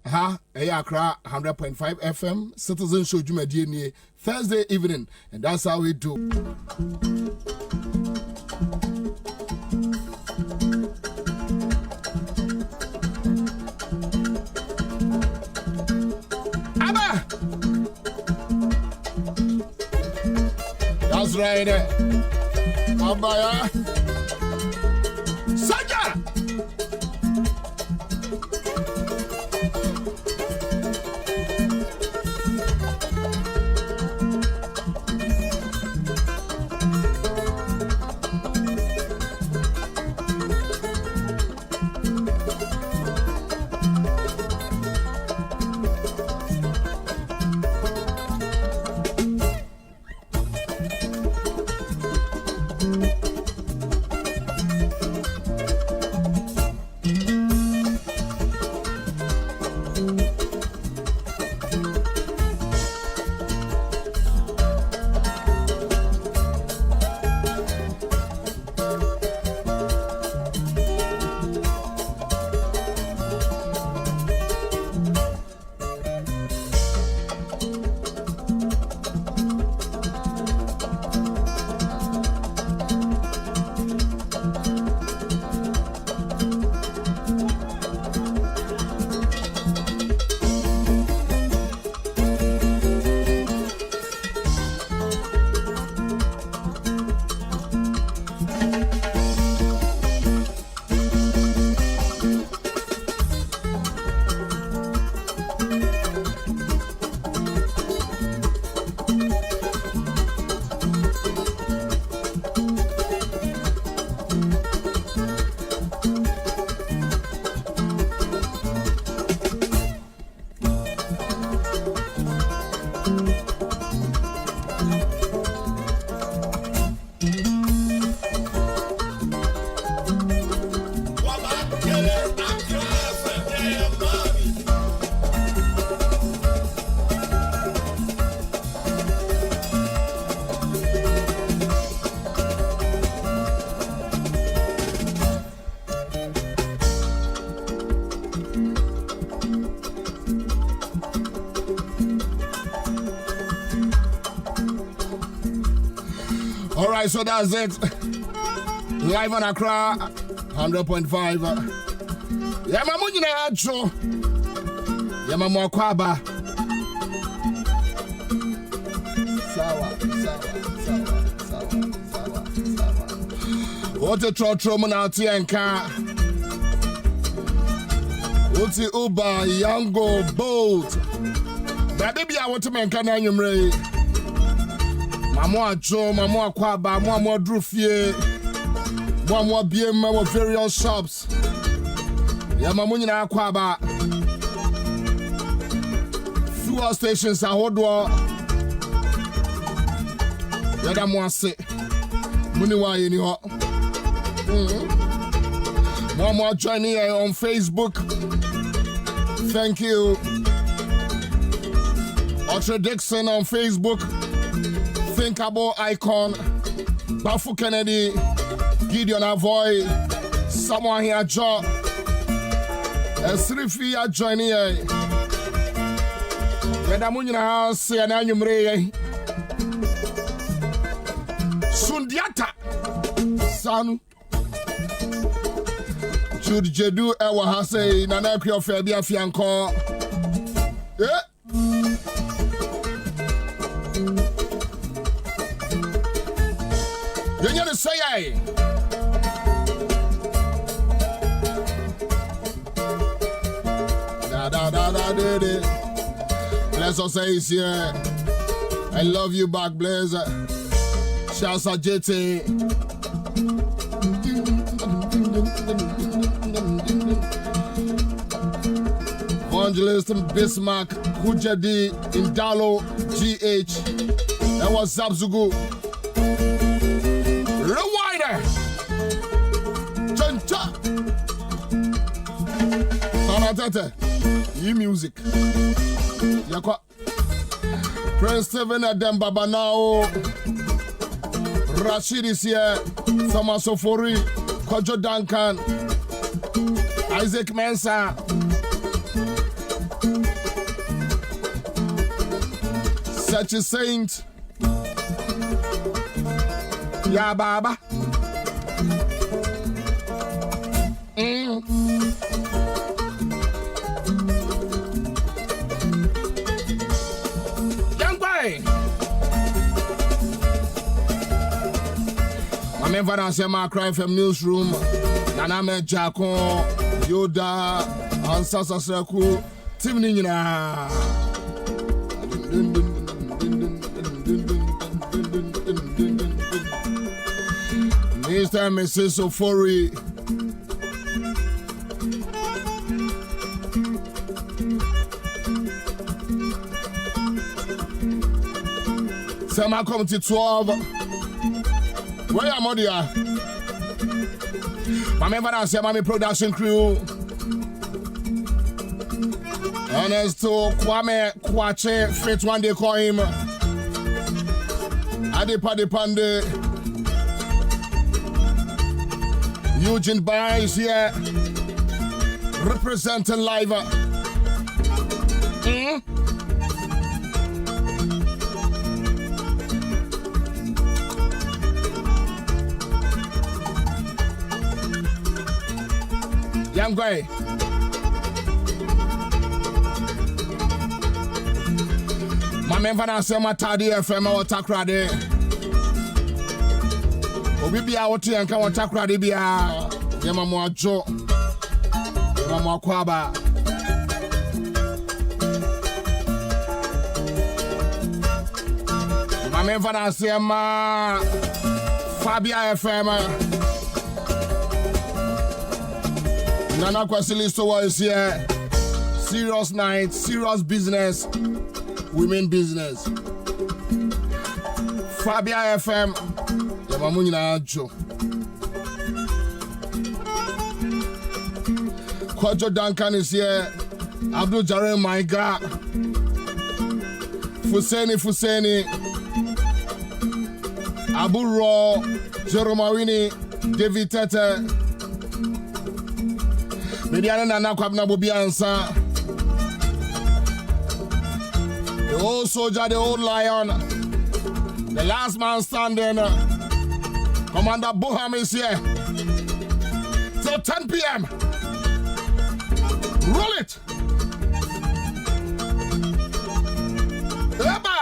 Accra 100.5 FM Citizenship Jumadi Thursday evening, and that's how we do. Abba, that's right. Abba, Saja. All right, so that's it. Live on Accra, 100.5. Yamamunyina Acho. Yamamu Kwaba. Sawa. What a trotro monauti and car. What's the Uber, Yango, boat. Baby, I want to make an annual. Mamo Joe, Mamo Kwaba, Mamo Drufie, Mamo BM, various shops. Yamamunyina Kwaba. Fuel stations are Hodwa. Yadamwase. Muniwa in your. Mamo joining here on Facebook. Thank you. Ultra Dixon on Facebook. Think about icon, Bafu Kennedy, Gideon Avoy, someone here, Joe, Srifi are joining here. Yadamunyina house, and Anumre Sundiata Sanu Jude Jedu Ewa Hase, Nanakio Fabia Fianco. Yeah. You need to say aye. Bless us say here. I love you back, Blaze. Shouts out JT. Evangelist Bismarck, Kujadi, Indalo, GH. That was Zabzugu. Rewinder. Chanta. Anatete. E-music. Yakwa. Prince Steven Adam Babanao. Rashid is here. Thomas Ofori. Kojo Duncan. Isaac Mensa. Such a saint. Ya baba. Young boy. I'm in Vanessa, my crime from newsroom. Nana me Jacko, Yoda, Ansah Sasaku, Timnina. Mr. and Mrs. Ofori. Sema come to 12. Where am I? My member and my production crew. Ernesto Kwame Kwache fit one day call him. Adipade Pande. Eugene Bai is here. Representing live. Young guy. My member and say my Tadi FM or Takrade. Obi out here and come on Takrade bia. Yama mo jo. Yama mo kwaba. My member and say ma Fabia FM. Nana Kwasili is here. Serious night, serious business, women business. Fabia FM, Yamamunina Jo. Kojo Duncan is here. Abdul Jarem Maiga. Fuseni. Abu Raw, Jeromawini, David Tete. Mediana Nana Kwabena Bobie Ansah. The old soldier, the old lion, the last man standing. Commander Boham is here. Till 10 p.m. Roll it. Eba!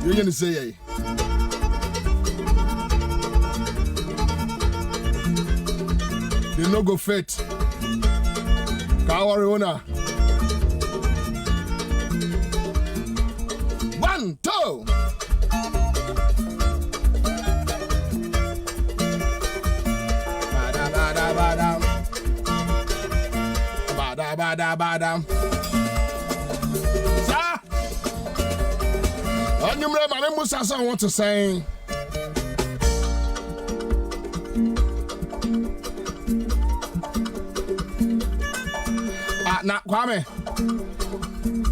You're going to say, they no go fit. Kawarona. 1, 2. Bada. Sir. On you remember Musa son want to say. Na Kwame.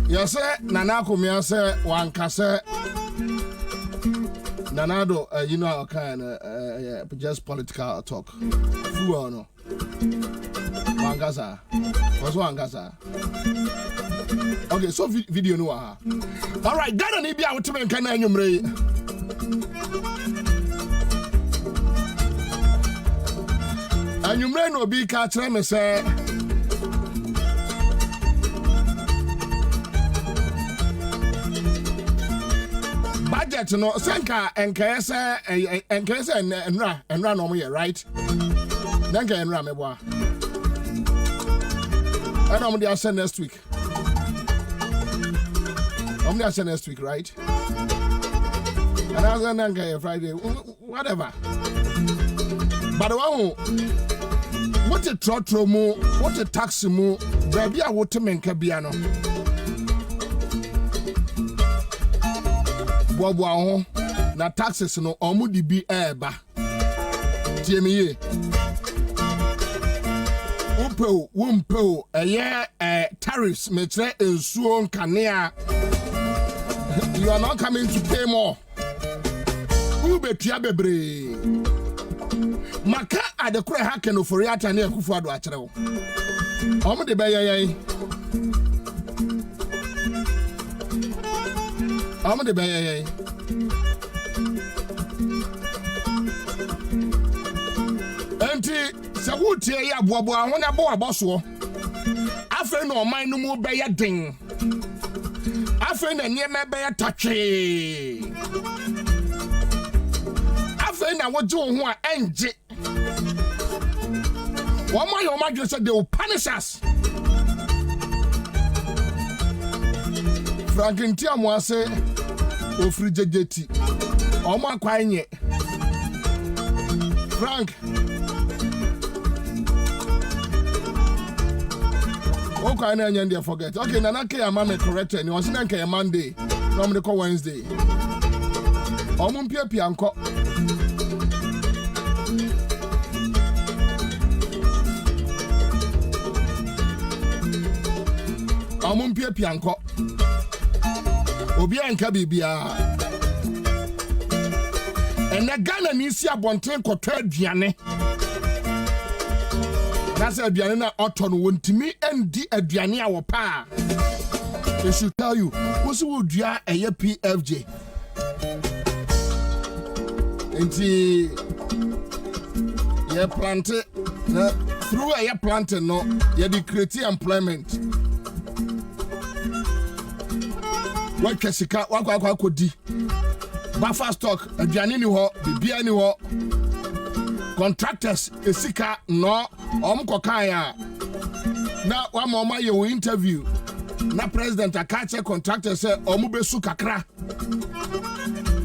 You say Nana Kumia say one kase. Nanado, you know, kind of just political talk. Who or no? Wangaza. What's Wangaza? Okay, so video no. All right, Ghana ni bia wotemen kan na anwumre. Anwumre no bi ka kire me say budget no senka enkese enra no mo ye right then ka enra me boa and I'm going to next week. I'm going to next week, right? And I was going to Friday, whatever. But what a trotro mo, what a taxi mo, baby, I would to make a piano. Bobo, na taxes no, omudi be eba. Jamie. Wumpo, a year tariffs, metre and suon canea. You are not coming to pay more. Ube Tiabebre Maka at the Kura Haken of Foriata near Kufuado Achero. Omo de beye Omo de beye Enti se wotie ya boabo a hona bo aboso afa na oman no mu beye den afa na niema beye tache afa na woje ho a enje Why your mother said they will punish us? Franklin Tiamwa say, O free jeti. Oma kwanye. Frank. O kwanye and forget. Okay, Nanake Amame correct and you was in a Monday. Normally call Wednesday. Omumpia Pianco. Omumpia Pianco. Obi anka bibia. Ene Ghana ni si abonten kotwa aduane. That's aduane na oton wontimi endi aduane a wo pa. They should tell you, what's wo dua eye PFJ. Enti ye planted through a planting no ye di create employment. What kesika wakwa kodi buffer stock aduane ni ho bibia ni ho contractors esika no omkokan ya na wa mama ye wo interview na president akache contractor say omubesu kakra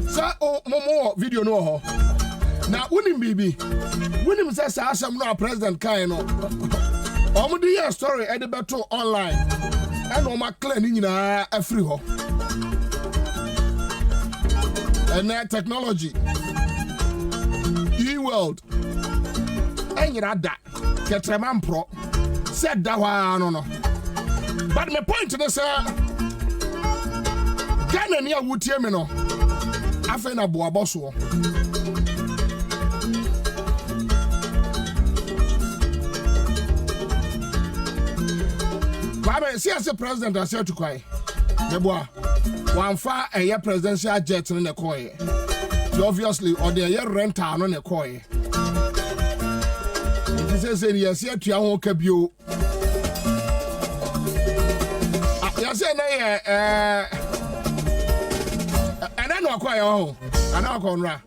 sa o momo video no ho na unim bibi unim say sa asem no president kan no omudi ya story e de beto online and o ma clear ni nyina afri ho. And that technology, e-world, and you're at that. Ketreman Pro said that one, no. But my point is, Ghana near Woodemino, Afena Boaboso. Baba, see as a president, I said to cry. The boy. One far a year presidential jet in the coy. Obviously, or the year rent on a coy. He says, yes, yet you won't keep you. Yes, and I know quite all. And I'll go on.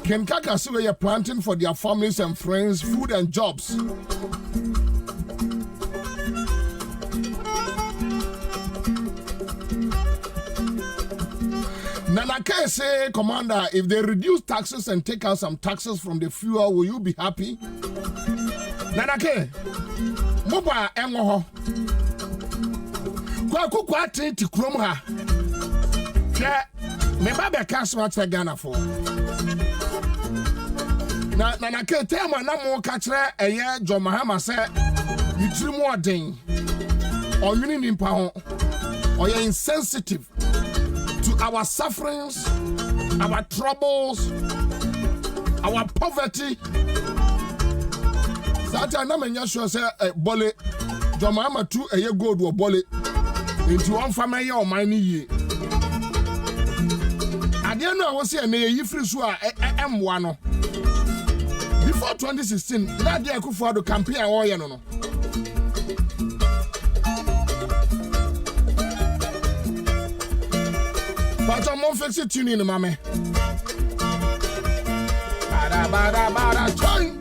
Can Kaka see you're planting for their families and friends, food and jobs? Nanake say, Commander, if they reduce taxes and take out some taxes from the fuel, will you be happy? Nanake, Moba Engoho. Kwa ti krom ha. Me baba kaswa ta Ghana for. Nanake tema na mo ka kire eye Jo Mahama say, you more den. Or you need ho. Or you're insensitive to our sufferings, our troubles, our poverty. Satan na menya sure say bole Jomama tu eye gold wo bole into one family o man ye. Ade no wo say na ye free so a emwa no. Before 2016, na dey Akufo-Addo campaign a wo ye no. But I'm on fix it tuning in, mammy. Bada, join.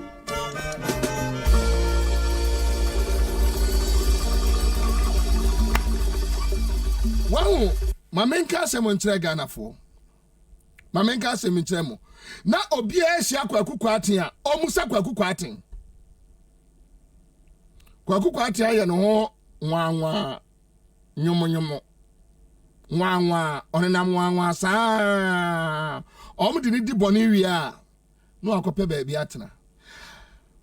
Wow, my main cast I'm on Ghana for. My main cast I'm in Tremo. Now, Obia Shaku Quatia, almost a Quatin. Quatia, no, one, nyomo. Nwa onena nwa sa omudi di boniwia no akope ba bia atena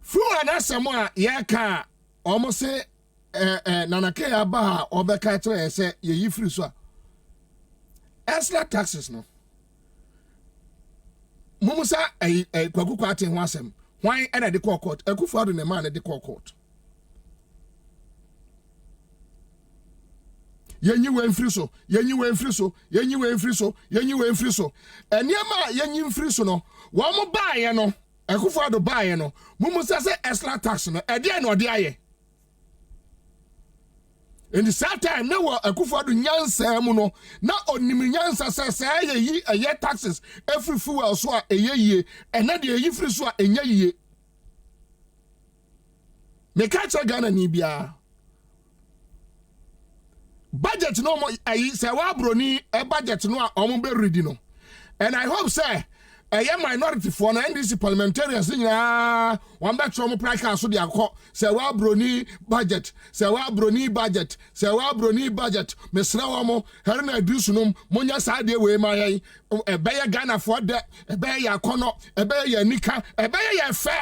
fu anasem a ye ka omo se nanake ya ba obeka kire se ye yifiri so a extra taxes no mumusa kwakukwate ho asem Why and at the court? A good father and a man at the court. Yenny went free so, yenny went free so, yenny went free so, yenny went free so. And yama yenny free so no. One more buy, you know. A good father buy, you know. Mumu says extra tax no. A dear no dear. In the same time, no one a good father nyansa muno. Not only nyansa says a year taxes every fuel so a year, and not the year free so a year. Me catch a gun and Nibia. Budget no more. I say wa broni a budget no a be ready no. And I hope say a minority for na NDC parliamentarians one bet from price so they are say wa broni budget say wa broni budget say wa broni budget mesra wa mo here na adusu no monya sa de we ma yan e be ya Ghana for de e be ya kono e be ya nika e be ya fe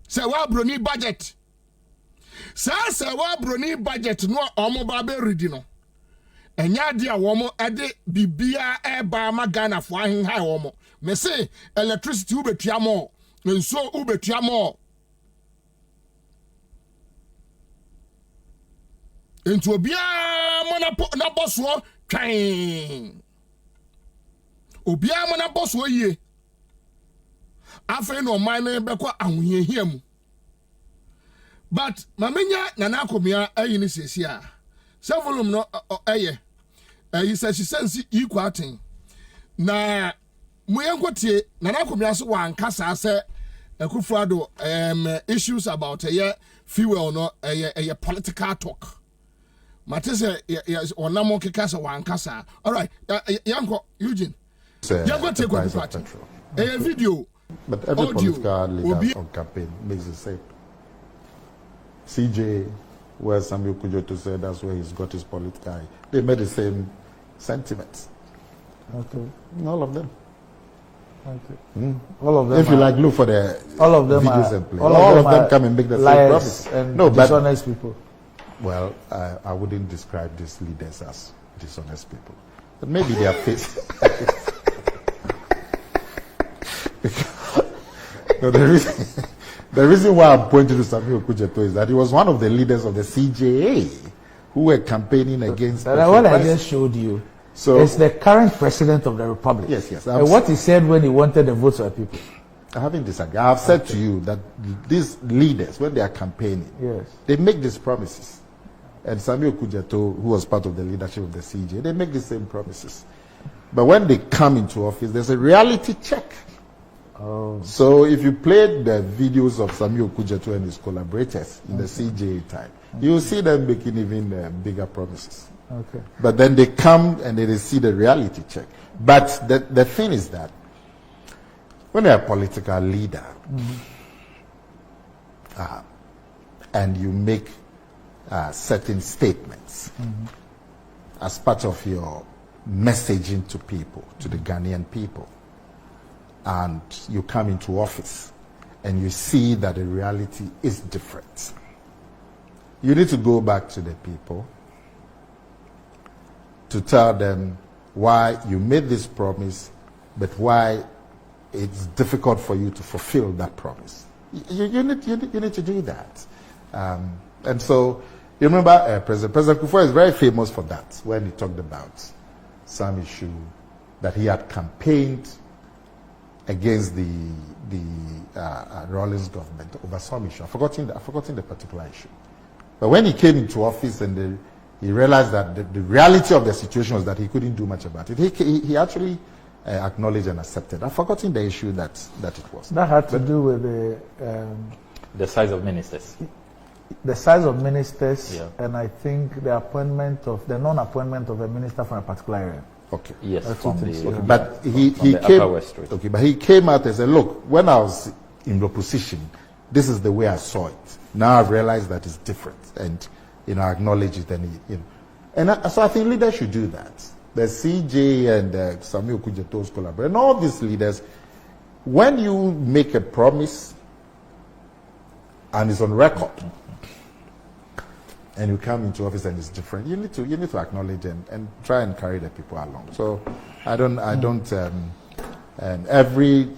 say wa broni budget. Say wa broni budget no omo ba be ready no. Enya dia womo ede bibia e ba ma Ghana fo ahen ha womo. Me say electricity ubetua mo, nso ubetua mo. Ento obia mo na boss wo twan. Obia mo na boss wo yie. Afa no man na be kwa ahohia mu. But mamenya nana akomia ayi ni sesia. Several no he says she sends equal thing. Na muyenkotie nana akomia so wan kasa say Akufo-Addo issues about fuel no a political talk. Matese onamo kekasa wan kasa. All right, yanko Eugene. Yanko take what party. A video. But every political leader on campaign makes the same. CJ, where Samuel Kujoto said that's where he's got his political, they made the same sentiments. Okay. All of them. Okay. All of them. If you like, look for the all of them videos are, and play. All of them come and make the same promise. And no, dishonest people. Well, I wouldn't describe these leaders as dishonest people. But maybe they are faced. No, the reason why I'm pointing to Samuel Kujeto is that he was one of the leaders of the CJA who were campaigning against. That's what I just showed you. So it's the current president of the republic. Yes, yes. And what he said when he wanted the votes of people. I haven't disagreed. I've said to you that these leaders, when they are campaigning, yes, they make these promises. And Samuel Kujeto, who was part of the leadership of the CJ, they make the same promises. But when they come into office, there's a reality check. Oh. So if you played the videos of Samuel Kujeto and his collaborators in the CJ time, you'll see them making even bigger promises. Okay. But then they come and they see the reality check. But the thing is that when you're a political leader and you make certain statements as part of your messaging to people, to the Ghanaian people, and you come into office and you see that the reality is different, you need to go back to the people to tell them why you made this promise, but why it's difficult for you to fulfill that promise. You need to do that. And so, you remember President Kufuor is very famous for that when he talked about some issue that he had campaigned against the Rawlings government over some issue. I've forgotten the particular issue. But when he came into office and he realized that the reality of the situation was that he couldn't do much about it, he actually acknowledged and accepted. I've forgotten the issue that it was. That had to do with the size of ministers. The size of ministers, yeah. And I think the non-appointment of a minister from a particular area. Okay. Yes, from the, okay. But he came. Okay, but he came out and said, "Look, when I was in the opposition, this is the way I saw it. Now I've realized that it's different, and I acknowledge it." And so I think leaders should do that. The CJ and Samuel Kujeto's collaborators, and all these leaders, when you make a promise and it's on record, and you come into office and it's different, you need to acknowledge and try and carry the people along. So I don't And every,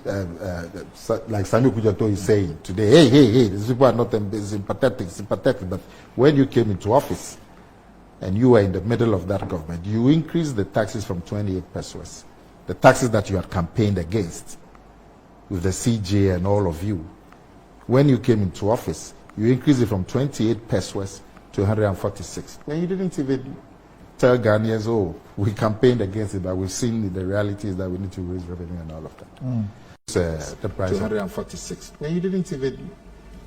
like Samuel Kujato is saying today, hey, these people are not sympathetic. But when you came into office and you were in the middle of that government, you increased the taxes from 28 pesos, the taxes that you had campaigned against with the CJ and all of you. When you came into office, you increased it from 28 pesos to 146. And you didn't even tell Ghanaians, oh, we campaigned against it, but we've seen the reality is that we need to raise revenue and all of that. The price 246. And you didn't even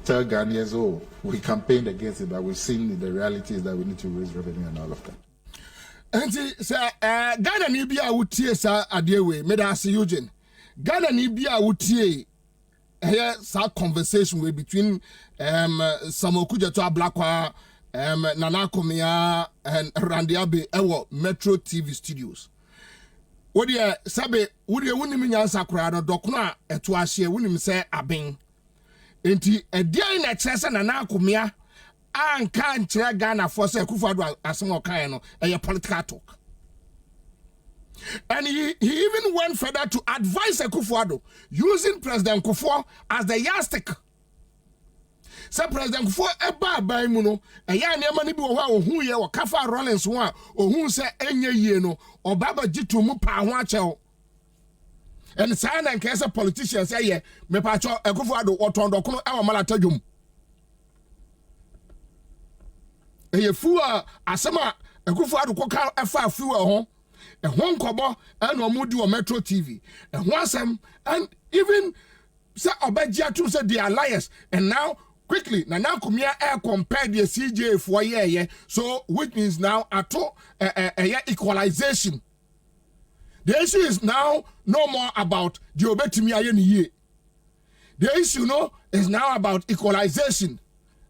tell Ghanaians, oh, we campaigned against it, but we've seen the reality is that we need to raise revenue and all of that. And say, Ghana ni bia wutie sa adewe, me da se Eugene. Ghana ni bia wutie here sa conversation way between Samokuja to Ablakwa Nana Komia and Randy Abe ewo Metro TV studios. Wodi sabe wodi wunim nyansa kura no dokuna eto ahye wunim se aben. Enti edian na kyerese Nana Komia anka nkyere Ghana for se Akufo-Addo asem okan no eye political talk. And he even went further to advise Akufo-Addo using President Kufuor as the yardstick. So President Kufuor eba ban mu no eya niam ni bi wo ha ohun ye wo kafa Rawlings ho a ohun se enye yie no obaba gitu mu pa ho achew. And say na nke se politicians say ye me pa cho Akufo-Addo otondo kono e wo mala tadwum. Eye fu a asema Akufo-Addo koka efa fu a ho a one kobo and omudi or Metro TV and wasem and even say obejia to say the alliance and now quickly Nana Komia air compared the CJ for year so which means now at equalization. The issue is now no more about the obetimi ayeni ye. The issue no is now about equalization.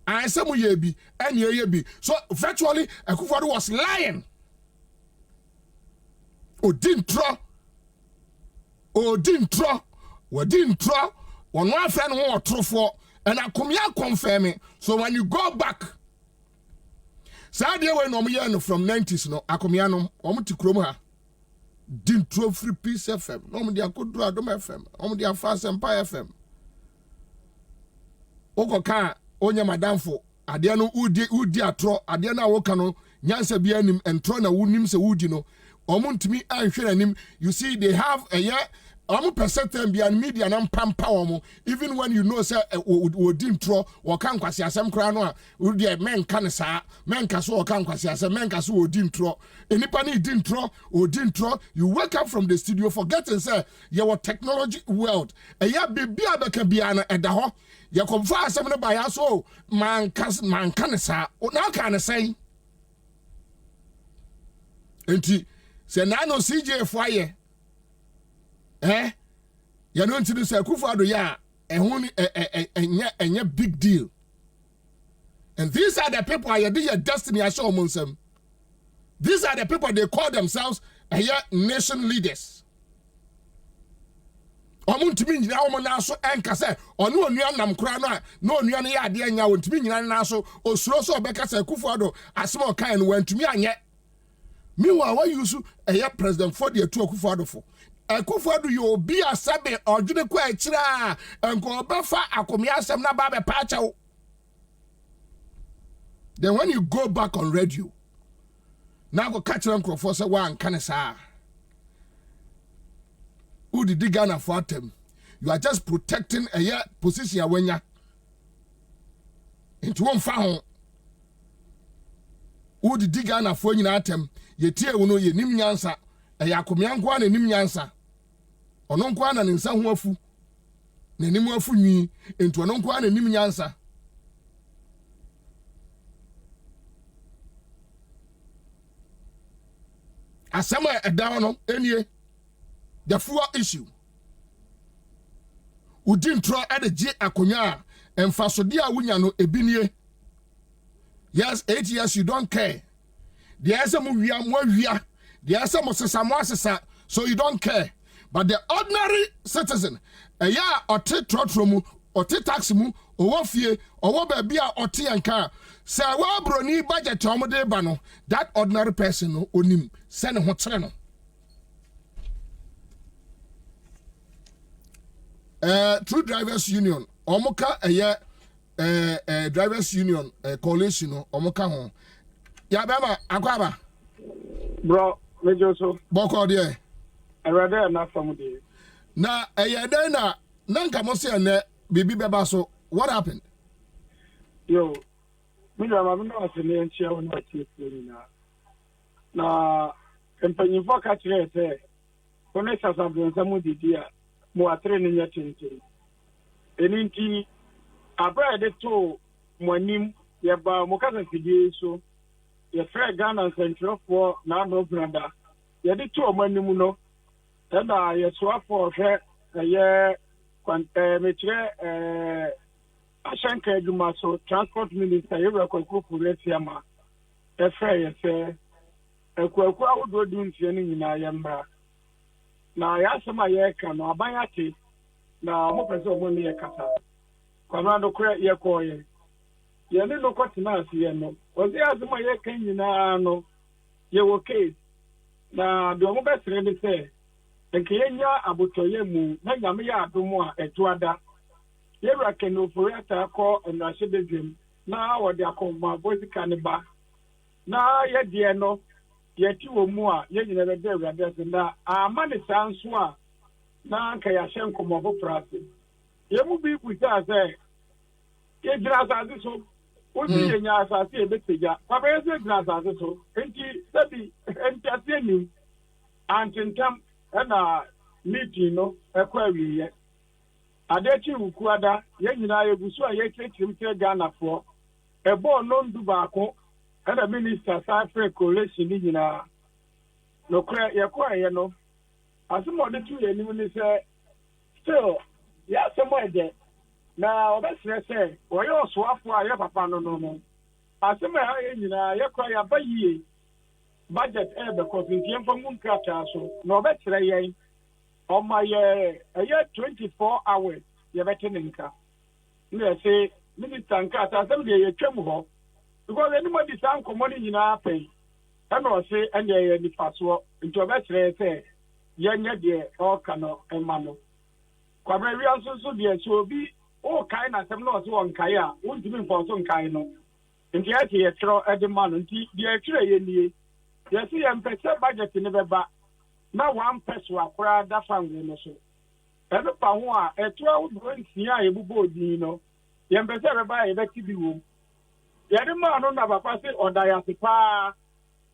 And some ye be and ye be so virtually Akufo-Addo was lying. Odintro, one friend who true for, and I come here confirming. So when you go back, Saturday when I'm from 90s, no, I come here no, I'm to Chroma. Dintro free peace FM, no, they are good to Adom FM, they are fast Empire FM. Okoka, Onya Madame for, Adiano Udi atro, Adiana Wokano, Nyansa Bianim, and Trona Wunim se Udino. Omuntimi anhwere anim you see they have a year percent be and media and pampa even when you know say odintro wo kan kwase asem kra no a udi men kan sa men ka so kan kwase asem men ka so odintro enipa ni odintro you wake up from the studio forgetting say your technology world a ya bibia beka bia na eda ho ye komfa asem no ba ya so man kan sa na kan say enti se na no CJ foye you know to say Akufo-Addo ya enya big deal. And these are the people I do your destiny I show monsem. These are the people they call themselves nation leaders. Omuntimi nyina wo na so enka se ono onua nam kura no no onua ne ya ade anya wontimi nyina na so osuro so obeka se Akufo-Addo asem okan no wantumi anye. Meanwhile, why you so President for the two Akufo-Addo for? Akufo-Addo you be a sabe or do the quechra and go bafa akomia sem na babe pacha. Then when you go back on radio, now go catch them for say one kanesa. Who did the Ghana for them? You are just protecting a position when ya into one found. Who did the Ghana for you atem? Ye tie wo no ye nim nyansa akomia nkwa na nim nyansa ono nkwa na nsa ho afu na nim afu nwi ento ono nkwa na nim nyansa asama eda no enie the full issue udintro ade je akonya emfasode a wunya no ebinie yes 8 years you don't care. There's a movie, there's some sesa, so you don't care. But the ordinary citizen, a ya or trot from or tax mu, or wafie, or baby or tea and car, say, well, brony budget de bano, that ordinary person onim, send a hotel. True Drivers Union omoka Drivers Union coalition omoka ho ya bema akwaba bro mejoso boko de erade na famudi na den na nka mo se ne bibi beba so what happened yo mi da ma mi na se ne nchia woni ati na empanyifo ka kire se ono sasa bronza mu didi a mo atre ne nya tintin eninti abra de to mo anim ye ba mo ka fidie so ye frɛ Ghana Central for na no branda ye de to mo anim no na ye so afọ hwɛ ye kwante me kire ashanka adwuma so transport minister ye rekɔkɔ kuresiama e frɛ ye sɛ ekwaku awodo du ntie ne nyina ye mbra na ya asema ye ka no abanyate na mo pese omo ne ye kasa kwano do kure ye koye ye ne no kwatina asiye no ozi asema ye kan nyina no ye wo case na do mo besere ne se nke ye nya abotoye mu na nyame ya adomo a etuada ye rake no forata ko na shebedwem na wode akoma bozika ne ba na ye die no yeti wo mu a ye nyina be de awurade se na ama ne sanso a na nka ya hye nkomofo prase ye mu bi kuta se ye gira asase so odi ye nya asase e beteja pa be ye gira asase so enti sabi enti ateni antentam na meeting no ekwa wiye adechi ukuada ye nyina ye gusu a ye chetim te Ghana fo ebo no ndu baako and the minister South coalition ni nyina no kra ye kwa ye no asemo de tu ye ni ni say still ya semo ede na obesere say oye osoafo a ye papa no asemo ye nyina ye kwa ya bayie budget e be ko ntie mfa mu nkrata so na obesere ye o ma ye 24 hours ye betene nka na say minister nkrata asem de ye twam ho because anybody san commodity nyina pay and o say and ye ni faso nti obesere say ye nya de o kano emano kwabra wi aso de so bi o kai na sem no so won kai a untimi mfonso nkai no nti ati ye tro edema no nti de tire ye nie ye si ye mpese budget ne beba na one peso akora da fangu no so ebe pa ho a eto awudo ntia ye bubo odin no ye mpese beba ye beti bi wo yɛde maa no na papa se ɔda yɛase paa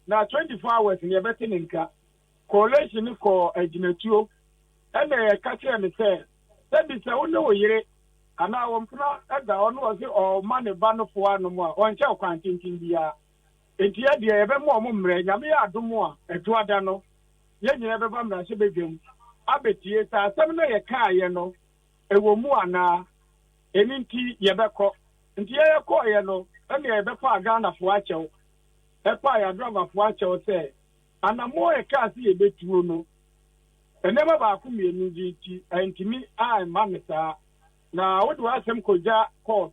na 24 hours ne yɛbɛte ne nka coalition kɔ agyinatuo ɛna yɛka kyerɛ ne sɛ sɛbi sɛ wo ne wo yere anaa wɔmpena ɛda ɔno wɔ se ɔma ne ba no foa no mu a ɔnkyɛ ɔkwan tenten biara enti yɛdeɛ yɛbɛma ɔmo mmerɛ nyame yɛ adom a ɛto ada no yɛn nyina bɛba mmarahyɛ badwam abɛtie sɛ asɛm no yɛkaayɛ no ɛwɔ mu anaa ɛno nti yɛbɛkɔ nti yɛkɔɔyɛ no and ye be fa Ghana fo achew e pa ya drama fo achew say anamo e ka si e betuo no enema ba ku mienu ji antimi a manesa na wodo asem koja court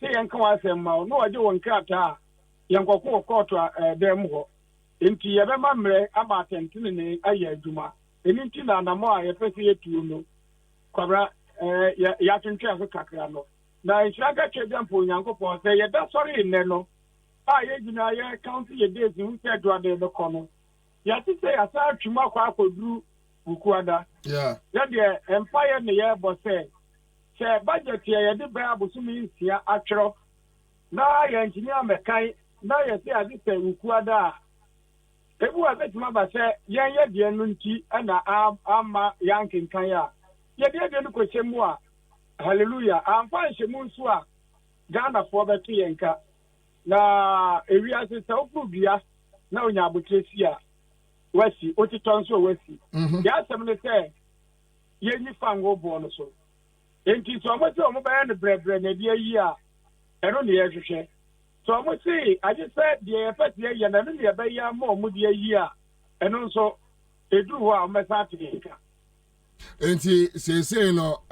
say yenka wasem ma no waje won krata yenkoko court dem ho enti ye be mamre ama tentene ne aye adwuma enti na anamo a ye pese yetuo no kwabra ya twentwe aso kakra no na ishaka chejampo nyankopon say ye da sorry nne no a ye gina ye county ye days hu say do ade be kono ya ti say asa twuma kwa akoduru bukuada yeah ya de empire ne ye bo say budget ye de ba abosumi nsia atwero na ye engineer mekai na ye say ade say bukuada ebu abetuma ba say ye de enu nti na ama yankin kan ya ye de no ko chemu a hallelujah amfa nhemu nso a Ghana for beto yenka na ewia se sa ofubia na onya abotresi a wasi otiton so wasi ya asem ne se yenyi fango bo no so enti so mo se o mo ba ne brebre na dia yi a eno ne yehwehwe so mo se aje se de ye pete ye na ne ye ba ya mo mo dia yi a eno nso edu ho a mo sa atiyenka enti se no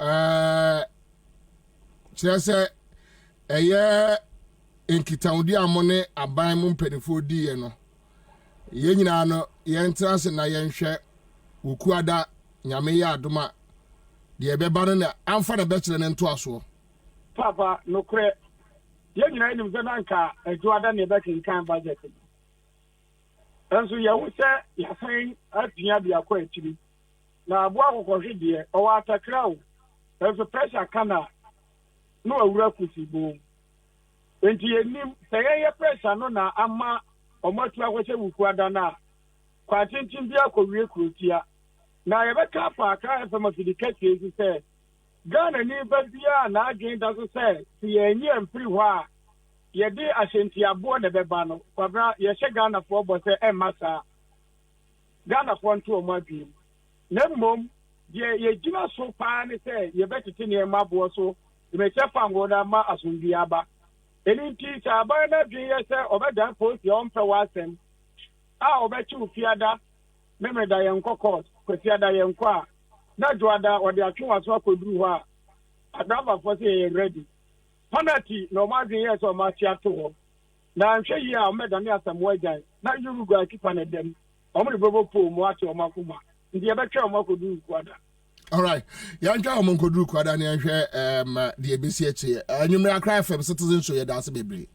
kyerɛ ɛyɛ nkitaudi amone aban mu mpanifo di ye no ye nyina no yɛntra se na yɛnhwɛ wokuada nyame yɛ adoma de beba no na amfa na bɛkyerɛ ne nto aso papa no kre ye nyina nim se nanka adwada ne bɛkenkan budget enso ye wo se ya san apia bia kwa atiri na abo akokɔhwe de o wa atakra o enso pressure kana no awura kusibo enti yenim se ye pressure no na ama omatu akwese wukuada na kwa tintin bia akɔwie kurotia na ye bɛka fa aka fa mafidikati ezi se Ghana ni babia na agenda so se ti yenyi empiri hɔ a ye de ahyentiabo na bɛba no kwabra ye hye Ghana fo bo se emasa Ghana fo nto o madwim na mmom ye gina so pa ne se ye betete ne mabo so me chefa ngoda ma asumbi aba eni ti cha ba na dwen ye se obeda post ye ompe wasem a obechi ufiada memeda ye nkokot kwasiada ye nkwa na joada ode atwa so akoduru ho a adaba fo se ye ready penalty no ma dwen ye so ma ti ato ho na nhwe yi a omeda ne asam wajan na yurugu akipa na dem omri bobo po mu ati omakuma ndi ye betwa omakoduru kwada. All right. Yanka omonkoduru kwada ne nhwe de ebesi eche anwumre akra FM Citizenship ye dase bebre.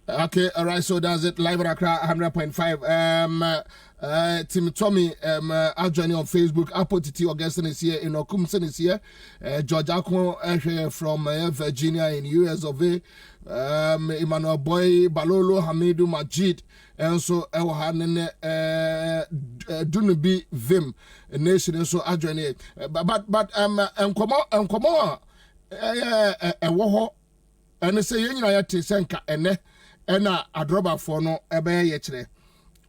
Okay, all right, so that's it. Live at Accra 100.5. Tim Tommy, joining on Facebook. Apple TT Augustine is here. Inokumsen is here. George Akon from Virginia in US of A. Emmanuel Boy, Balolo, Hamidu Majid, and so Ewahanen Dunubi Vim, a nation, and so joining. But come on, and say yen na yete senka ene na adroba fo no ebe ye kire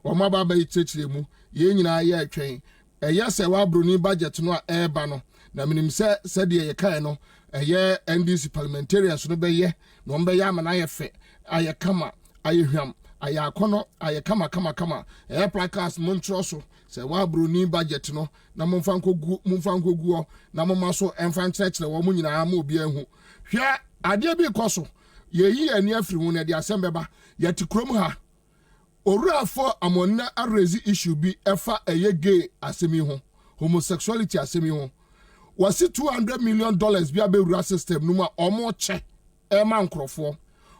o ma ba ba yikyekire mu yen nyina ye atwen eye se wa broni budget no e ba no na minim se de ye kai no eye NDC parliamentarians no be ye no mbe ya mana ye fe aye kama aye hwam aye akono aye kama e placas montro so se wa broni budget no na momfa nkogu na momma so emfa nkyerɛkyerɛ wo mu nyina ma obi ahu hwɛ ade bi koso ye yi ani afiri hu na de asembeba ye ti krom ha orafo amonna arezi issue bi efa eye gay asemi ho homosexuality asemi ho wasi $200 million bi abewura system no ma omo che e ma nkrofo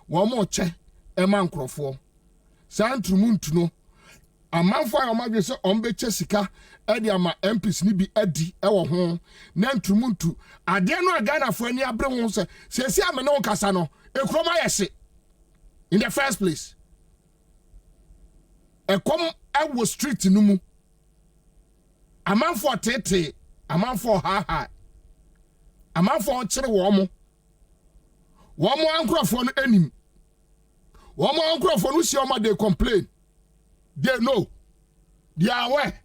wo mo che e ma nkrofo santrumuntu no amanfo a omadwe se ombe che sika e de ama MPs ni bi adi e wo ho na ntrumuntu ade no Ghana fo ani abre ho se sesi amene wo kasa no ekroma yese in the first place e kom e wo street no mu amanfo tete amanfo ha amanfo kire wo mo ankrofo no anim wo mo ankrofo no si o ma dey complain. They know. They are aware.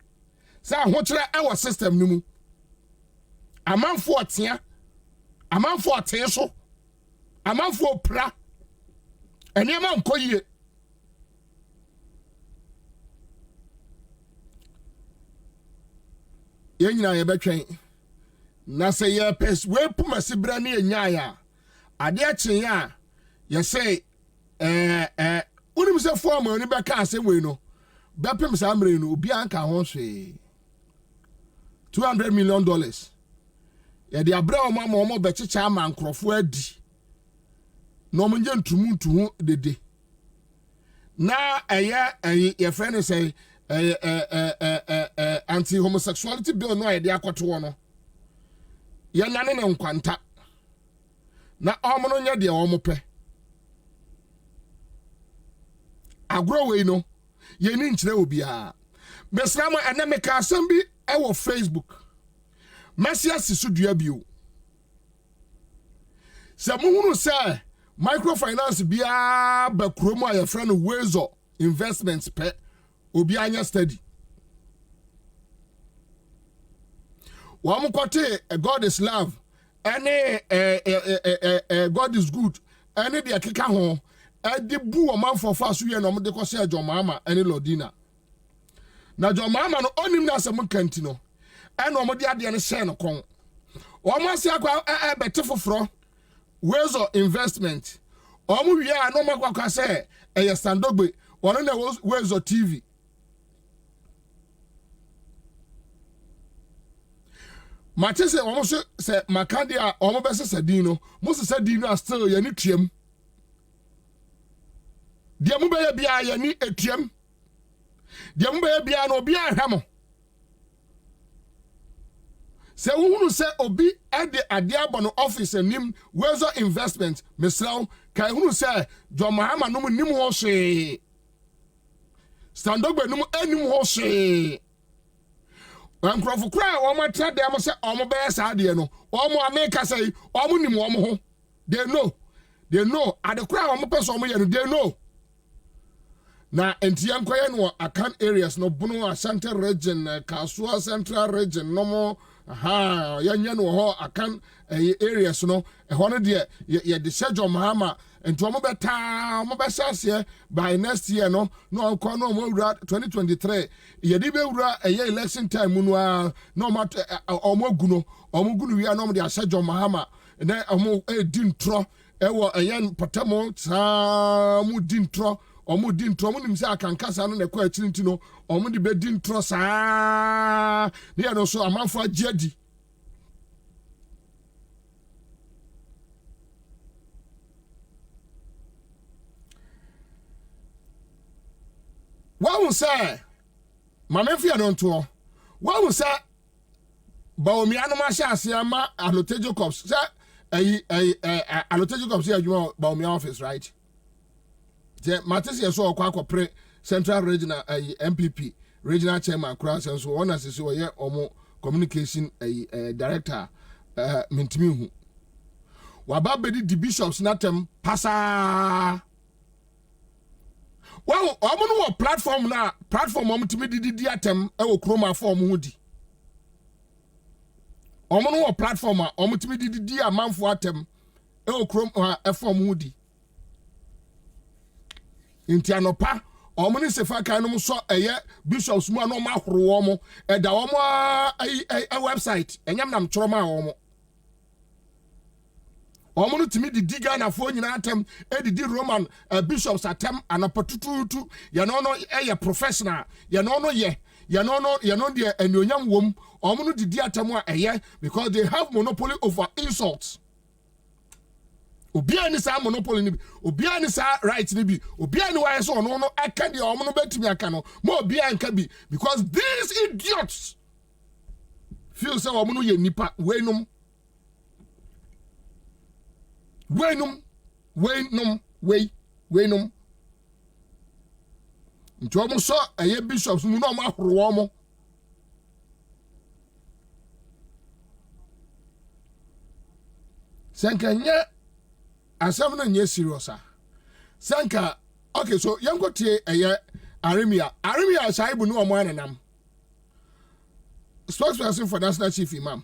Say hochire our system no mu. Amanfo otia. Amanfo otia so. Amanfo pra. Enema nkoyie. Ye nyina ye betwen. Na say ye pes we pumasi bra ne nya ya. Ade akyen ya. Ye say unim se form oni be ka asem we no. Bepem samre no obi anka ho hwe $200 million ya de abra o mama o mo be checha ama nkrofo adi no mo nje ntumuntu hu dede na ye friend say anti homosexuality bill no ye de akoto no ye nane ne nkwanta na o mo no nya de o mo pe agro we no ye ni nkyere obi a besramo enemeka asem bi e wo Facebook masia sisudua bio se muhunu se microfinance bia ba kromo a ye friend Wezo investments pe obi anya study wa mkote God is love any God is good any de akeka ho edi bu o man for fast we no de ko se John Mama any Lodina na John Mama no onim na asem kanti no e no mo de ade ne share no kon o mo se akwa bete foforo Wezo investment o mo wi a no mo kwa se e Sandogbe wono na Wezo TV Mate say almost say Macandia almost say Dino, most say Dino are still yani trium. Deɛ mo bɛyɛ bia yɛ ni etiam deɛ mo bɛyɛ bia no obi ahwɛ mo sɛ wohunu sɛ obi ɛde ade abɔ no office anim wezo investment mesraw ka hunu sɛ John Mahama no nim ho hwee Standogbe no anim ho hwee nkrɔfo kura a wɔn atra dem sɛ wɔn bɛyɛ saa deɛ no wɔn ameka sɛ wɔn nim wɔn ho they know ade kura a wɔn pɛ so wɔn yɛ no they know. Na entiyan koye no akan areas no bunu Ashanti region Kasua Central region no mo yanya no ho akan areas no ho no de ye de schedule Mahama ento mo beta mo besase by next year no onko no mo wura 2023 ye di be wura election time no no mat omo gunu wi no mo de schedule Mahama na omo din tro ewo ayen patamo sa mu din tro omo di ntro mo nim se akankasa no na kwa achirinti no omo de be di ntro saa ne ya no so amanfo agiadi wa say mamefia no nto wa say Bobie no ma sha ase ama Alotejo Corps say Alotejo Corps ya adwuma Bobie office right. The Mattis so akwa Central Regional MPP Regional Chairman Cross and so on as so ye omo communication director mintimi hu waba bedi the bishops natem pasa well omo no platform omo timi di atem e wo kroma form hu di omo no platform omo timi di amanfo atem e wo kroma form hu di inti anopa omuni sefa kan no so bishops mu no ma horo mo da omo website enyam nam choroma omo no timi di Ghana fo nyina atem di Roman bishops atem anapotututu ye no professional ye no de enyonyam wom omo no di atem a because they have monopoly over insults. Obia ni sa monopoly ni bi obia ni sa right ni bi obia ni why so no aka de omo no betimi aka no mo obia nka bi because these idiots feel say omo no ye nipa weinum nti omo so bishops mu no omo ahoro omo senkanya asem no nye serious sanka okay so yango tie Aremia shaibu no omo ananam spokesperson for national chief imam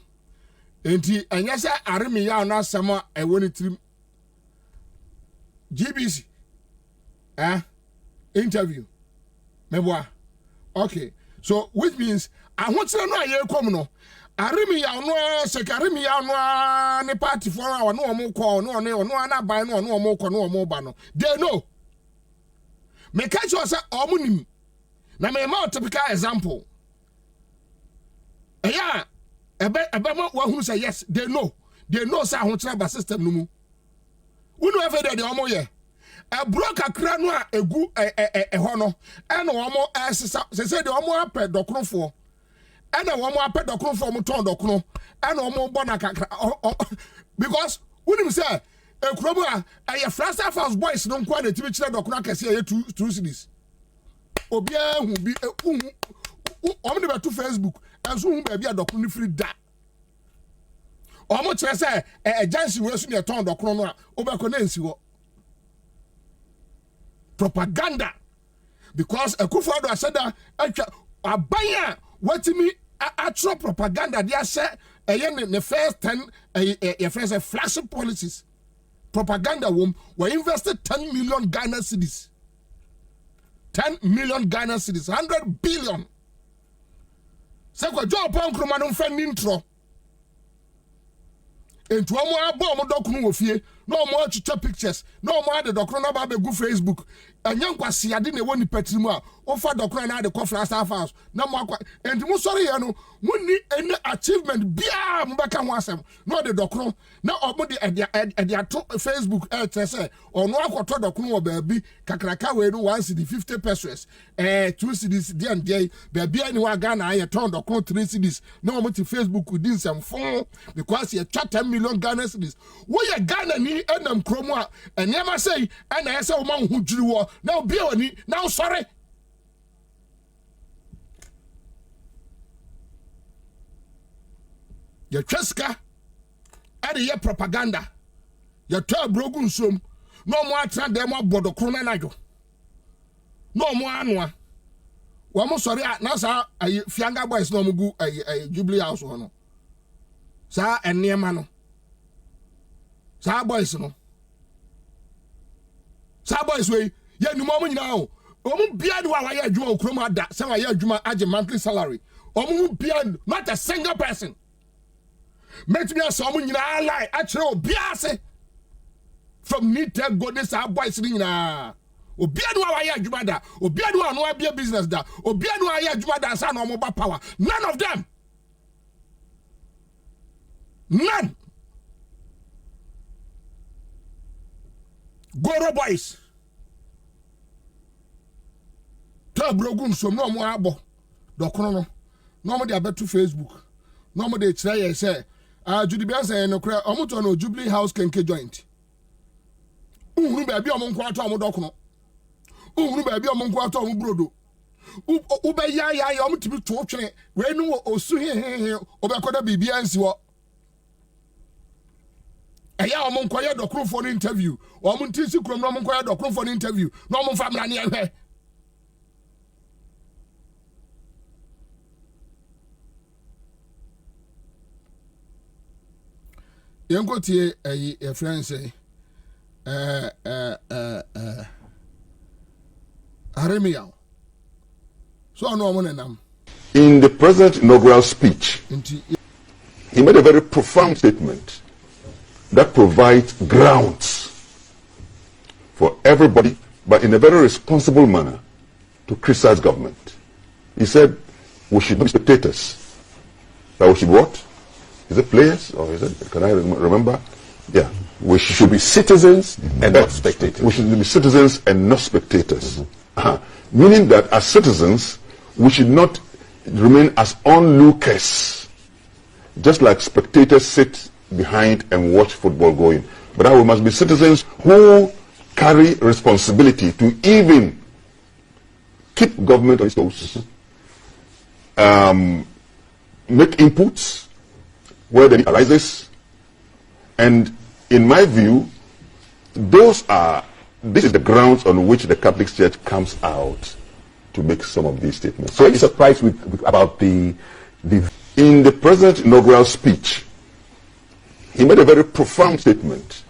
enti anya sa Aremia na asema woni trim GBC interview meboa okay so which means ahotsere no ayekom no Aremia no Aremia no ne party for our no omo call no na ban no omo call no omo ba no they know me catch you say omo nim na me ma typical example ebe wa hu say yes they know say ahotsere ba system no mu unu efe de omo ye broker kra no a egu ho no e no omo say de omo apɛ dokrofo and a woman apɛ dokron from ton dokron and omo bona kakra because when him say e krobo a frasa fast boys no kwa na timi kire dokron akese ye two cities obia hu bi omo de beto Facebook and so hu ba bia dokron ni free da omo kire say agency we so ne ton dokron no a obekọ na nsi wo propaganda because Akufo-Addo aseda atwa abanya watimi actual propaganda they say the first 10 first flagship policies propaganda were invested 10 million Ghana cedis 10 million Ghana cedis 100 billion se ko jo pon kroma no fa nintro entu omo abo omo dokunu wo fie no more chicha pictures no more the doctor no ba be go Facebook anya nkwase ade na woni patrimu a ofa doctor na de conference house na mo akwa enti mo sori ye no munni any achievement bia mo beka ho asem no the doctor na omo de e ato Facebook say ono akoto doctor wo baabi kakraka we no 1 cedi 50 pesos 2 cedis dey and dey baabi ani wa Ghana aye ton doctor 3 cedis na omo ti Facebook within some phone because you chat 10 million Ghana cedis wo ye Ghana ni enam kromo a enema say ana yesa wo man hu jiri wo na obi oni now sorry your cheska ade ye propaganda your tell brogun som no mo atra dem abodo krona najo no mo anoa wo mo sorry na sa fianga boys no mo gu Jubilee House no sa enema no sa boys no sa boys we ye nu mo nyina o omu bia de wa ye adwuma okrom ada se wa ye adwuma age monthly salary omu bia not a single person met me as omu nyina lie akere obia se from need to go this boys nyina obia de wa ye adwuma da obia de wa no abia business da obia de wa ye adwuma da sa no mo ba power none of them none Goro boys ta brogun so no mo abo dokono no mo de abeto Facebook no mo de kire ye say Judy Biansa no kra omoto no Jubilee House kenke joint uhuru ba bi omo nko ato omo dokono uhuru ba bi omo nko ato omo brodo ube ya omo tibi to twene we nu osu he obekoda bibia nsi wo eya omo nko ye dokono for interview omo ntisi krom no omo nko ye dokono for interview no omo famra ne ehwe Yango tie a friend say Aremia. So no one nam. In the president's inaugural speech, he made a very profound statement that provides grounds for everybody, but in a very responsible manner, to criticize government. He said, we should not be spectators, but we should what? Is it players or is it? Can I remember? Yeah, we should be citizens and not spectators. We should be citizens and not spectators. Meaning that as citizens, we should not remain as onlookers, just like spectators sit behind and watch football going. But now we must be citizens who carry responsibility to even keep government on its toes, make inputs where the need arises, and in my view, this is the grounds on which the Catholic Church comes out to make some of these statements. So you're surprised about the in the president's inaugural speech, he made a very profound statement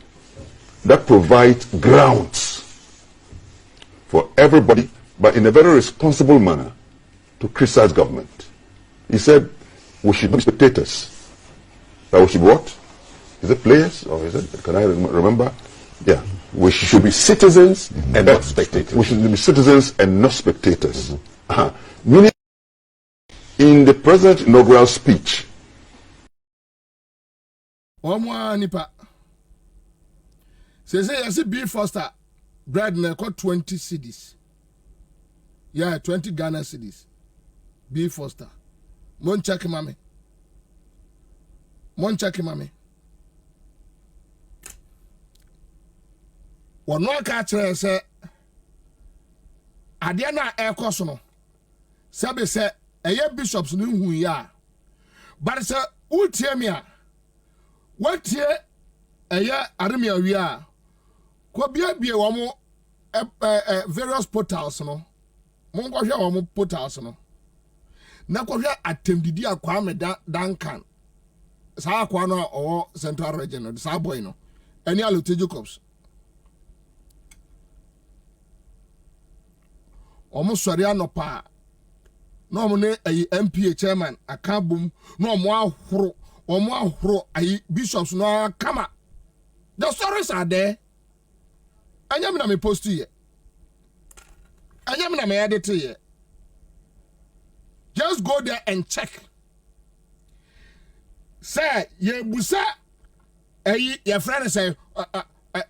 that provides grounds for everybody, but in a very responsible manner, to criticize government. He said, we should not be spectators, but we should what? Is it players or is it? Can I remember? Yeah, we should be citizens and not spectators. We should be citizens and not spectators. Meaning, in the president's inaugural speech, nipa say B Foster bread na 20 cedis. Yeah, 20 Ghana cedis. B Foster. Mon check mami. Wano aka kire se ade na ekoso no sabe se eye bishops no hu ya but se utie me a watie eye aremia wi a ko bia wo mo various portals no mo nkwohwe wo mo portals no na kwohwe atemdidi akwa me Duncan sa akwa no o Central Region no sa boy no eni Alote Jacobs omo sori anopa no omo ne MPA chairman akabum no omo ahoro ayi bishops no kama The stories are there. I am na me post to you. I am na me edit to you. Just go there and check. Say ye busa your friend say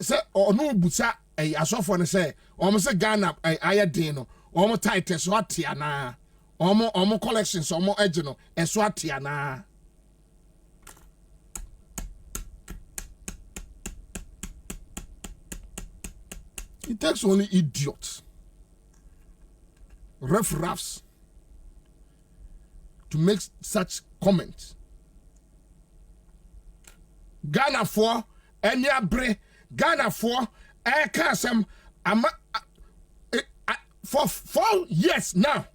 say or no busa asofo ne say omo say Ghana aye din no omo title so atia na omo collections omo edge no eso atia na. It takes only idiots, riff-raffs, to make such comments. Ghana for any bre Ghana for I can't some for 4 years now.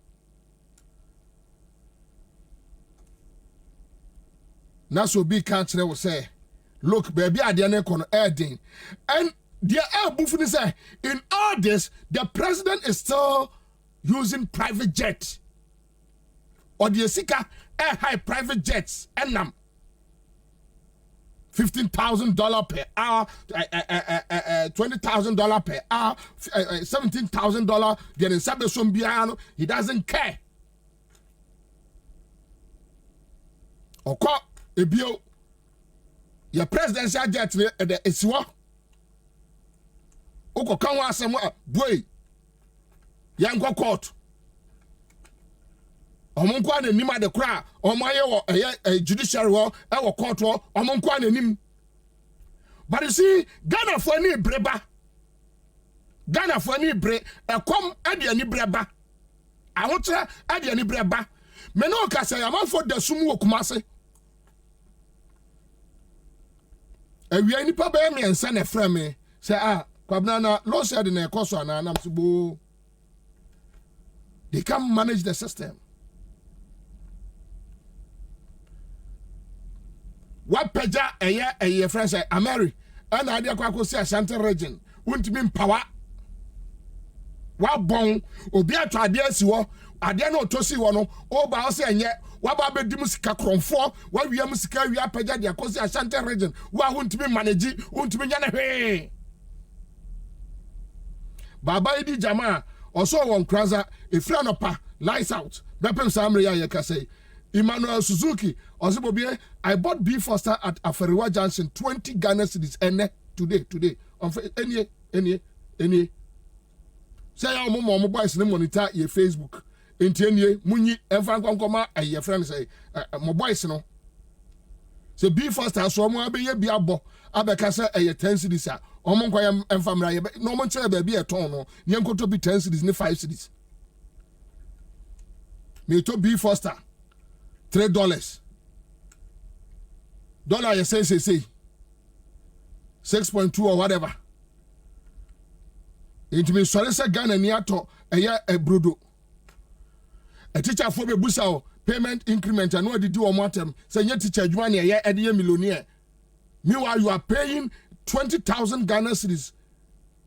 Now so big country will say, look, baby, I didn't con adding and. The air buffing say in all this, the president is still using private jets. Or the Sika air high private jets and $15,000 per hour, $20,000 per hour, $17,000. Then in Sabesombiano, he doesn't care. Oko ebio your presidential jet is what? Oko kanwa asem boy yanko court omonko ananim ade kra omaye wo judiciary wo e wo court wo omonko ananim. But you see Ghana for ni breba Ghana for ni bre e kom ade ani breba ahotra ade ani breba me no ka say am for the sum wo kumase awia ni pa ba me ensa na fra me say Kwabena law said in a course and I'm subo. They can't manage the system. What peja a year friends say Ameri and idea kwako say Ashanti region won't mean power. What bon obia to idea siwo idea no to si wono o ba say enye wa ba be dimu sika kronfo wa wiam sika wi apeja dia ko say Ashanti region wa won't mean manage won't mean yana hwe. Baba idi jama also won kraza a friend opa lights out bepem samre ya say Emmanuel Suzuki Ozibobie I bought B Foster at Aferiwa Junction 20 Ghana cedis today on any say ya mo boys ne monitor ye Facebook enti munyi enfan konkoma ye friend say mo boys no say B Foster so mo abeye bi abo abeka say 10 cedis a omo nkwa ya emfamra ye no mo nche ba bi e ton no nye nkoto bi 10 cedis ne 5 cedis me to B Foster $3 dollar you say 6.2 or whatever it means sorry say Ghana ni ato a brodo a teacher for be busa payment increment and what did you want them say your teacher adwuma na ye ede millionaire meanwhile you are paying 20,000 Ghana cedis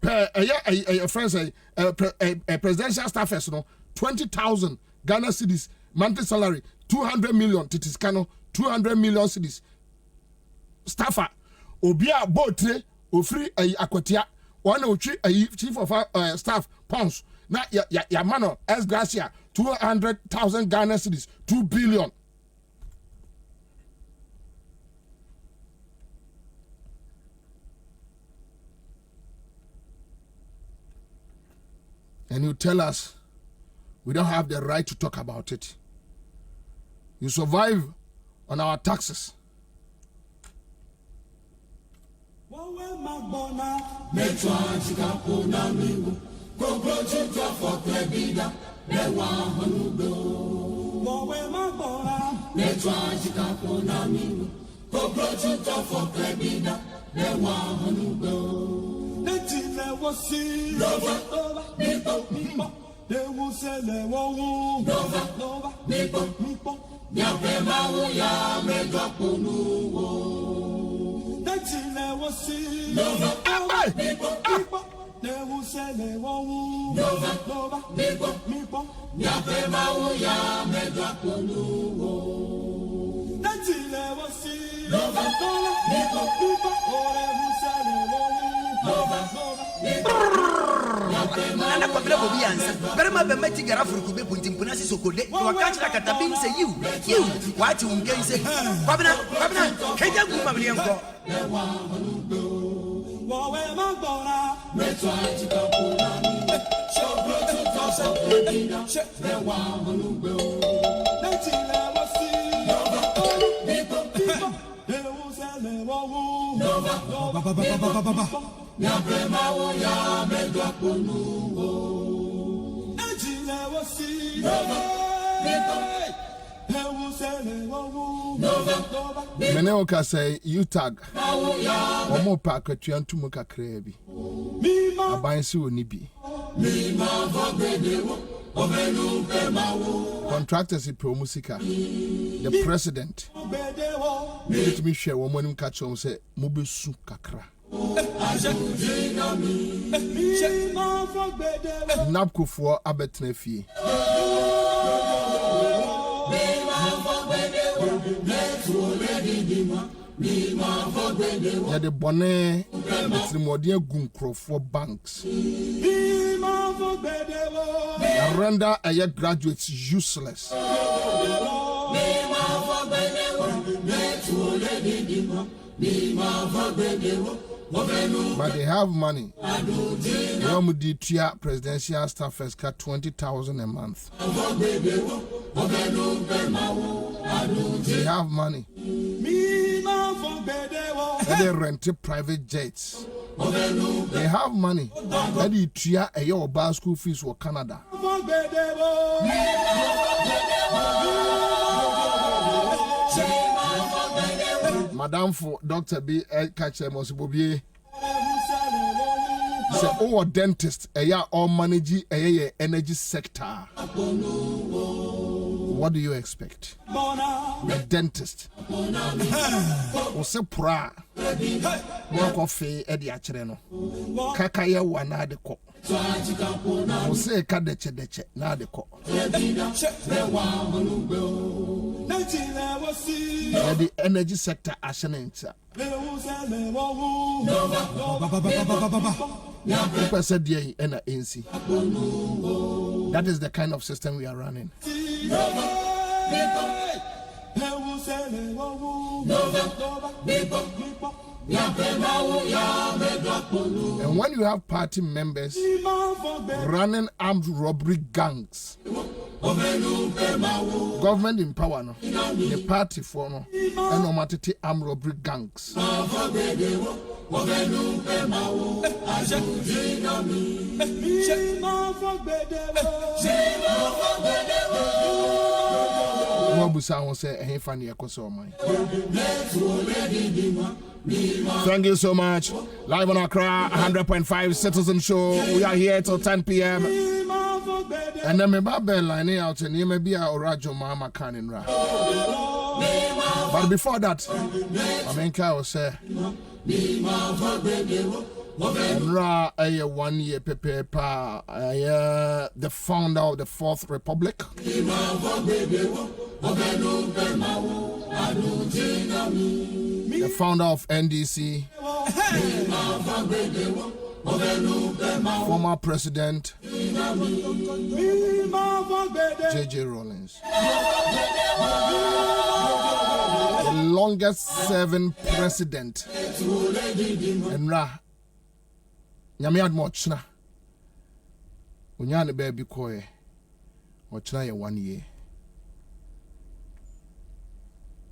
per a friends a presidential staffers no 20,000 Ghana cedis monthly salary 200 million titiscano 200 million cedis staffer obia botre ofri akwatia one ochi chief of staff pounds na ya mano as gracia 200,000 Ghana cedis 2 billion. And you tell us we don't have the right to talk about it. You survive on our taxes. They will say they won't Nova Nipo Nyapema ya megaponu That's in there was see Nova Nipo They will say they won't Nova Nipo Nyapema ya megaponu That's in there was see Nova Nipo Or they will say Bobie Ansah. Very much the magic Garafur could be put in Punasi Sokode. You are catching like a tabin say you. What you can say? Kwabena, can you move my uncle? Meneoka say you tag omo pack atuantu mu kakra bi abansi oni bi contractors promusika the president let me share one morning catch on say mubesu kakra napkofo abetena fie ya de bone betrimodie gunkrofo banks ya render a graduates useless but they have money. Yomuditia presidential staffers got 20,000 a month. They have money. They rent private jets. They have money. They tria a year of school fees for Canada. Madam for Dr. B. Catcher Bobie. Say, oh, a dentist, all manage a energy sector. What do you expect? A dentist. What's a pra? Work of a Eddie Achireno. Kakaya wana de co. What's a cadeche, na de co. The energy sector ashenensa. That is the kind of system we are running. And when you have party members running armed robbery gangs, government in power, no, the party for no, and no matter armed robbery gangs. Thank you so much. Live on Accra, 100.5 Citizen Show. We are here till 10 p.m. And then my bell line out and you may be our Rajo Mama Kaninra. But before that, I mean, I will say, Ra a 1 year pepe pa the founder of the Fourth Republic. The founder of NDC. Former President J.J. Rawlings. The longest serving president. And Ra Nyamiad Mochna. Unyane baby koe. Mochna 1 year.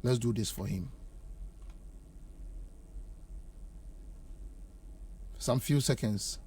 Let's do this for him. Some few seconds.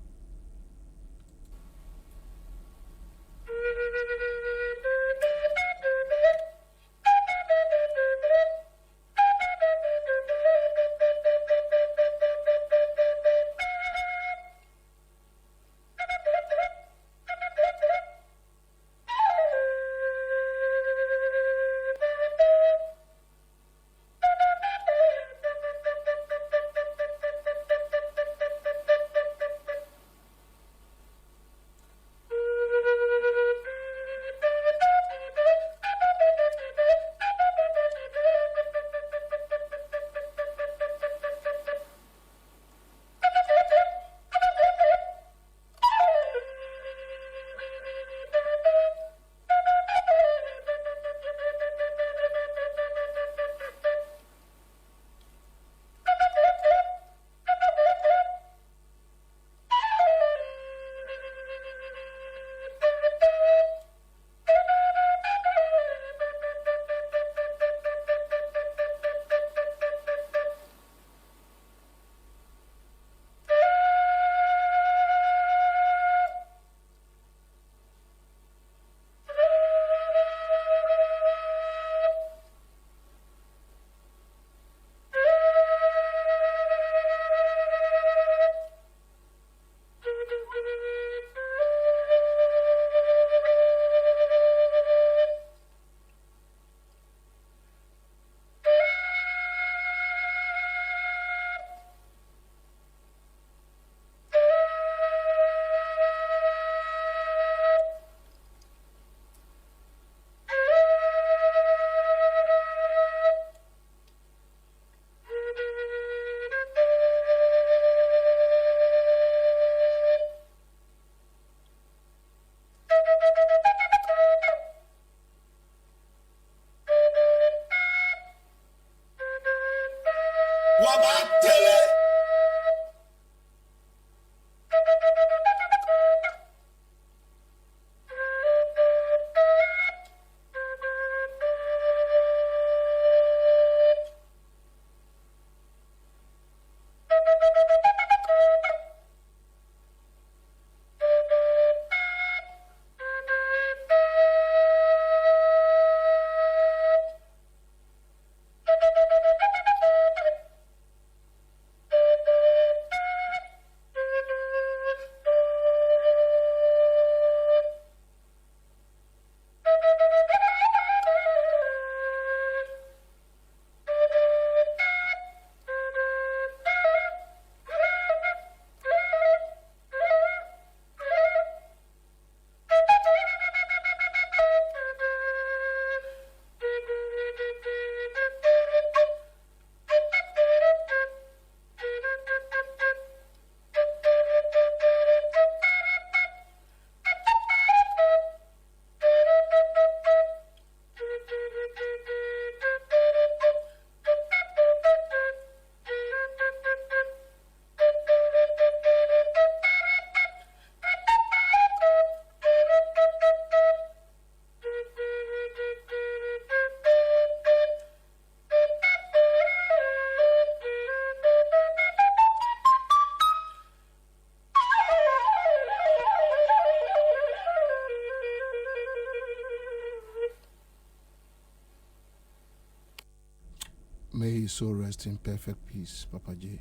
May his soul rest in perfect peace, Papa J.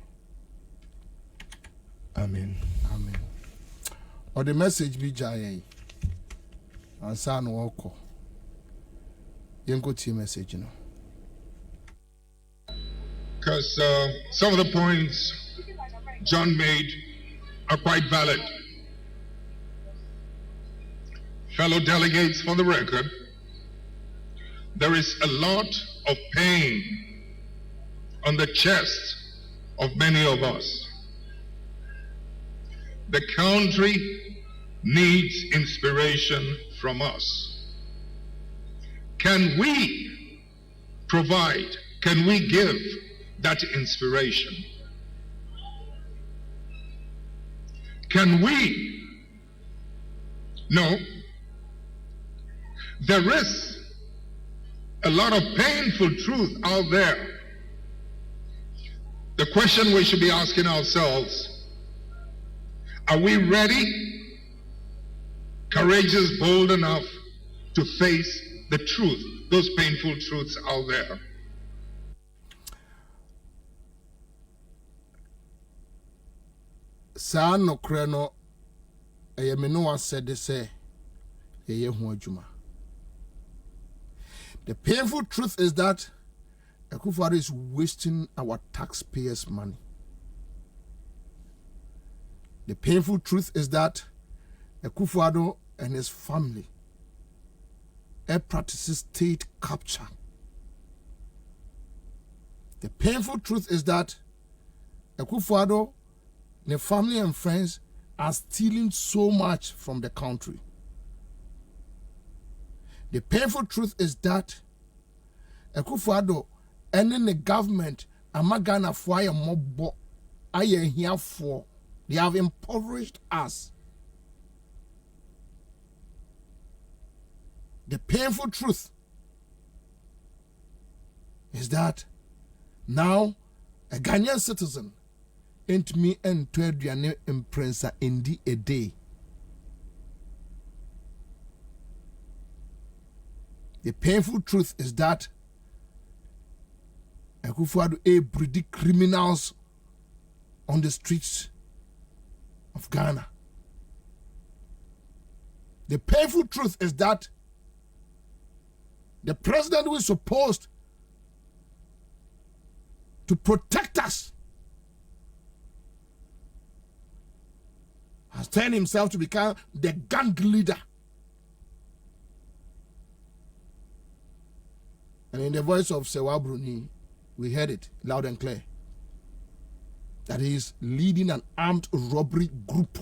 Amen. Amen. Or the message be Jai. Ansah no wako. Yenko message, you know. Because some of the points John made are quite valid. Fellow delegates, for the record, there is a lot of pain on the chest of many of us. The country needs inspiration from us. Can we provide, can we give that inspiration? Can we? No. There is a lot of painful truth out there. The question we should be asking ourselves, are we ready, courageous, bold enough to face the truth, those painful truths out there? Saa nokre no eyemino said they say eye hu adwuma. The painful truth is that Akufo-Addo is wasting our taxpayers' money. The painful truth is that Akufo-Addo and his family practices state capture. The painful truth is that Akufo-Addo, the family and friends are stealing so much from the country. The painful truth is that Akufo-Addo and the government amagana fire mobo aye here for they have impoverished us. The painful truth is that now a Ghanaian citizen ain't me and to Adriane Imprensa indi a day. The painful truth is that Akufo-Addo breed criminals on the streets of Ghana. The painful truth is that the president who is supposed to protect us has turned himself to become the gang leader. And in the voice of Sewa Bruni, we heard it loud and clear that he is leading an armed robbery group.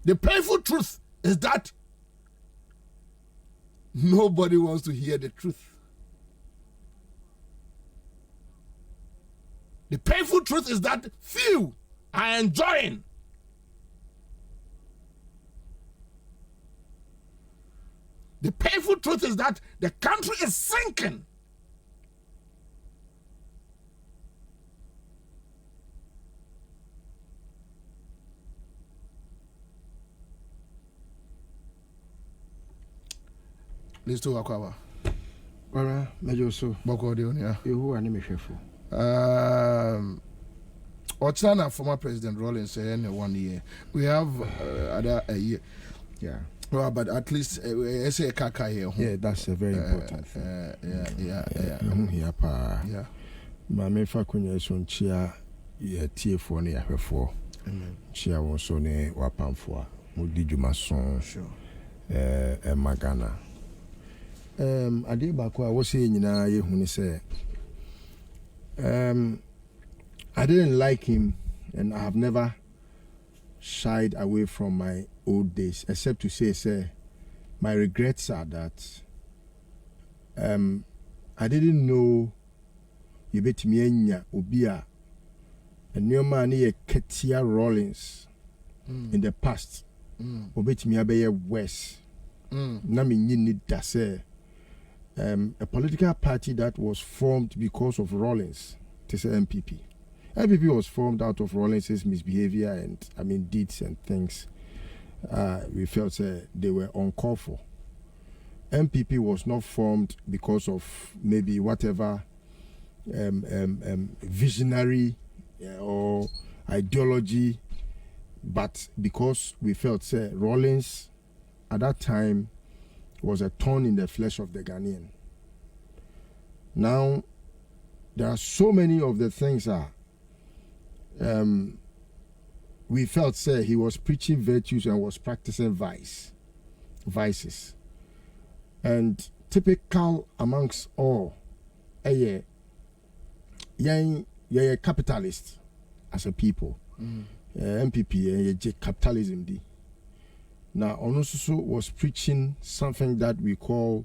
The painful truth is that nobody wants to hear the truth. The painful truth is that few are enjoying. The painful truth is that the country is sinking. Let's do Akwawa. Bara, Major so. Boko Dionia. You are Nimeshefo. Ochana, former President Rawlings, saying 1 year. We have other a year. Yeah. Well, but at least I say Kaka here. Yeah, that's a very important thing. Yeah. Yeah. Mame fa kunya so nchia ye tiefo ne yahwefo. Chia won so ne wapamfo a mudi dwuma so. Sure. Magana. Ade ba ko a wo se nyina ye hu ni say I didn't like him, and I have never shied away from my old days, except to say, my regrets are that I didn't know you bet me enya obia and your man ye Ketia Rawlings in the past. Obet me abeye worse. Na me nyini da say a political party that was formed because of Rawlings, it is MPP. MPP was formed out of Rawlings' misbehavior and deeds and things. We felt they were uncalled for. MPP was not formed because of maybe whatever visionary or ideology, but because we felt Rawlings at that time was a thorn in the flesh of the Ghanaian. Now, there are so many of the things we felt he was preaching virtues and was practicing vices. And typical amongst all, you're capitalist as a people. MPP, capitalism. Now, Onosuso was preaching something that we call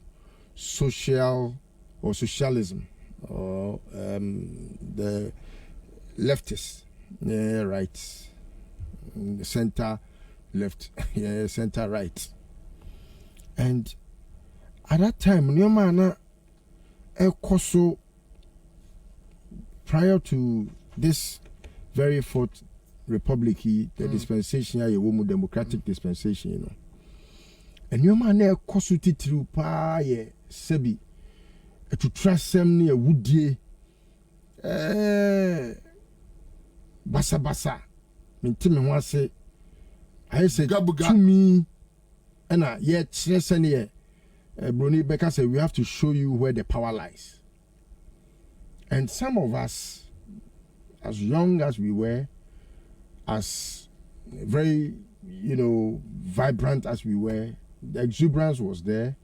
social or socialism, or the leftists, right, center left, center right. And at that time, Nyomana Ekoso, prior to this very fourth republic, the dispensation, a woman democratic dispensation, and Nyomana Ekoso titru pa ye sebi to trust them near woodie basa mentime ho ase I said to me and yet Brony Becker said we have to show you where the power lies. And some of us, as young as we were, as very vibrant as we were, the exuberance was there,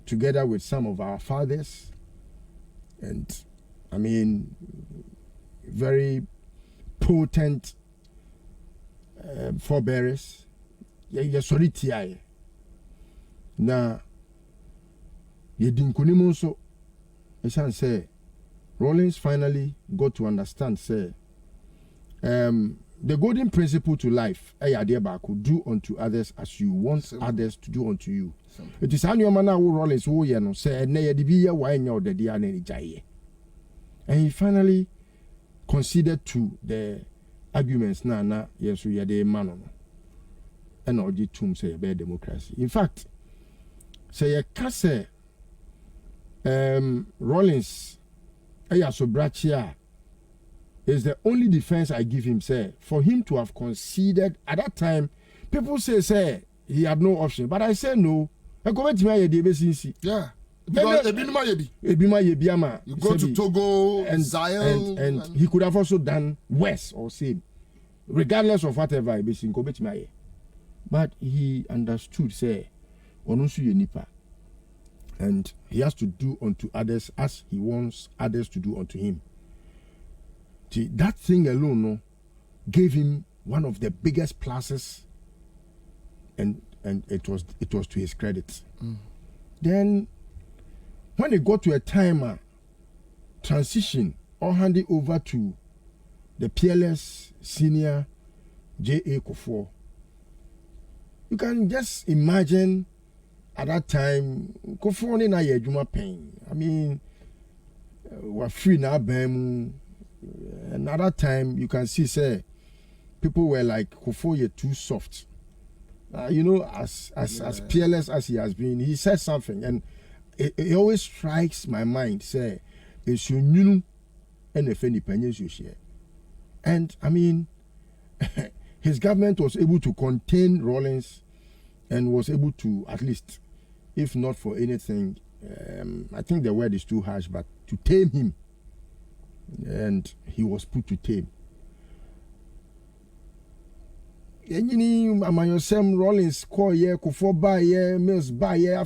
together with some of our fathers, and very potent forebearers. Sorry, TI. Now, you didn't so. I can say, Rawlings finally got to understand, the golden principle to life, do unto others as you want others to do unto you. It is an man who Rawlings who say, and he finally conceded to the arguments na yes we are the man and all the tomb say about democracy. In fact, say a case Rawlings Sobrachia is the only defense I give him, for him to have conceded at that time. People say he had no option, but I say no. I go to my yeah. Because you go to Togo and Zion, and he could have also done worse or same, regardless of whatever. But he understood, and he has to do unto others as he wants others to do unto him. See, that thing alone gave him one of the biggest pluses, and it was to his credit. Then when it got to a time transition or hand it over to the PLS senior J.A. Kufuor. You can just imagine at that time, Kufuor ni na yejuma pain. I mean, we're free now, bam. And at that time, you can see, say, people were like, Kufuor, you're too soft. You know, as PLS as he has been, he said something, and it always strikes my mind, say, it's you knew and if independence you share. And I mean, his government was able to contain Rawlings and was able to, at least, if not for anything, I think the word is too harsh, but to tame him. And he was put to tame. Amayosem Rawlings call here, Kufuor buy here, Mills buy here.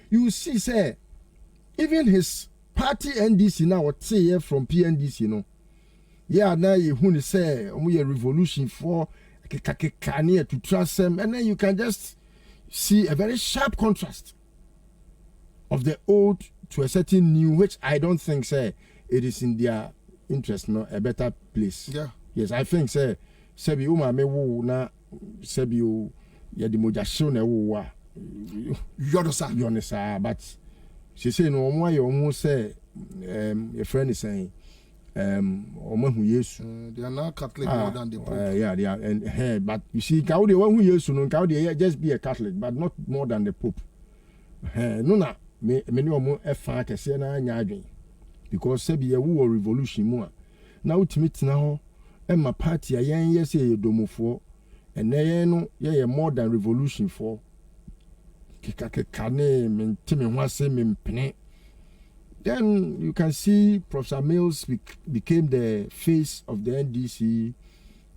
You see, say, even his party NDC now, what say here from PNDC, you know. Yeah, now you want say, we a revolution for to trust them, and then you can just see a very sharp contrast of the old to a certain new, which I don't think, say, it is in their interest, no, a better place. Yeah. Yes, I think, say, Sebi Uma me wo na Sebi ya di moja show na wo wa. Yonosa, but she say no omo ya omo say your friend is saying omo hu Yesu. They are now Catholic more than the Pope. Yeah, they are, and but you see, ka de one hu Yesu no, ka de just be a Catholic, but not more than the Pope. No na me ni omo efa kese na anya adwen. Because Sebi ya wo revolution mu a. Na utimi tena ho my party a yen yes ye domofo and no ye more than revolution for kane mentime wase mempene. Then you can see Professor Mills became the face of the NDC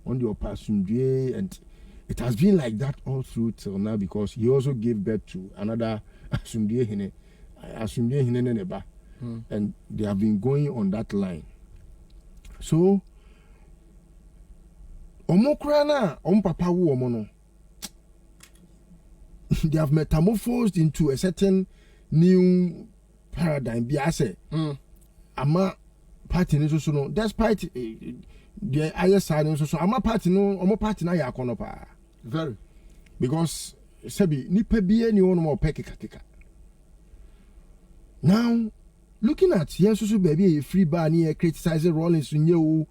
on the Opasundwe, and it has been like that all through till now, because he also gave birth to another Asundwe Hine Neba, and they have been going on that line. So Omokrana, Papa Womono. They have metamorphosed into a certain new paradigm. Biase. Ama party no so no. Despite the higher side no so. Ama party no. Omo party na ya kono pa. Very. Because Sebi nipa biye ni ono mo peke kakeka. Now, looking at yes so baby a free bar ni criticizing Rawlings nyewu.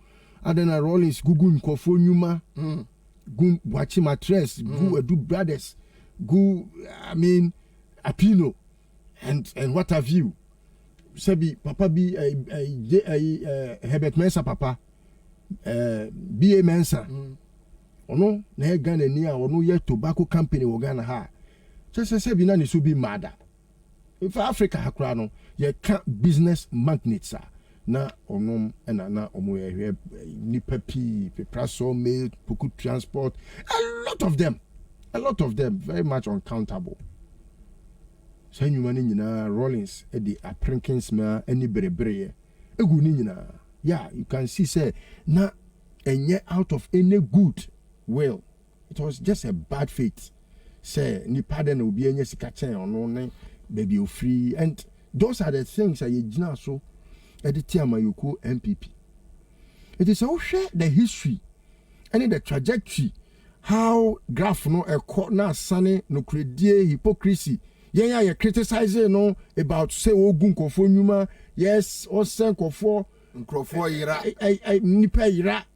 Adena Rawlings gugu nkofo nyuma gu wachi matres gu edu brothers gu Apino and what have you. Sebi papa bi Herbert Mensah papa B.A. Mensah ono na Ghana ni a ono ye tobacco company wo Ghana ha sebi na ni so bi mada if Africa hakra no ye ka business magnates na onom na omo ye nipa pi pepraso mail poku transport, a lot of them very much uncountable. So nyuma ni nyina Rawlings e di aprinkins ma any berebre egu ni nyina. Yeah, you can see say na enye out of any good will, it was just a bad fate. Say nipa de na obi enye sika chen ono ne baby o free, and those are the things that you gina so Mayoko MPP. It is also the history and the trajectory, how graph no a corner sunny no credit hypocrisy. Yeah, you criticizing no about say ogun kofo nyuma, yes, or sen kofo ira nipa ira.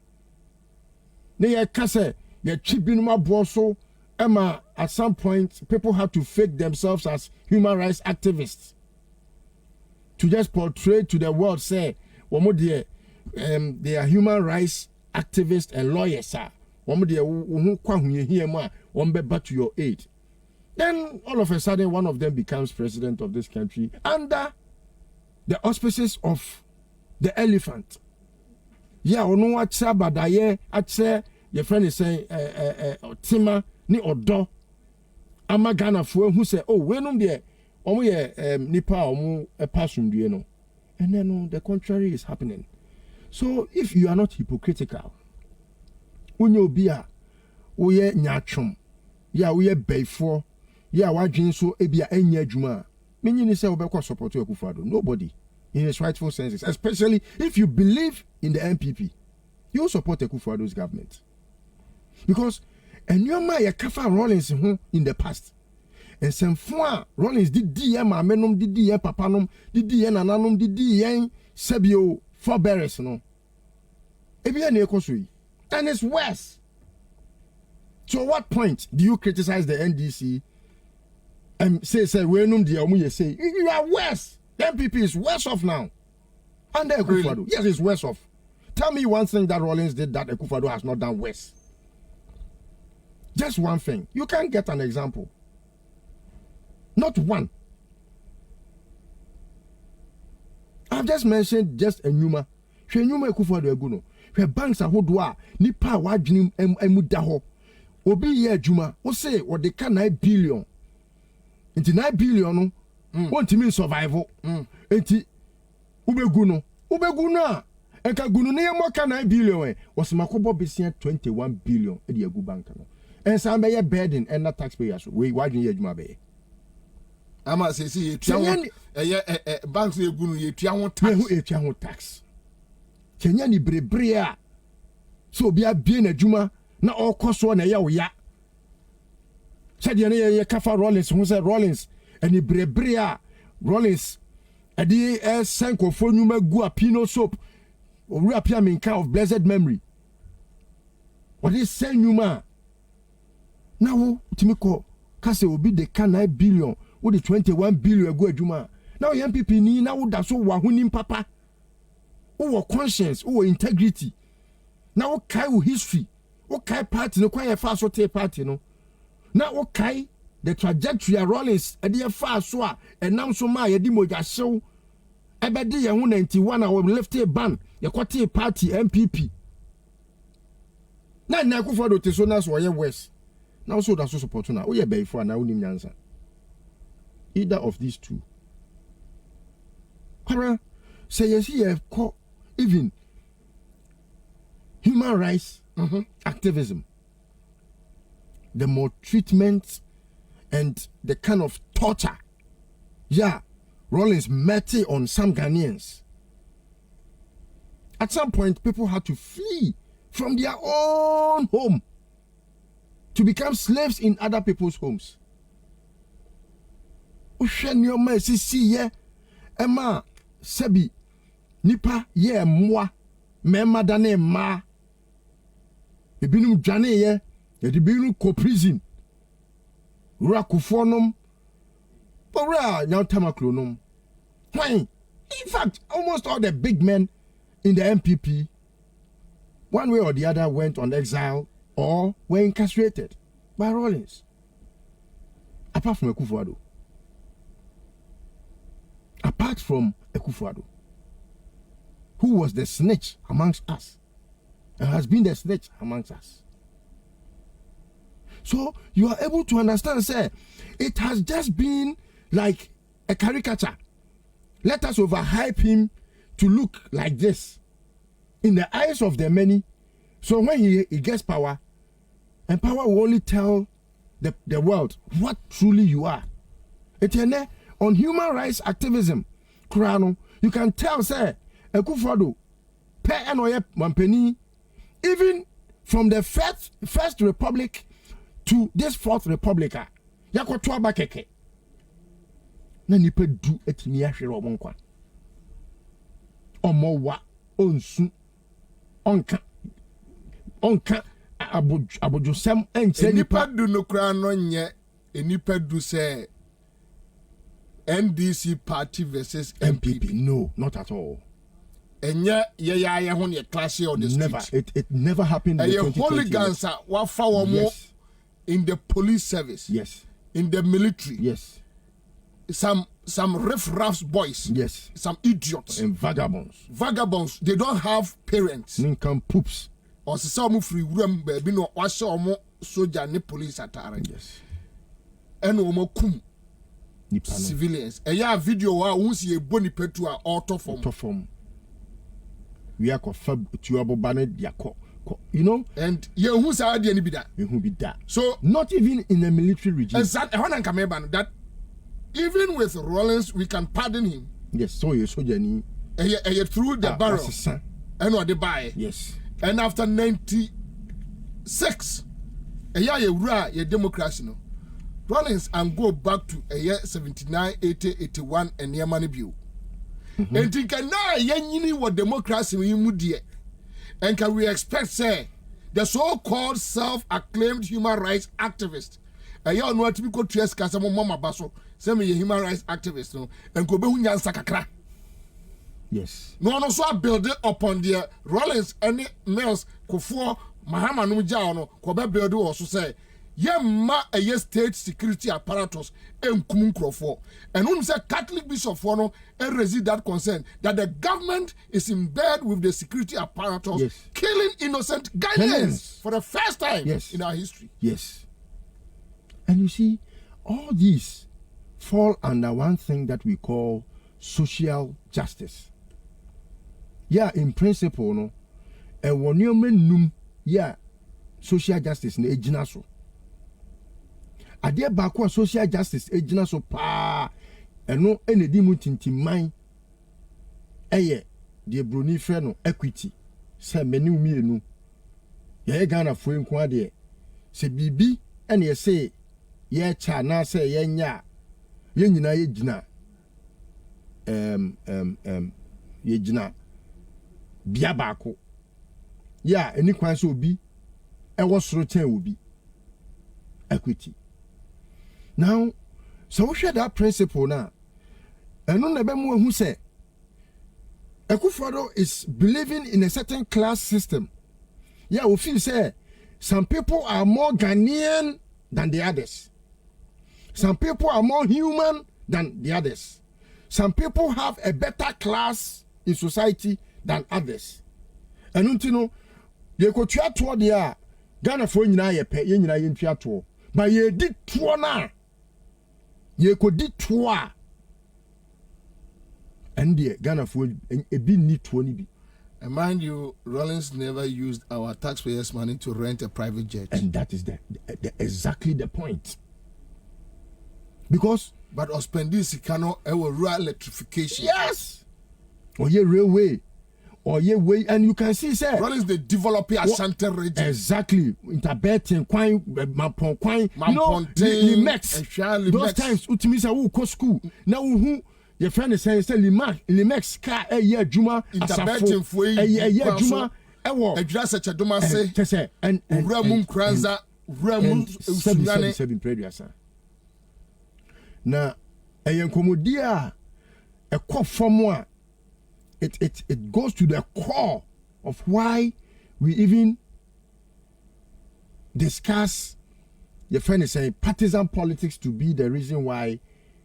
Ne ya kase ya chibinuma boso Emma. At some point, people had to fake themselves as human rights activists to just portray to the world, say, they are human rights activists and lawyers, sir. Back to your aid. Then all of a sudden, one of them becomes president of this country under the auspices of the elephant. Yeah, ono acha badaye ache your friend is saying Tima ni odo ama Ghana fo who say, oh, we no there. Nipa omu pasundue no, and then the contrary is happening. So if you are not hypocritical, unyo bia uye nyachum, ya uye beifo, ya wajin so ebia enye juma, mini ni se obekwa support Akufo-Addo. Nobody. in its rightful senses, especially if you believe in the NPP. You will support Akufo-Addo's government. Because and your man Kafa Rawlings in the past. And some fois Rawlings did DM amenum did DM papanum did DM ananum did DM Sebio forbearance no. Ebia ne ekosui. And it's worse. So at what point do you criticize the NDC and say we num dia omu say you are worse. The MPP is worse off now. Under Akufo-Addo. Really? Yes, it's worse off. Tell me one thing that Rawlings did that Akufo-Addo has not done worse. Just one thing. You can't get an example. Not one. I've just mentioned just a Numa. She Numa Akufo-Addo eguno. She banks are hodwa nipa wadwini emuda ho. Obi ye Juma. O say what they can 9 billion. Into 9 billion no. Want to mean survival. Enti ubeguno. Ubeguno. Enka gunu ne mo ka 9 billion was makobo besia 21 billion e de agu bank no. And some be burden and not taxpayers. We wadwin ye adwuma be. Ama say see banks e gunu ye tua ho tax. Who e tua ho tax. Kenya ni brebre a. So bia bie na adwuma na okoso na ye wo ya. Said ye Kafa Rawlings who said Rawlings and ni brebre a Rawlings adi senko fo nyuma gu apino soap. Or reappear in kind of blessed memory. What is saying you man? Now Timiko Kase will be the 9 billion with the 21 billion go Juma. Now young people need now that's so wahunim papa. Who conscience, who integrity. Now kai history. What kai party no quite fast or take party no. Now what kai the trajectory of Rawlings a dear fast so and now so my edimoja show. Ebedi ya 91 our left ban ya kwate party MPP na Akufo-Addo te so na so ye west now so that so support na we be for na unim nyansa either of these two para say yes here even human rights activism, the maltreatment and the kind of torture Rawlings met on some Ghanaians. At some point, people had to flee from their own home to become slaves in other people's homes. Ushenyo see ye Emma Sebi Nipa ye moi Mema dane ma Ebinum jane ye Edibinu ko prison Rakufonum Ora now tamaklonom. Why? In fact, almost all the big men in the MPP, one way or the other, went on exile or were incarcerated by Rawlings. Apart from Akufo-Addo. Apart from Akufo-Addo, who was the snitch amongst us and has been the snitch amongst us. So you are able to understand, sir, it has just been like a caricature. Let us overhype him to look like this in the eyes of the many. So when he gets power, and power will only tell the world what truly you are. Etene on human rights activism, Kurano, you can tell, say, Akufo-Addo, pe enoye mampeni, even from the first republic to this fourth republic, yakotwa bakeke. Na nipa du etimi ahwere omo nkwa omo wa onsu onka abojosam enche nipa du no kra no nye nipa du say NDC party versus MPP. No, not at all. Enye ye ho ne clash on the never street. It never happened in the 2020. Hooligans wa fa wo in the police service. Yes. In the military. Yes. Some riff-raff boys. Yes. Some idiots. And vagabonds. Vagabonds. They don't have parents. Nincompoops. Or some free room baby no wash or soldier ni police attire. Yes. And omo kum civilians. And ya video wa unsi ye boni petu a auto form. We are confirmed to your bobane diako. You know, and ye who's already any bida. Who be that? So not even in a military regime. Exactly. That even with Rawlings, we can pardon him Yes, so you soldier ni. Through the barrel. And what they buy. Yes. And after 96, your democracy no. Rawlings and go back to a year 79, 80, 81 and near money view. And think now you what democracy we mudie. And can we expect say the so-called self-acclaimed human rights activist? You know what we call tres kasamo mama baso. Say me human rights activist no and go be Ansah kakra. Yes. No one so build it upon the Rawlings any males Kufo Mahama no Jao no Kobe build also say ye ma a state security apparatus kumkrofo and whom say Catholic bishop for no and resist that concern that the government is in bed with the security apparatus killing innocent Ghanaians for the first time in our history. Yes. And you see, all these fall under one thing that we call social justice. Yeah, in principle, no, and when you num, yeah, social justice ne ejina so. Ade ba kwa social justice ejina so pa, eno enedi mu tintimman. Eye, de broni frɛ no equity. Se meni umienu. Ye Ghana fo nko ade. Se bibi ene ye se ye cha na se ye nya. Ye nyina ye gina. Ye gina. Bia baako ya eni kwan so obi e wo soro chen obi equity. Now so we share that principle now eno na be mu ehu say Akufo-Addo is believing in a certain class system. Yeah, we feel say some people are more Ghanaian than the others. Some people are more human than the others. Some people have a better class in society than others. And untino, ye ko tua to dia Ghana fo nyina ye pe ye nyina ye ntua to. But ye di to na. Ye ko di to a. And the Ghana fo e bi ni to ni bi. And mind you, Rawlings never used our taxpayers' money to rent a private jet. And that is exactly the point. Because but spending Sikano rural electrification. Yes. Or ye railway. Or ye way, and you can see, sir. Rawlings the developer Ashanti region. Exactly. Interbeting, Quine, Mampon, Quine, Limex. Those times, Utimisa who go school. Now who your friend is saying, Limex car a year Juma, interbeting for a year Juma, a dress at Chadoma say, and Ramon Kranza, Ramon seven previous. Now, a young commodia, a core from one. It goes to the core of why we even discuss your friend is saying partisan politics to be the reason why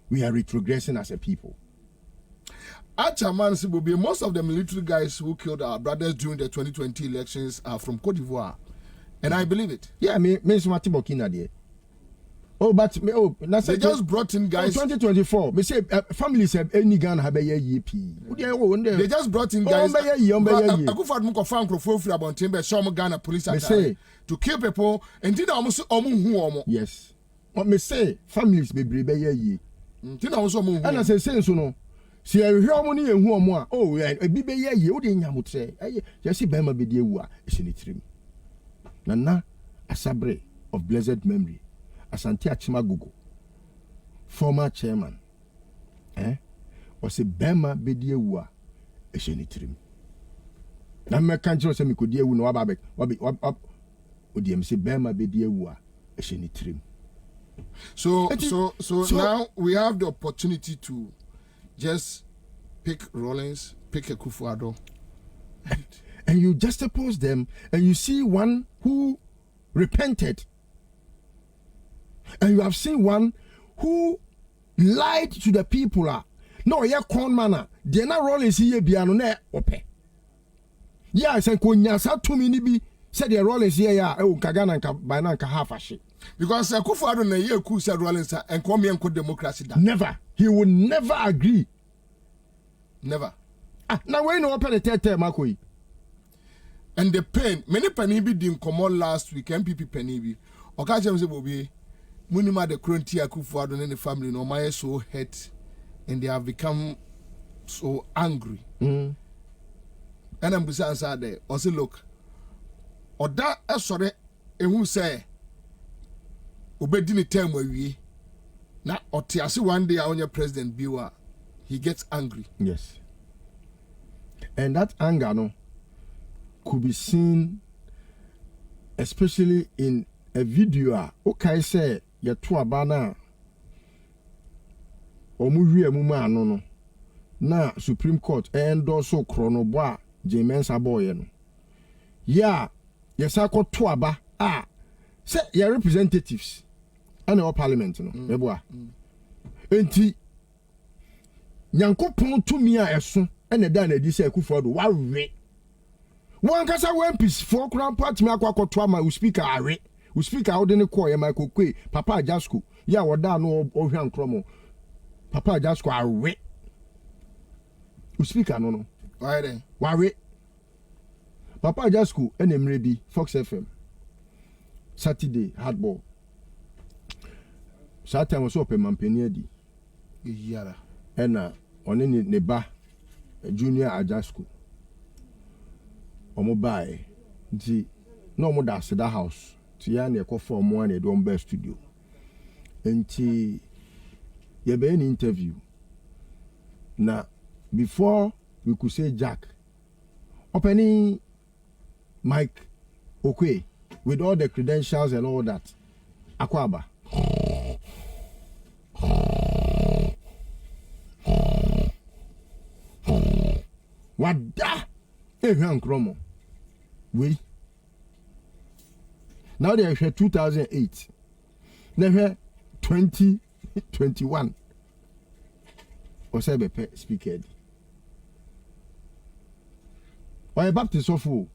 we are retrogressing as a people. Achaman Sibobi, most of the military guys who killed our brothers during the 2020 elections are from Cote d'Ivoire. And I believe it. Yeah, me Burkina there. Oh, but they just brought in guys. 2024. Me say families have any gun have a year. They just brought in guys. Akufo-Addo mo confirm crofo free about timber show Ghana police attack to kill people and did almost omo. Yes. What me say families be brebe ye. Did almost omo. And I say so no. See I hear omo ni ehu omo a. Oh, e bi be ye o de nya mo tre. You see bema be de ewu a e se ni trim. Nana Asabre of blessed memory. Asante Achimagogo, former chairman, was a Bema Bediewa, a shenitrim. Now, my country say me could deal with no ababek, would you say Bema Bediewa, a shenitrim. So now we have the opportunity to just pick Rawlings, pick Akufo-Addo. And you juxtapose them, and you see one who repented. And you have seen one who lied to the people. No, yeah, con manner. They're not rolling see piano ne ope. Yeah, I said, Kunyasa to me be said the Rawlings here, oh, Kagana Bananka half a shit. Because Akufo-Addo na ye ku said Rawlings and come here and democracy. Never. He would never agree. Never. Now when you open the third term, Makoi. And the pen, many Penibi didn't come on last week, MPP Penibi. Okajem Bobie. Munima the current Akufo-Addo and the family no my so hurt and they have become so angry. And I'm beside there. I say, look, or that sorry, and who say, obedi ni term we na otiase one day on your president Biwa, he gets angry. Yes. And that anger no could be seen especially in a video. Okay, say ya to abana omuhwe amuma ano no na Supreme Court endorse krono bo a Ansah boy no. Yeah, yesa ko to aba say your representatives and our parliament no eboa enti nyankopon to me a eso ene da na di say Akufo-Addo wa we one kasa one piece for crown party me akwa to ama speaker awe speaker how de ne call ye Michael Kwe Papa Jasco ya woda no ohwan kromo Papa Jasco awe speaker no why then wa we Papa Jasco ene mrebi Fox FM Saturday hardball Saturday was open mampeni adi yara ena one ne ba junior Ajasco omo bae nti no mo da seda house ti ya na ekofo omo an edo mba studio nti ye be an interview na before we could say Jack opening Mike Okwe with all the credentials and all that Akwaba wada ehwan kromo we now they are 2008 now 2021 Osebepe speaker or a Baptist of who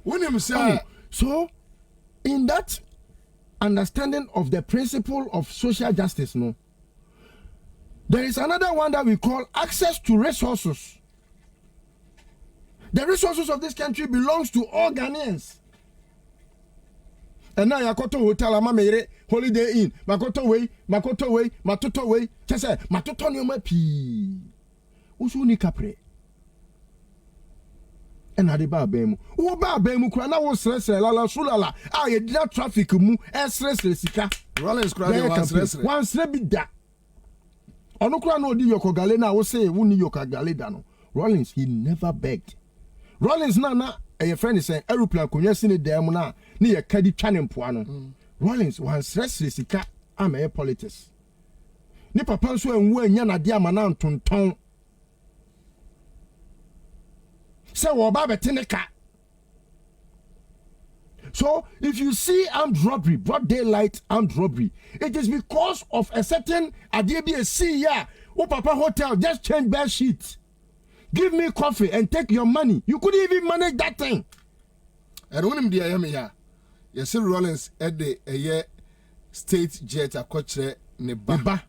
when him say so in that understanding of the principle of social justice no there is another one that we call access to resources. The resources of this country belongs to all Ghanaians. And now Yakoto Hotel Amamere Holiday Inn Makoto way Matoto way just say Matoto no mapi Usuni Capre and Adiba Bemu Uba Bemu Krana was Lala Sulala ye did not traffic mu stress sika Rawlings crowd one srebida Onukra no di yoko gale na wo say wuni yoka gale da no Rawlings he never begged. Rawlings na a friend is saying aeroplane konya sine dem na ne ye kadi twane mpoa no Rawlings wan stress sika ama politics ni papa nso enwu anya na de ama na ntonton say wo ba beteneka. So if you see armed robbery, broad daylight armed robbery, it is because of a certain ADBC Papa Hotel just change bed sheet. Give me coffee and take your money. You couldn't even manage that thing. And when him there here, you see Rawlings at the year state jet a coach neba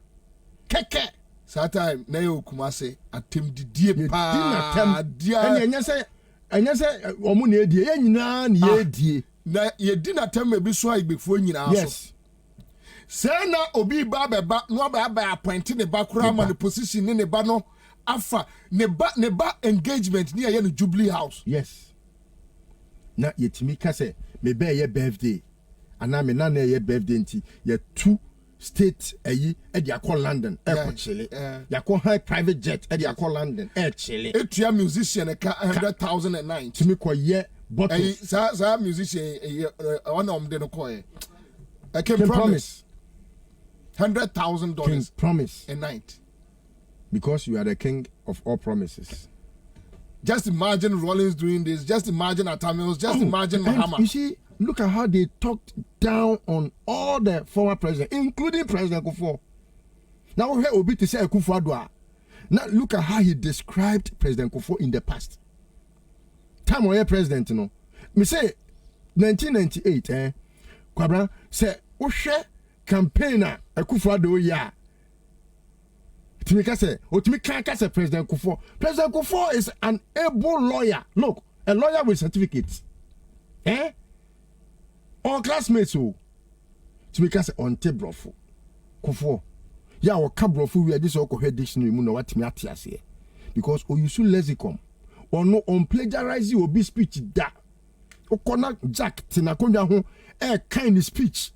keke. Saturday na yo Kumase atem didie pa dia. And you say omo na edie ye nyina na ye die. Na ye di na tem e bi so agbefo nyina so. Yes. Say na obi ba beba no ba appoint ne ba kura ma ne position ne ba no afa ne ba engagement ni ye no Jubilee House. Yes. Na yetimi ka say me be ye birthday. Ana me na ye birthday nti ye two state e dey call London airport chile. Ya call high private jet e dey call London air chile. Etua musician ka 100,000 a night. Timi ko ye bottle. Sa musician one of them call I can promise $100,000 promise a night. Because you are the king of all promises. Just imagine Rawlings doing this. Just imagine Atamils. Just imagine Mahama. You see, look at how they talked down on all the former presidents, including President Akufo. Now we Obi to say Akufo-Addo. Now look at how he described President Akufo in the past. Time when president, you know, me say 1998. Kwabena say Oshe campaigner Akufo-Addo ya. Timika say, Timika say President Akufo. President Akufo is an able lawyer. Look, a lawyer with certificates. All classmates who Timika say on Tebrofo. Kufo. ya o kabrofo we this okọ hwe dictionary mu na watimi atiase because o use lexicon or no on plagiarize obi speech da okona jack tinakonwa ho kind speech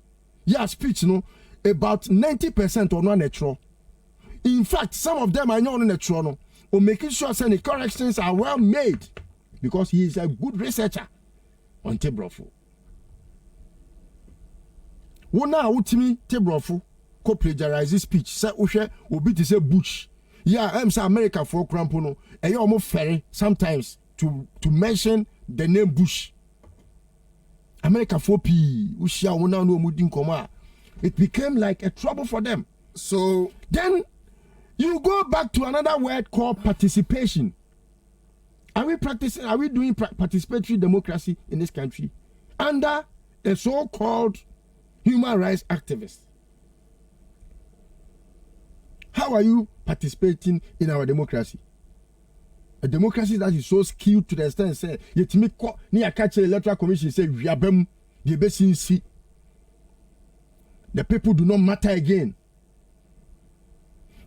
ya speech no about 90% or no natural. In fact, some of them are not natural no or making sure say the corrections are well made because he is a good researcher on Tebrofo. Wona utimi Tebrofo ko plagiarize speech say ohwe obi ti say Bush. Yeah, say America for crampo no. E almost ferry sometimes to mention the name Bush. America for P. Ushia wona no mudin koma. It became like a trouble for them. So then you go back to another word called participation. Are we doing participatory democracy in this country under a so-called human rights activist? How are you participating in our democracy? A democracy that is so skewed to the extent say yetimi ko ni akache electoral commission say wiabam the basin see the people do not matter again.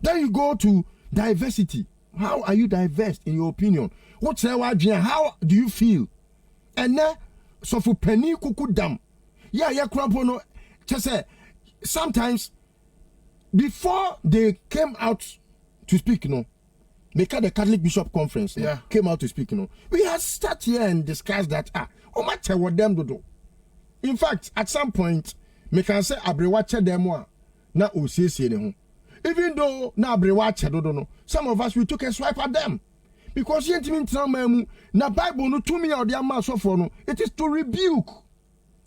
Then you go to diversity. How are you diverse in your opinion? What's how do you feel? And now, so for penny kuku dam. Yeah, krampono. Just say sometimes before they came out to speak, the Catholic Bishop Conference came out to speak, we had sat here and discussed that how much what them to do. In fact, at some point, me can say abrewache them na osiesie ne ho. Even though na abrewache do no, some of us we took a swipe at them because yentimi ntramamu na Bible no to me or the amasofo no, it is to rebuke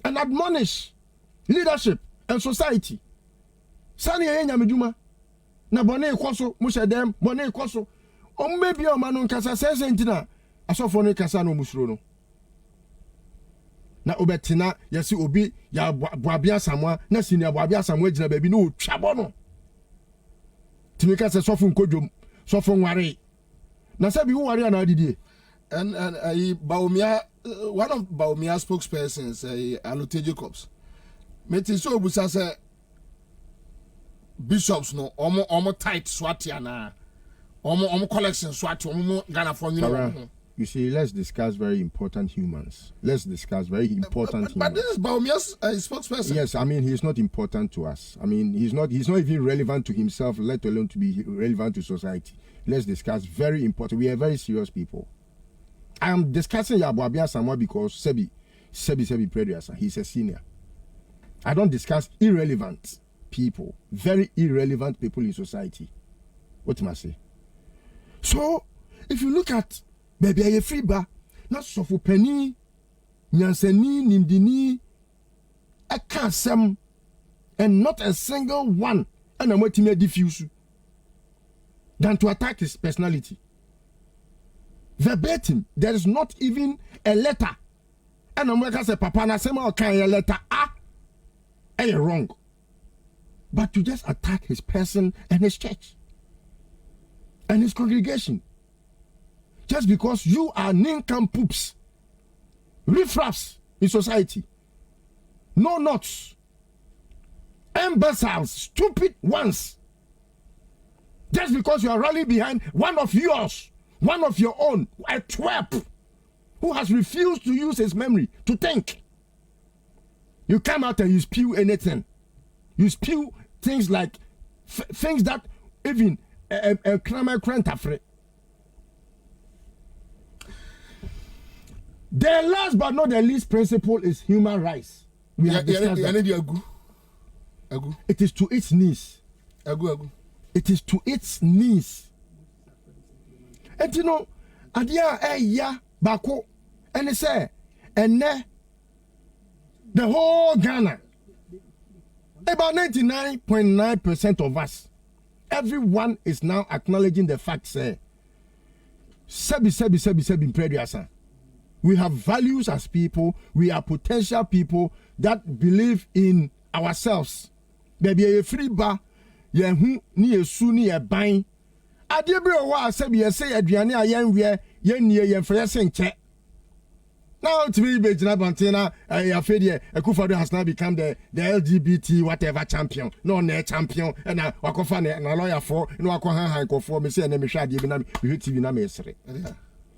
and admonish leadership and society. Sani ye nyameduma na bone ekoso mo shedem bone ekoso o mebi o manu nkasa sentina asofo no kasa no musuro no na obetina yesi obi ya boabia samwa na senior boabia samwa gina baabi no twabo no timika se sofo nkodwom sofo nware na sabi wo ware na adidie and Baumia one of Baumia spokespersons Alote Jacobs meti so obusa se bishops no omo tight swati ana omo collection swati omo Ghana for you see, let's discuss very important humans. Let's discuss very important humans. But this is Baumia's spokesperson. Yes, I mean he's not important to us. I mean he's not even relevant to himself, let alone to be relevant to society. Let's discuss very important. We are very serious people. I am discussing Yabuabia Samoa because Sebi Prediasa, he's a senior. I don't discuss irrelevant people, very irrelevant people in society. What must I say? So, if you look at baby a free bar, not so for penny, nyanseni, nimdini, a casam, and not a single one, and I'm waiting to diffuse than to attack his personality. Verbatim, there is not even a letter. And I'm going to say, Papa, na sema okay, a letter you're wrong. But to just attack his person and his church and his congregation. Just because you are nincompoops, riffraffs in society, no nuts, imbeciles, stupid ones. Just because you are rallying behind one of yours, one of your own, a twerp who has refused to use his memory to think. You come out and you spew anything. You spew things like things that even a crime can't afraid. The last but not the least principle is human rights. We have discussed that. It is to its knees. It is to its knees. And you know, adia bako, and they say, and the whole Ghana, about 99.9% of us, everyone is now acknowledging the fact, say, sebi we have values as people. We are potential people that believe in ourselves. Baby, a free bar, ye hu ni esu ni e ban. Ade bre o wa sebi ye say aduane ayen we ye nie ye frɛ se nche. Now to me, Bejina Bantina, Afedia, Akufado has now become the LGBT whatever champion, no net champion, and I Wakofane and a lawyer for no Aquahan for me say and Mishadi TV Mesre.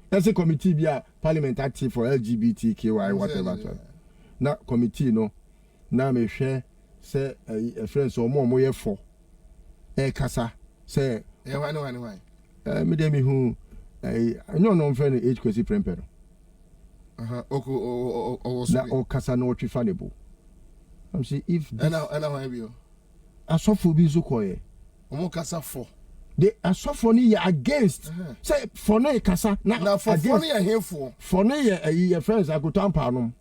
That's a committee be a parliament active for LGBTQI whatever. Now committee no now me share say a friend so more for Kasa say why me demi who I know friend age kwesi prempero. Or Kasa no trifanable. I'm saying if and I will. I saw for Bizukoye. Kasa for. They are so funny against. Say for no Kasa now for funny a here for no your friends I go tampa no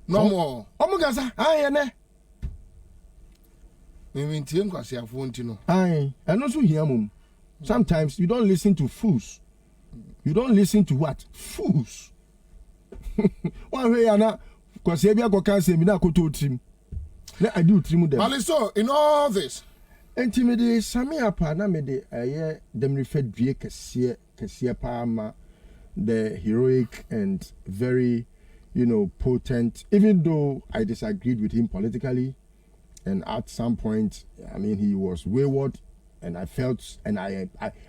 more. Kasa aye ne. Me mean team kwasi afontino. Aye, and also hear mum. Sometimes you don't listen to fools. You don't listen to what? Fools. One way or not, because Sabia can say, me not go to him. Let I do trim them. Well, so in all this, intimidate Samia Panamede, a year, them referred Drake, Cassia Palma, the heroic and very, potent, even though I disagreed with him politically, and at some point, I mean, he was wayward, and I felt, and I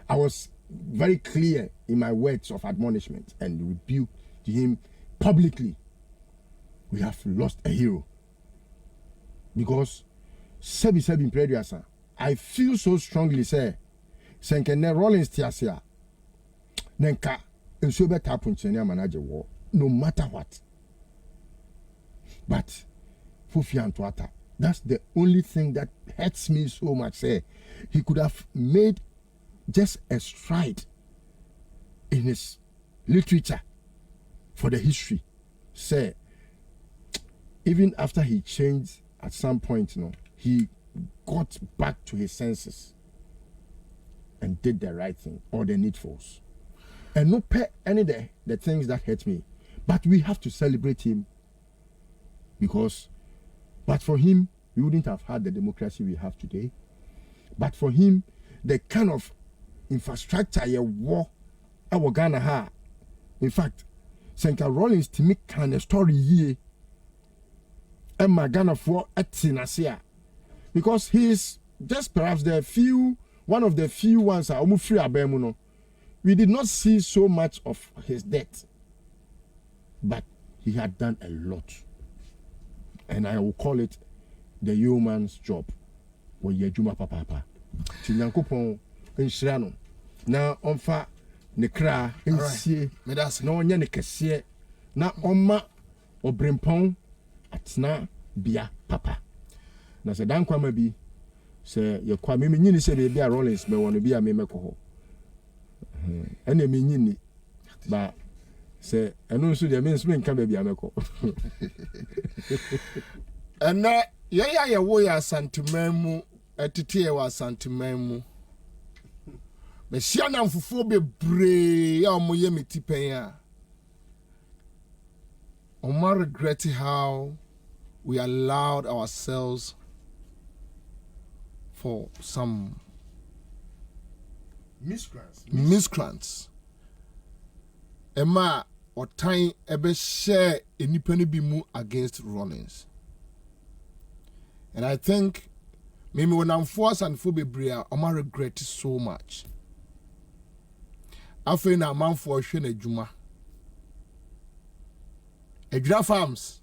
was very clear in my words of admonishment and rebuke to him publicly. We have lost a hero. Because Sebi Prediasa, I feel so strongly say Senkene Rawlings Tiasia Nenka and Sobe Tapunchenia manager war, no matter what. But Fufian Tuata, that's the only thing that hurts me so much. Say he could have made just a stride in his literature for the history. Say, even after he changed at some point, he got back to his senses and did the right thing or the needfuls. And no pay any day the things that hurt me. But we have to celebrate him because, but for him, we wouldn't have had the democracy we have today. But for him, the kind of infrastructure a war our Ghana ha. In fact, Senka Rawlings to make kind of story here. And my Ghana for Atinasia. Because he is just perhaps one of the few ones we did not see so much of his death. But he had done a lot. And I will call it the yeoman's job. Or Yejuma Papa. Tinyankopon Inshirano. Na onfa ne kra ensie na onye ne kese na oma obrempon atna bia papa na se dan kwama bi se ye kwa me nyini se be bia Rawlings be wono bia me mekọ ho ene me nyini ba se eno nso de me nso me nka be bia mekọ ena ye wo ya santimamu atete wa santimamu me shia na mfufuo bebre ya omoye metipen a Oma regret how we allowed ourselves for some miscreants. Emma or time ebe share any penny be move against Rawlings. And I think maybe when I'm forced and for bebre Oma regret so much. After na man for shene juma. Edra farms.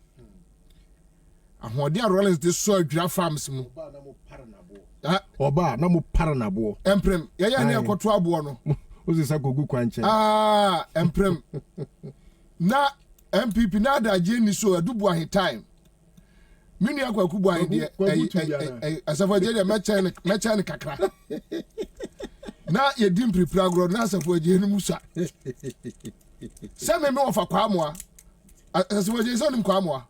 Ahodia Rawlings this so Edra farms mu. Oba na mo paranabo. Emprem, ya ne akoto abo no. Ozisa gogu kwanche. Emprem. Na MPP na da je ni so adubu ahe time. Mini akwakubu ahe de asafa je de mecha ne kakra. Na ye dim prepare agro na asafa je ni musa. Se me ofa kwa amwa. Asafa je so nim kwa amwa.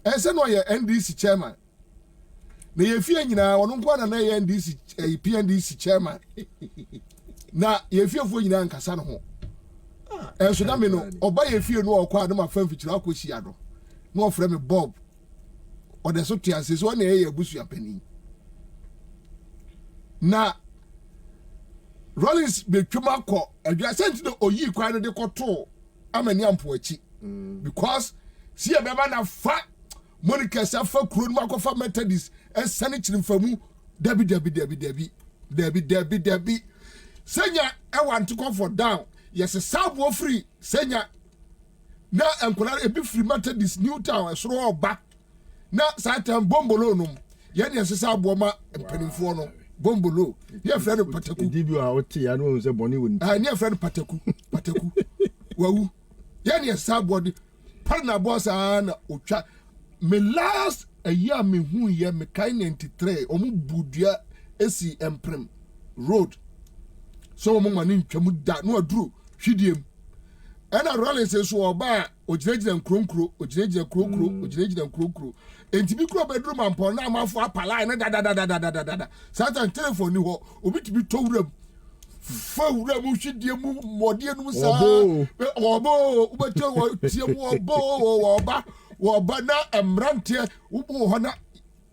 Ese no ye NDC chairman. Na ye fie nyina wono nkwa na ye NDC PNDC chairman. Na ye fie fo nyina nkasa no ho. So na me no oba ye fie no okwa na ma fan fichira akoshi ado. Na ofre me Bob. O de so tiase so na ye abusu apani. Na Rawlings be twuma ko adwa sent no oyi kwan no de koto amani ampo achi because see e be ma na fa Monica safa kuro no akofa methodist esane chirimfamu Debbie senya e want to come for down yes sabo free senya na enkola e be free methodist new town esoro oba na satan bombolo no ye ne sabo ma mpanimfo no bombolo ye friend pataku dibi a wote ya no se boni woni ne friend pataku wawu ye ne sabo de partner boss na otwa me last a year me hu ye me kai 93 omu budua esi emprem road so omu mani ntwamu da no aduru hwidiem ana Rawlings so oba oginagina nkronkro oginagina nkronkro entibi kro bedroom ampon na amafo apala na da satan telephone ni ho obi tibi towuram fawuram hwidiem modie no sa obo ubete wo tie wo oba wo bana emrantie wo ho na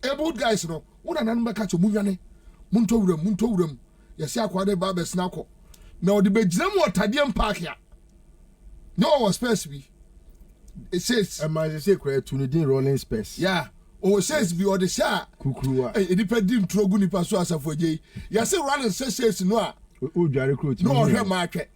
able guys no wona nan meka cho munwane muntowuram yesi akwade ba besna ko na odi begina mu otadiem park ya no was space be it says I say create to the Rawlings space yeah o says be or the sha kukuruwa e depending trogu ni paso asafo je yesi Rawlings says no a o dware create no hwe ma atwe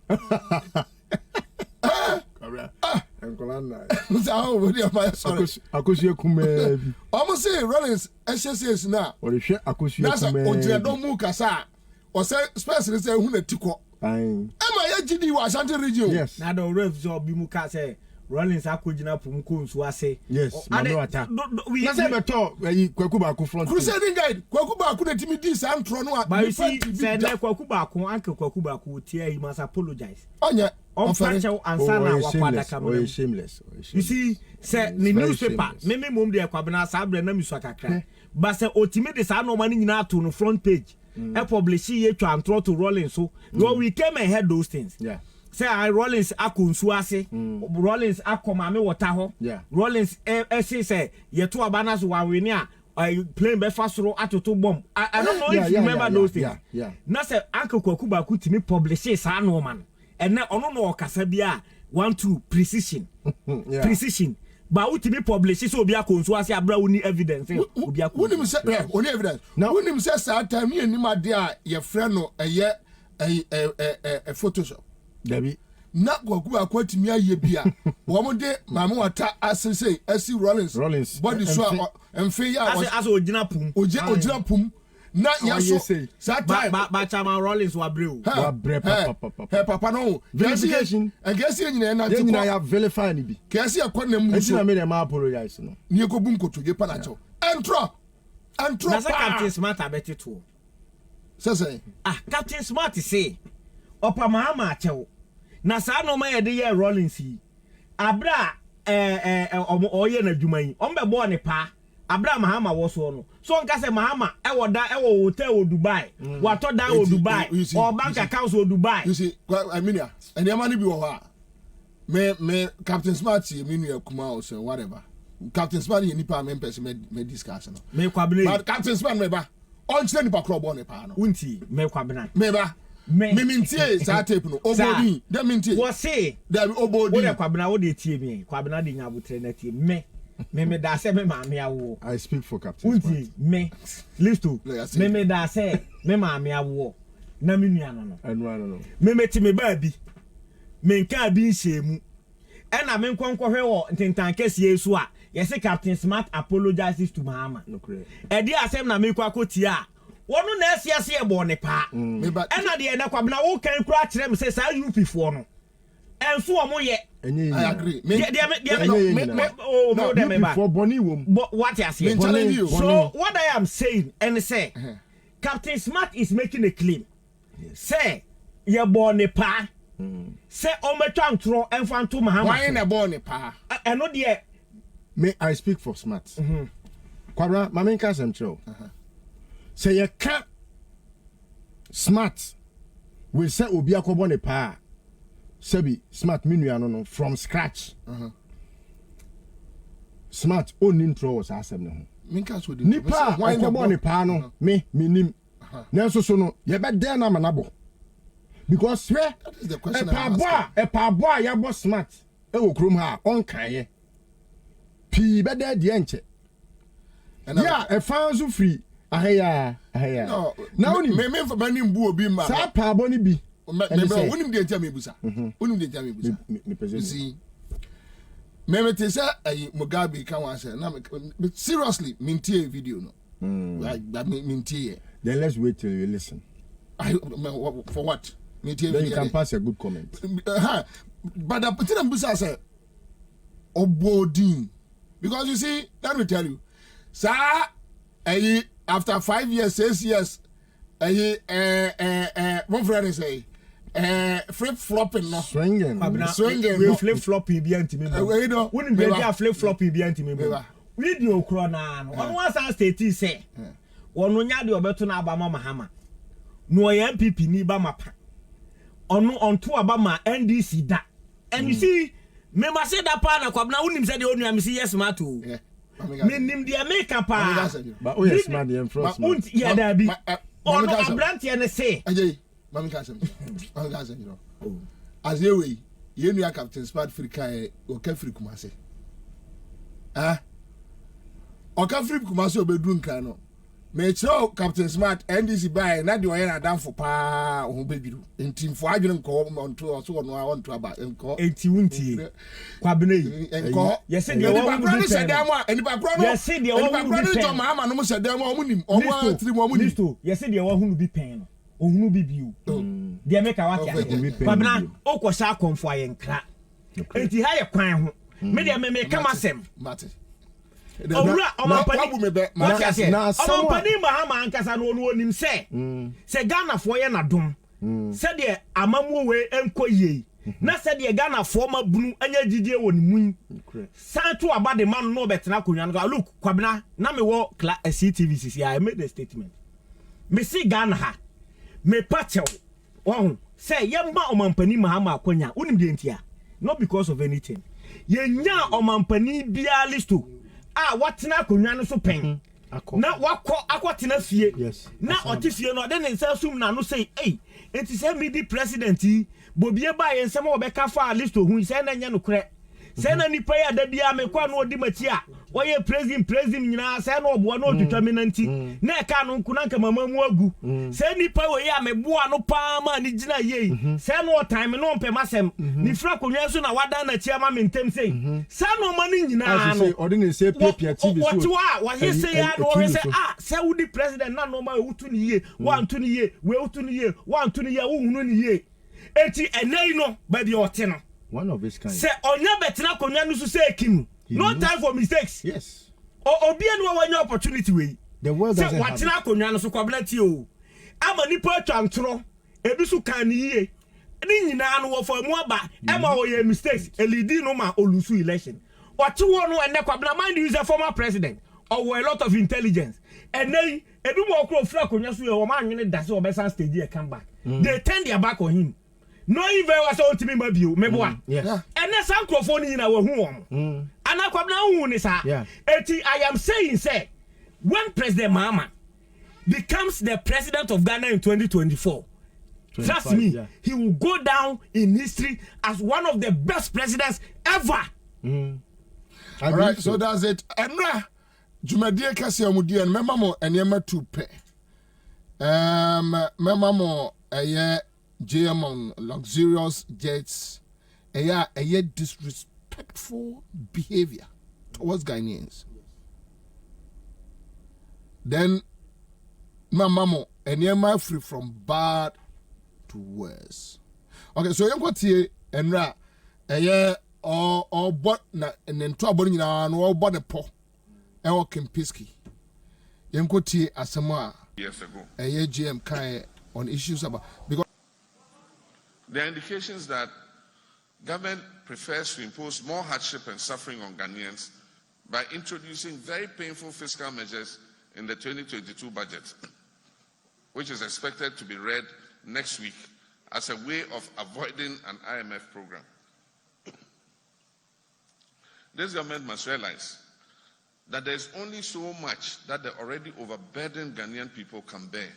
Enkolana. So we dey my sorry. Akosie kume bi. Almost say Rawlings SSS na. O dey hwe akosie kume. Na sa o je don mu kasa. O say space say hu na tiko. Ayin. Ema ye gidi wa Ashanti region. Yes. Na do ref so bi mu ka say Rawlings akogina pum ko nsu ase. Yes. Na say beto kwaku ba ko front. Crusading guide kwaku ba ko na timi di sa antro no a. But see say na kwaku ba ko anke kwaku ba ko tie he must apologize. Onya on Ansah na wakwada kamera. Shameless. You see, say the newspaper, me mom de Kwabena sabre na miso kakra. But say otimi de sa no mani nyina to no front page. E publish ye twa antro to Rawlings so. We came and heard those things. Yeah. Say I Rawlings akonsu ase. Rawlings akoma me water ho. Yeah. Rawlings say ye to abana so wa we ni a plane be fasoro atoto bomb. I don't know if you remember those things. Yeah. Na say Uncle Kwaku ba ku timi publish sa no man. And now ono no okasa bia 1-2 precision. Yeah. Precision. Ba utimi publish so obi akonso ase abra woni evidence obi akonso. Woni say oni evidence. Now woni say sa time ni anim ade a ye frɛ no eye Photoshop. Dabi. Na Kwaku akwatimi aye bia. Wo mo de mama wata asese asi Rawlings. Body so emfe ya as ogina pum. Ogina pum. Na yaso that time ba chama Rawlings wa breu papa no verification and guess nyina na ti nyina ya verify ni bi kesi akonna mu so na me dem apologize no ni ko bu nkoto je panacho entro na sa Captain Smart abeti to say Captain Smart say opa mahama achewo na sa no ma ye de ye Rawlings yi abra oye na dwuma yi ombe bo ne pa Abraham Mahama was one. So on say Mahama, I hotel Dubai. What da Dubai or bank accounts or Dubai. You see, I mean, and the money be over. Me Captain Smart, you mean you come out or whatever. Captain Smart, you nipa me person me discussion. Me Kwabena. But Captain Smart me ba. On chen nipa club on pa no. Unti me Kwabena. Me ba. Me mintie sa tape no. Obodi, dem mintie. What say? Dem obodi. Wo de Kwabena wo de tie me. Kwabena de nyabutre na tie me. Me da say me maame awo. I speak for Captain Unti me listo. Me da say me maame awo. Na me nua no no. No. Me meti me ba bi. Me nka bi nhemu. E na me nkonkwo hwe wo ntentan kese yesu a. Yes Captain Smart apologizes to Mahama. No correct. E di asem na me kwa kotia. Wono na asiase e bo ne pa. E na de na Kwabena wo kan kura kire me say sa UP fo no. Enso omo ye I agree. For Bonnie wom. What you say? So what I am saying and say, Captain Smart is making a claim. Say you born a pa. Say ometwa ntro enfan to Mahama. Why na born a pa? I know there. May I speak for Smart? Kwabena, mama nka semtro. Say you can Smart will say obi akobo ne pa. Sebi Smart minua no from scratch. Smart own intro was asem ne ho. Minka so nipa akobo ne pa no me minim. Na so no ye be den na manabo. because that is the question. A pabo ya bo smart e wo krom ha on kan ye pi be da die nche ya e fan so free ahaya no me for bani mbu obi ma sa pabo ni bi me wonim de ntia me busa wonim de ntia me busa me see me te say Mugabe kan wa say na seriously mintie video no like mintie. Then let's wait till you listen. For what? Then you can pass a good comment. But the thing busa say obodin, because you see, let me tell you, sir, after 5 years, 6 years, one friend say, flip flopping, no swinging, no. Flip flopping be anti me. Wouldn't be a flip flopping be anti me. Video crona, on one side state say, one nya de obeto na abama mahama. No MPP ni ba mapa. On to abama NDC da. And you see, me ma say that pa na Kwabena unim say the onu am see yes ma to. Me nim the America pa. But oh yes man the front. But yeah da bi. Ono abrant ye ne say. Ajay, mami ka sem. Mami ka sem you. As you way, you know Captain Smart Africa o ka free Kumase. O ka free Kumase obedu nkan no. Me chiro Captain Smart NDC buy na de oye na dan for pa o bebiru ntim fo adwene nko on to so no on to aba nko enti wunti Kwabena yi nko ye se de wo mu se dem a eni pa kro no ye se de wo mu bi to ma no mu se dem a omunim omo atiri mu omunim listo ye se de wo hunu bi pen no ohunu bi biu de make wa tia Kwabena o ko sha konfo ayenkra enti ha ye kwan ho me de me kama sem mate Owura omampani na omampani mahama ankasa no no onim se Ghana fo ye na dom se de amamuo we enko yie na se de Ghana fo mabunu anya gidie woni mun santo abade man no betena konwa no look Kwabena na me wo CTV I made a statement me see Ghana ha me pachew won se ye ma omampani mahama akonya onim de ntia not because of anything ye nya omampani bia listo watena konwa no so pen na wakọ akwatena fie na otifie no de ne nsa sum na no say enti say me di president Bobie ba ye nsem obeka fa list hu say na nya no kre say na nipa ya da bia me kwa no odi mati a oye president nyina say na obo na otwatwa me nanti na e ka no nkuna nka mama mu agu say nipa we ya me boa no pa ma ni gina ye say no time no mpe masem ni fra konwa so na wada na chia ma mentem say no mani nyina no ordinary say pia TV so what he say ya no say say wudi president na no ma wutu ni ye wantu ni ye we wutu ni ye wantu ni ye wo hunu ni ye eti enai no ba di ote no one of his kind say onya betena konwa no so say kimu no time for mistakes yes obi enu wanya opportunity we the world doesn't have watena konwa no so Kwabena ti o ama nipa atwantro ebi so kan ni ye ni nyina no wo for mu aba ema wo ye mistakes elidi no ma olusu election what you want and Kwabena mind you is a former president or a lot of intelligence and they ebi mo okro fra konwa so ye wo ma anwene da se obesan stage e come back they turn their back on him no even was on to me mabio meboa yes and na sankrofo ni na wo hu won ana Kwabena hu ni sa eti I am saying say when President Mahama becomes the president of Ghana in 2024 trust me he will go down in history as one of the best presidents ever all right so that's it Emra Jumadie kase amudi en memamo enema tupe memamo GM on luxurious jets, a disrespectful behavior towards Ghanaians. Then, Mamamo, and you're free from bad to worse. Okay, so you got here and or bought and then trouble in or bought a po, or Kempiski. You got here as a years ago. A GM Kai on issues about because. There are indications that government prefers to impose more hardship and suffering on Ghanaians by introducing very painful fiscal measures in the 2022 budget, which is expected to be read next week as a way of avoiding an IMF program. This government must realize that there is only so much that the already overburdened Ghanaian people can bear,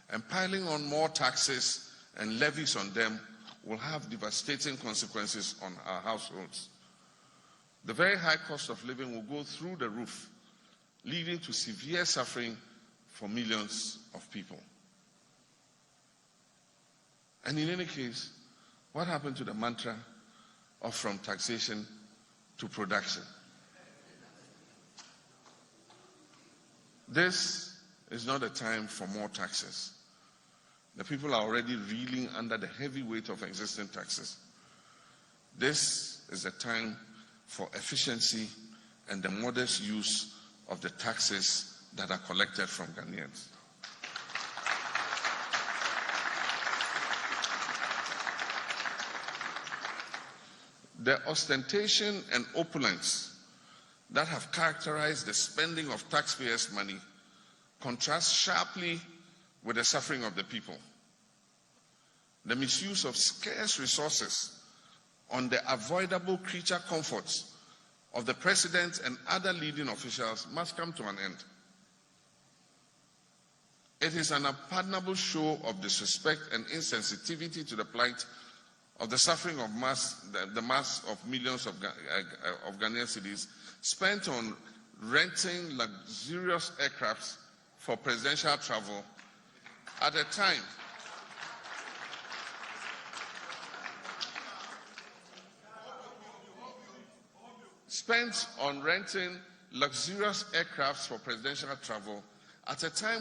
and piling on more taxes and levies on them will have devastating consequences on our households. The very high cost of living will go through the roof, leading to severe suffering for millions of people. And in any case, what happened to the mantra of from taxation to production? This is not a time for more taxes. The people are already reeling under the heavy weight of existing taxes. This is a time for efficiency and the modest use of the taxes that are collected from Ghanaians. The ostentation and opulence that have characterized the spending of taxpayers' money contrast sharply with the suffering of the people. The misuse of scarce resources on the avoidable creature comforts of the president and other leading officials must come to an end. It is an unpardonable show of disrespect and insensitivity to the plight of the suffering of the mass of millions of Ghanaian citizens spent on renting luxurious aircrafts for presidential travel at a time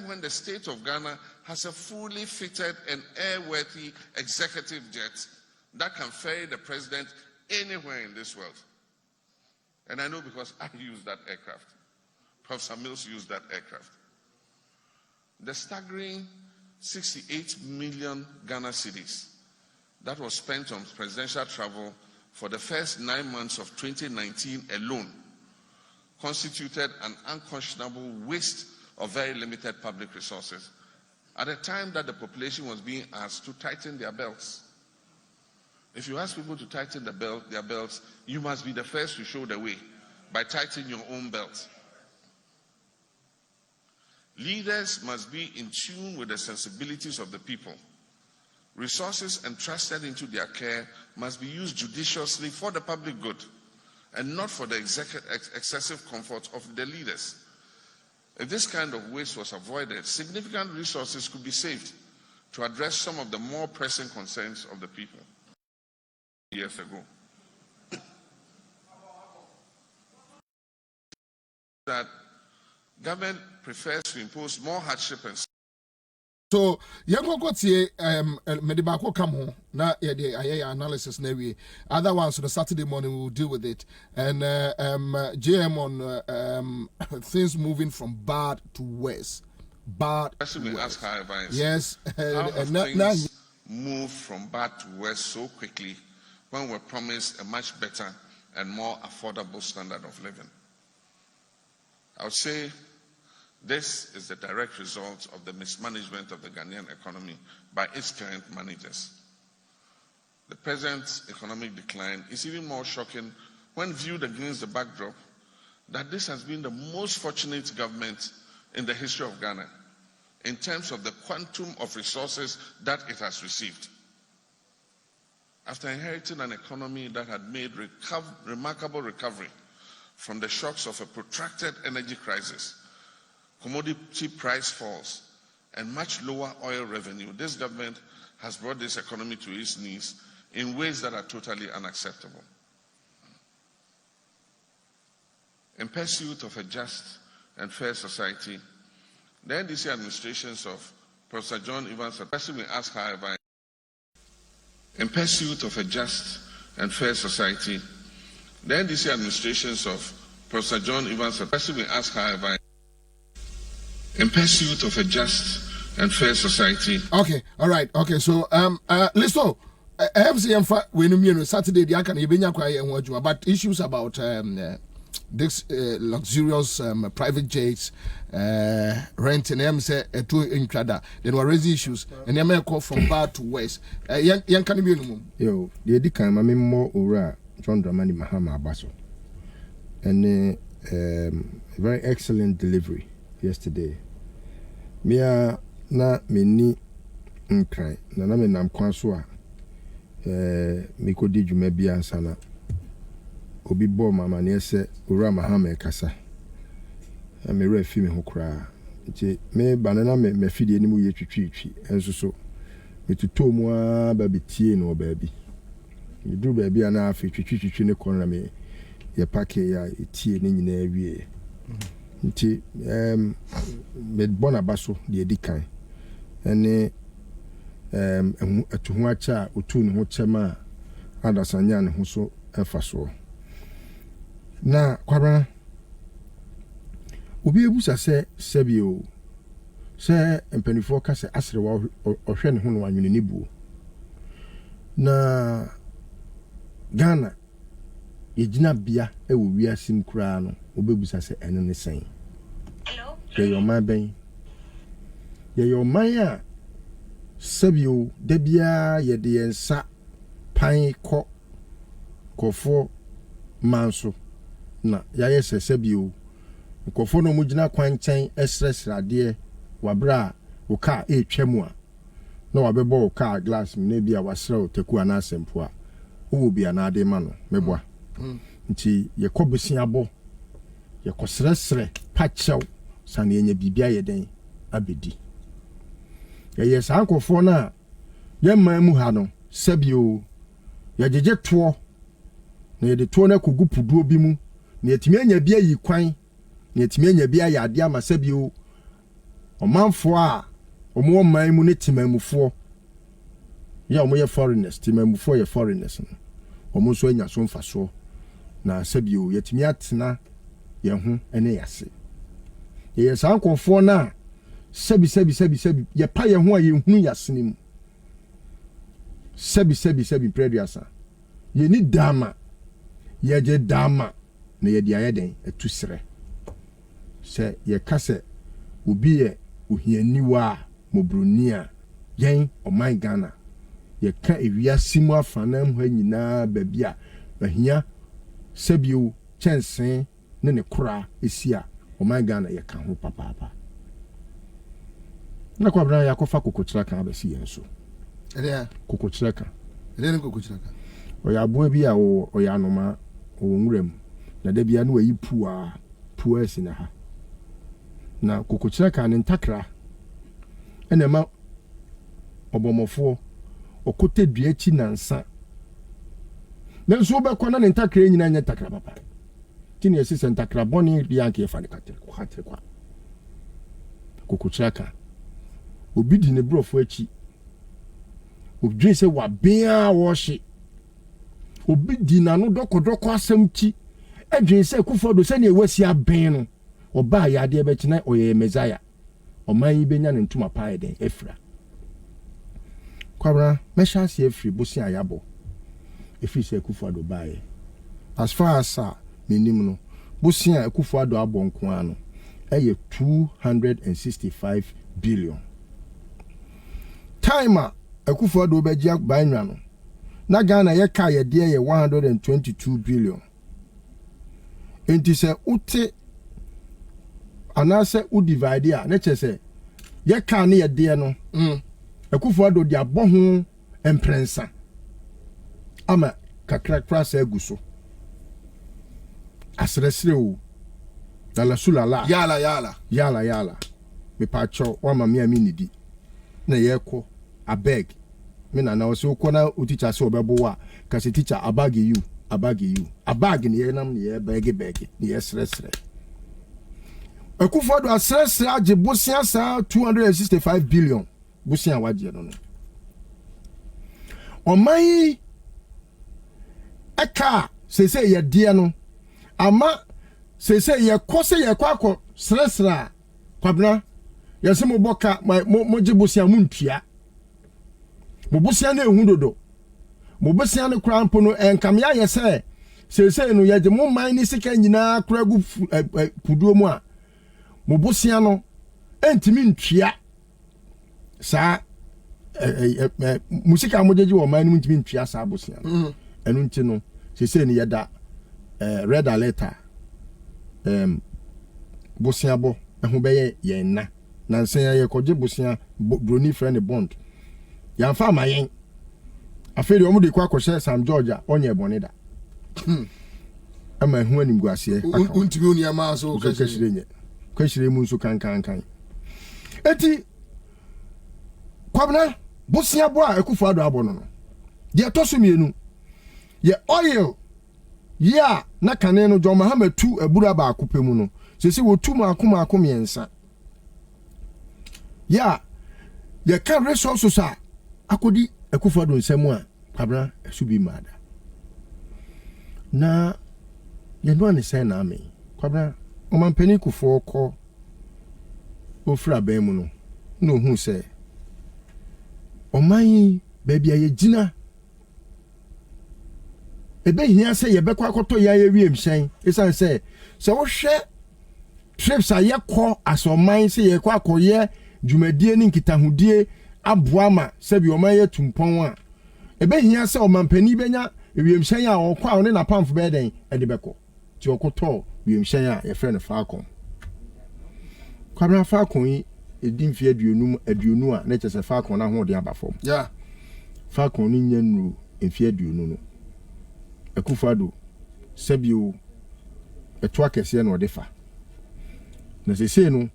when the state of Ghana has a fully fitted and airworthy executive jet that can ferry the president anywhere in this world. And I know because I used that aircraft. Professor Mills used that aircraft. The staggering 68 million Ghana cedis that was spent on presidential travel for the first 9 months of 2019 alone constituted an unconscionable waste of very limited public resources at a time that the population was being asked to tighten their belts. If you ask people to tighten their belts, you must be the first to show the way by tightening your own belt. Leaders must be in tune with the sensibilities of the people. Resources entrusted into their care must be used judiciously for the public good and not for the excessive comfort of the leaders. If this kind of waste was avoided, significant resources could be saved to address some of the more pressing concerns of the people. Years ago, that government prefers to impose more hardship and so yango tie medibako come ho na ye analysis na we other ones on Saturday morning we will deal with it and JM on things moving from bad to worse. Ask her advice. Yes, things move from bad to worse so quickly when we're promised a much better and more affordable standard of living. I would say this is the direct result of the mismanagement of the Ghanaian economy by its current managers. The present economic decline is even more shocking when viewed against the backdrop that this has been the most fortunate government in the history of Ghana in terms of the quantum of resources that it has received. After inheriting an economy that had made remarkable recovery from the shocks of a protracted energy crisis, commodity price falls, and much lower oil revenue, this government has brought this economy to its knees in ways that are totally unacceptable. In pursuit of a just and fair society, the NDC administrations of Professor John Evans, the person we ask, however, in pursuit of a just and fair society, the NDC administrations of Professor John Evans, the person we ask, however, in pursuit of a just and fair society. Okay, all right. Okay, so listen, FCM we know Saturday the can ebenya kwa ye but issues about this luxurious private jets renting them say to intrada then were raise issues and them call from bad to worse yan can be no yo the edikan ma me more ora John Dramani Mahama Abaso and very excellent delivery yesterday. Mia na meni nkran na me nam kwan so a me ko di dwuma bi ansa na obi bo mama ne se owura mahama kasa me re fi me ho kra nti me banana me fidie ni mu ye twitwitwi enso so me tuto mu a ba betie no ba bi me duru ba bi ana afi twitwitwi ne kon na me ye pake ya etie ne nyina awie nti me bona baso de edikan ene atuhu acha otu ne ho chema adasanya ne ho so efa so na Kwabena obi ebusa se sebio se empanifo ka se asre wa ohwe ne ho no anwene ne buo na Ghana yegina bia ewo wiase nkura no obebusa se ene ne sen hello ye your man ben ye your man a sebio de bia ye de ensa pan kofo manso na ya yese sebio nkofo no mugina kwanchen esresrade wabra wo ka etwam a na wabebo wo ka glass na bia wasra otaku ana asempo a wo bia na ade ma no meboa nti ye kobesia abo ye kosresre pachew sane enya bibia ye den abedi ye sankofo na ye mamu ha no sebio ye jeje to na ye de to na kogu puduo bi mu na yetimi enya bia yi kwan na yetimi enya bia ya ade ama sebio omanfo a omo man mu ne timamufo ya omo ye foreigners timamufo ye foreigners no omo so enya so mfaso na sebio yetimi atena ye ho ene yase ye sankofo na sebi ye pa ye ho a ye hunu yase ni mu sebi prediasa ye ni dama ye je dama na ye dia ye den etusre se ye kase obi ye ohianiwa mobrunia yen o my Ghana ye ka ewiase mu afanam ha nyina babia ahia sebio chensen ne ne kura esia o my Ghana ye ka ho papa na Kwabena yakofa kokochira kan abesi yenso ele kokochira kan ele kokochira kan o ya bo bi a o ya noma o nwuram na da bia na wayi pu esi na ha na kokochira kan ne ntakra ene ma obomofo okote duachi nansa na nso be kwana ne ntakra nyina nya takra papa tini esi ntakra boni bia nke fa ne katere kwa kokochira kan obi di ne brofo achi obi se wa bia wo hye obi di na no doko asem chi adwen se kufodo se ne ewasi aben no oba ya de be kina oye Messiah oman yi benya ne ntuma pae den efra Kwabena mesha se efri bosi ayabo efri se kufodo bae as far as menim no bosi a kufodo abonko ano eye 265 billion timer akufodo begia banwa no na Ghana ye ka ye de ye 122 billion enti se uti anase u divide a na chese ye ka ne ye de no akufodo de abohu emprensa ama kakra krasa aguso asresre o dala sulala yala me pacho wa mama mi nidi na ye ko abeg me na na so ko na o teacher so obebo a ka se teacher abag you abag ne ye nam ne ye beg ne ye sresre akufodo asresre age bosia sa 265 billion bosia waje no omai eka se ye de no ama se ye ko akọ sresra Kwabena yesi mo boka mo jibusia muntua mo busia na ehu dodo mo busia ne kura mpo no enkamya yese se no ye mo man ni sika nyina kura gu puduo mu a mo busia no entimi ntua sa musika mo jeji wo man ni ntimi ntua sa busia enu nti no se ni yeda red alert busia bo ehu beye ye na nansen ye koje busia broni friend bond yamfa mayen afeli omo de kwa kwose Sam George onye boneda ama hu anim guase untimi oni ama so kwashire mu nso kan eti Kwabena bosia bo a Akufo Addo abo no de toso mienu ye oil ya na kane no John Mahama tu abura ba akopemu no sese wo tu maako miensa ya ye kan resources a akodi Akufo Addo nsemu a Kwabena esubi mada na ye no anese na ame Kwabena o mampani Kufo ko ofra ban mu no no hu se o man baby aye gina ebe hia se ye bekwa akoto ya ye wiem hyen esan se wo hwe trips aye kɔ asoman se ye kwa akoye dwumadie ni nkitahudie aboa ma se bi o man ye tumpɔn a ebe hia se o mampani benya wiem hyen a o kwa ne na pamfo be den e de bɛkɔ ti okoto wiem hyen a ye frɛ no Falcon Kwabena Falcon yi edimfie aduonu a na kyese Falcon na ho de abafom yeah Falcon ni nyanu emfie aduonu no Akufo Addo sabio eto akese na ode fa na sese no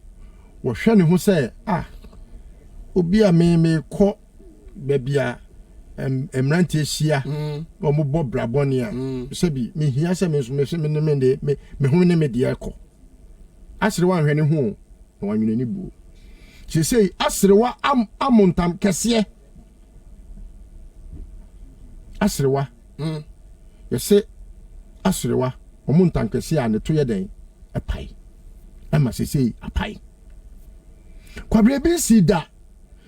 wo hwe ne ho se obi a me kɔ bebia emrante hia o mo bo braboni a sabi me hia se me so me ho ne me de akɔ asere wa hwe ne ho na wanwene ni bu sese asere wa amontam kese asere wa yese asrewa omuntankese a ne to yeden apai ama sese apai Kwabena bi si da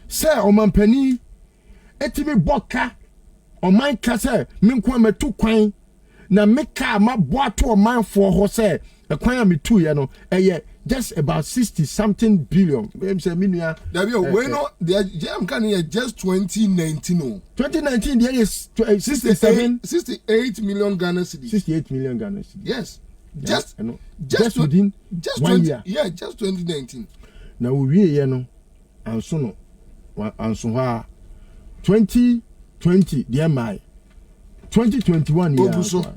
se omampani etimi boka oman ka se menko ametu kwan na meka maboato omanfo ho se ekwan a metu ye no eye just about 60 something billion em say minua we no the jam can here just 2019 no 2019 there is 68 million Ghana cedis 68 million Ghana cedis yes just within just 1 year yeah just 2019 na we ye no anso ha 2020 the mi 2021 year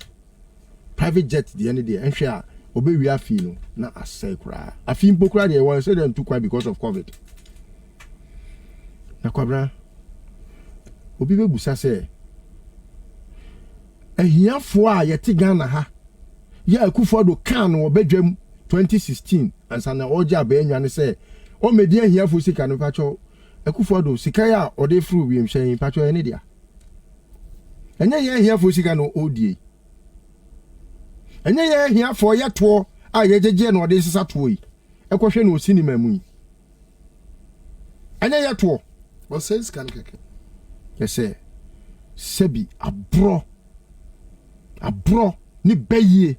private jet the end there enhwe a obewi afi no na asai kura afi mpokura de won say dem too quiet because of COVID na Kwabena obi be busa say ehiafo a yete Ghana ha ya Akufo Addo kan no obedwam 2016 ansa na oja ba enwa ne say o medi ehiafo sika no pacho Akufo Addo sika ya ode fru wiem hyen pacho ene dia enye ye ehiafo sika no odie enye ye hia for yeto a yejeje no de sisa to yi ekohwe no sinima mu yi enye yeto o says kan keke yese sebi abro ni baye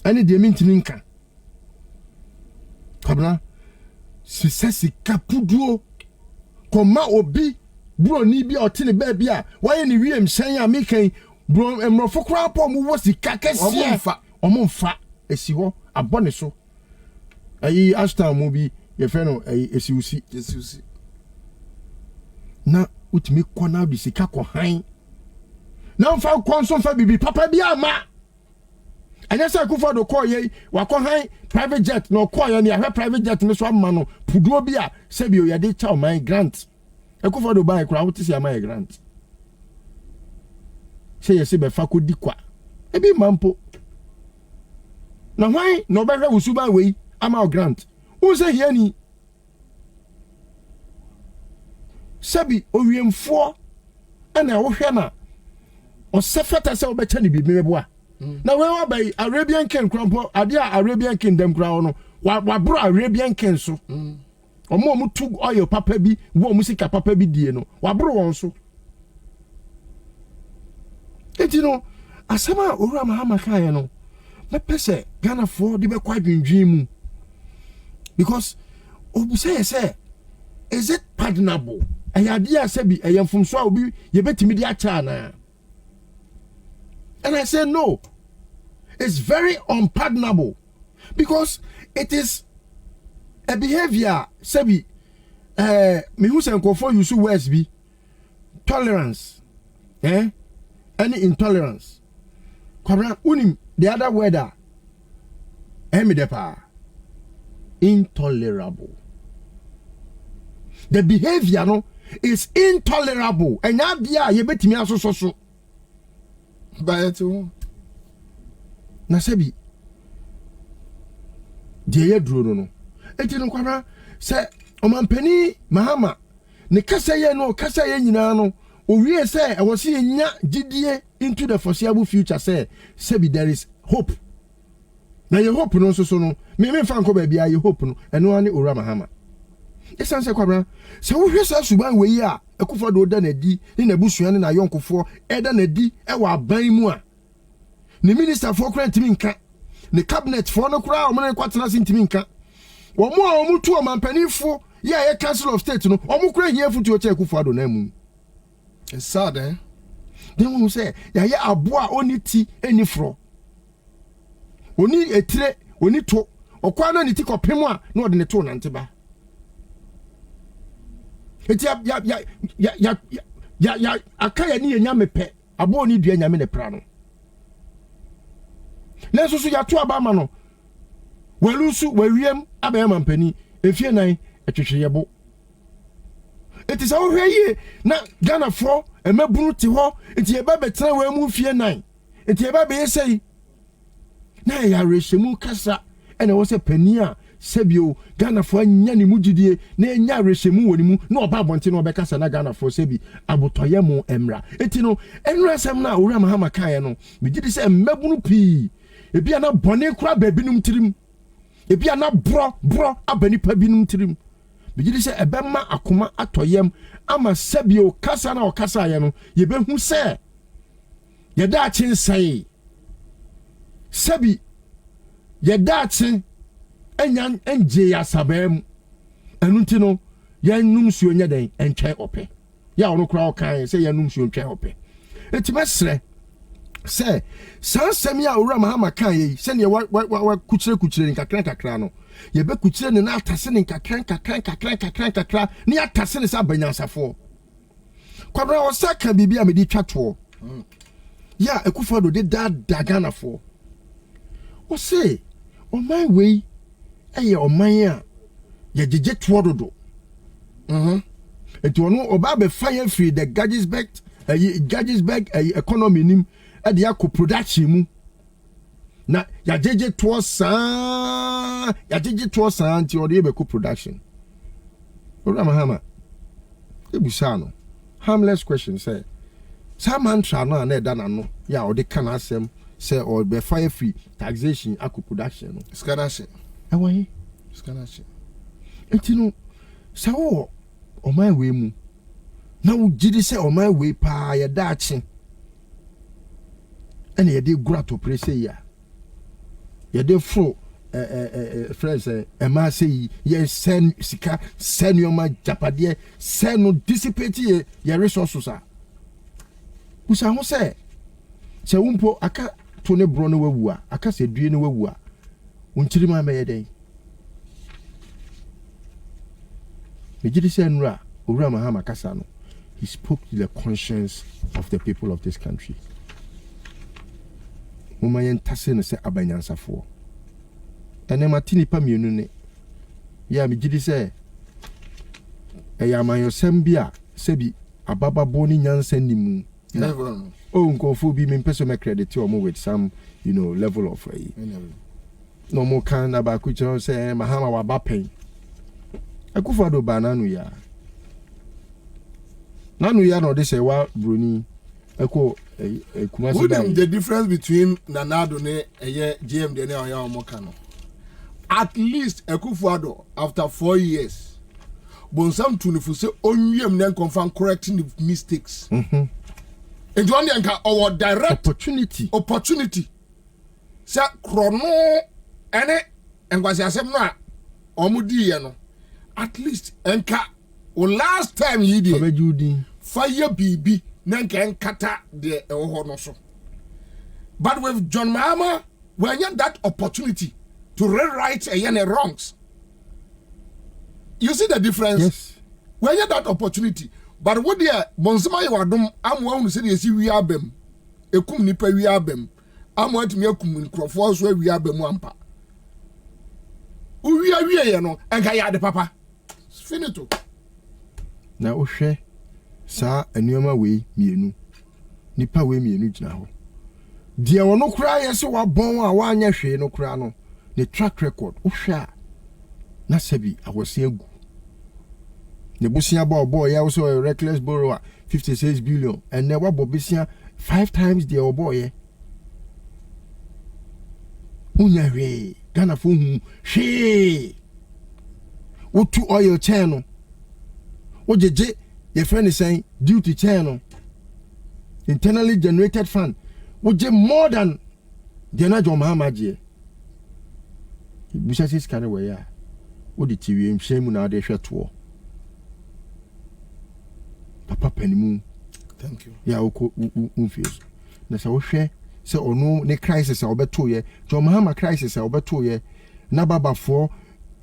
ani de mintimi nka Kwabena sisesi kapuduo koma obi bro ni bi otine ba bia waye ni wiem hyen a mekan bro emrofo kra po mu wo sika kese omomfa esi ho abone so ayi ashtan mu bi ye fe no ayi esiusi na utimi kona bi sika ko han na mfa konso mfa bibi papa bi ama anya sa Akufo Addo ko ye wa ko han private jet no ko ye ni ahwe private jet no so amma no puduo bi a se bi o ye de cha man grant Akufo Addo ban kra wote si ama grant se ye se be fa ko di kwa ebi mampo na hwan no be hwe wusuba we ama grant won se hia ni sabi owiemfo ana wo hwe na o sefeta se obecha ni bibi meboa na we wa bai Arabian king krampo ade a Arabian kingdom kra no wa bro Arabian king so omo tu oil papa bi wo musika papa bi die no wa bro won so eti no asema owura Mahama kan ye no me pese Ghana for de be kwa dwendwen mu because obu say is it pardonable ayade asabi ayemfumso a obi ye betimi di acha na. And I say no. It's very unpardonable because it is a behavior, Sebi, me who say nkofo use words be tolerance any intolerance Kwabena unim the other word me depa intolerable. The behavior no is intolerable and now dia ye betimi aso ba eto na sebi de ye duro no enti no Kwabena se omampani mahama ne kasa ye nyina no owie se e wo se nya gidie into the foreseeable future say sebi there is hope na ye hope no so no me fa nko ba bia ye hope no eno ani owura mahama esan se Kwabena se wo hwesa suban we yi a ekufo do da na di ni na busua ne na yonkofo eda na di e wa ban mu a ne minister for current ntimi nka ne cabinet for no kura o me kwatena se ntimi nka wo mo a wo mutu o mampanifo ya ye council of state no o mo kura hia futu o che ekufo ado na mu. It's sad then we say ya ye aboa oni ti eni fro oni etire oni to okwa na ni ti kopem a na ode ne to nante ba eti ya akaya ni enya mepe aboa oni dua nya me ne pra no na so ya to aba ma no walusu wawiem aba mampani efie nan etwehweyebo eti sa wo hweye na Ghana for emabunu ti ho eti eba betra wa mu fie nan eti eba be yesei na ya reshemu kasa ene wo se pani a sebio Ghana for anya ni mugidie na enya reshemu woni mu na oba bonte na obekasa na Ghana for sebi abotoye mu emra eti no enra sem na owura mahama kan no megidi se emabunu pi ebi ana bone kura babinum tirim ebi ana bro abani pa binum tirim begidi se ebema akoma atoyem ama sebio kasa na okasa ye no ye behu se ye da chinsai sebi ye da chin enyan enje ya sabem enunti no ye num suo nya den entwen ope ya ono kura okan se ye num suo entwen ope etimesre se sansemi a owura mahama kan ye se ne wa kuchire nkakra no ye be kuchire ne na atase ne nkakra ne atase ne sa banyansafo Kwabena wo saka bibia a medi twato ya ekufo do de da Ghana fo wo se o man we eye o man a ye jeje to dodo eti ono oba be fire free the Gadgesberg economy nim e de yakọ production mu na ya jeje to san nti o de be ko production owura mahama ebusa no harmless question say man tra no na eda na no ya o de kan asem say or be fire free taxation akọ production no scholarship ewan scholarship enti no sawo o man we mu na wo gidi say o man we pa ya dachi ene ye de gura to press ya ye de fro friends ma say ye send sika send your ma japade send no dissipate ye resources a usa ho say se wumpo aka to ne bro no wawu a aka se due no wawu a unchiri ma me ye den me gidi say nura owura mahama kasa no he spoke to the conscience of the people of this country. Mumayen tase no se abanyansafo. Ene matini pa mienu ne. Ya mi gidi se eya mayosem bia sebi ababa boni nyansa nimu. Never. Oh, nkofo bi me peso me credit o mo with some, level of no more kan aba kucho se mahama wa bapen. Akufo do bananu ya. Nanu ya no de say wa broni eko kumasi. What is the difference between Nanado ne GM de ne oya omoka no? At least Akufo-Addo after 4 years bonsam tunifu se onwiem ne confirm correcting the mistakes. And one yanka our direct opportunity say chrono ene engwasi asem no a omudi ye no at least enka o last time he did fire BB nanka enkata de eho no so. But with John Mahama we had that opportunity to rewrite any wrongs. You see the difference? Yes. Where you that opportunity? But what there, Bonsama Wadum, I'm one who said, yes, we are them. A kum nipa we are them. I'm want to make kum crofos where we are them wampa. We are, you know, and I had the papa. Finito. Now, Oshe, Sa, and Yoma way, Mienu. Nipa way, Mienu now. Dear, no cry, so I born one year, no crano. The track record, Osha. Nasebi, I was saying. The Busia boy, also a reckless borrower, 56 billion, and never Bobisia 5 times the old boy. Unyare, Ghana Fumu, she. What to oil channel? What your friend is saying, due to channel. Internally generated fund. What you more than the Najo Mahamaji? Busia is kind of way. What did you shame on our day shut to? Papa Penny. Thank you. Yeah, feels. That's how share. So, or no, ne crisis, I'll bet 2 years. John Mahama crisis, I'll bet 2 years. Nababa 4,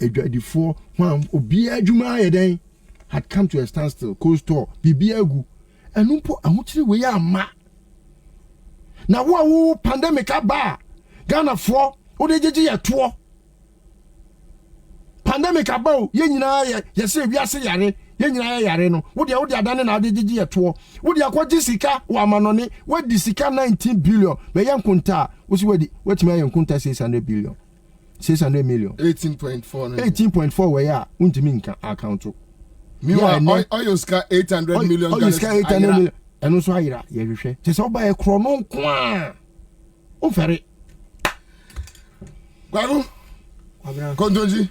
a dready 4, 1, Obia Jumaya day had come to a standstill, cold store, Bibiagu, and no po, and what's the way I'm ma. Now, what pandemic a bar? Ghana 4, or the JG 2. Pandemic about, yes, we are saying. Yare no wo dia dane na ade gigi eto wo dia kwaji sika wa manone wo di sika 19 billion be yankunta wo si wadi wetima yankunta 600 billion 600 million 18.4 we ya untimi nka account meanwhile oil ska 800 million oil ska 800 million eno so ayira ye hwehwe se so ba e kro no nko a o fere Kwabena kontonji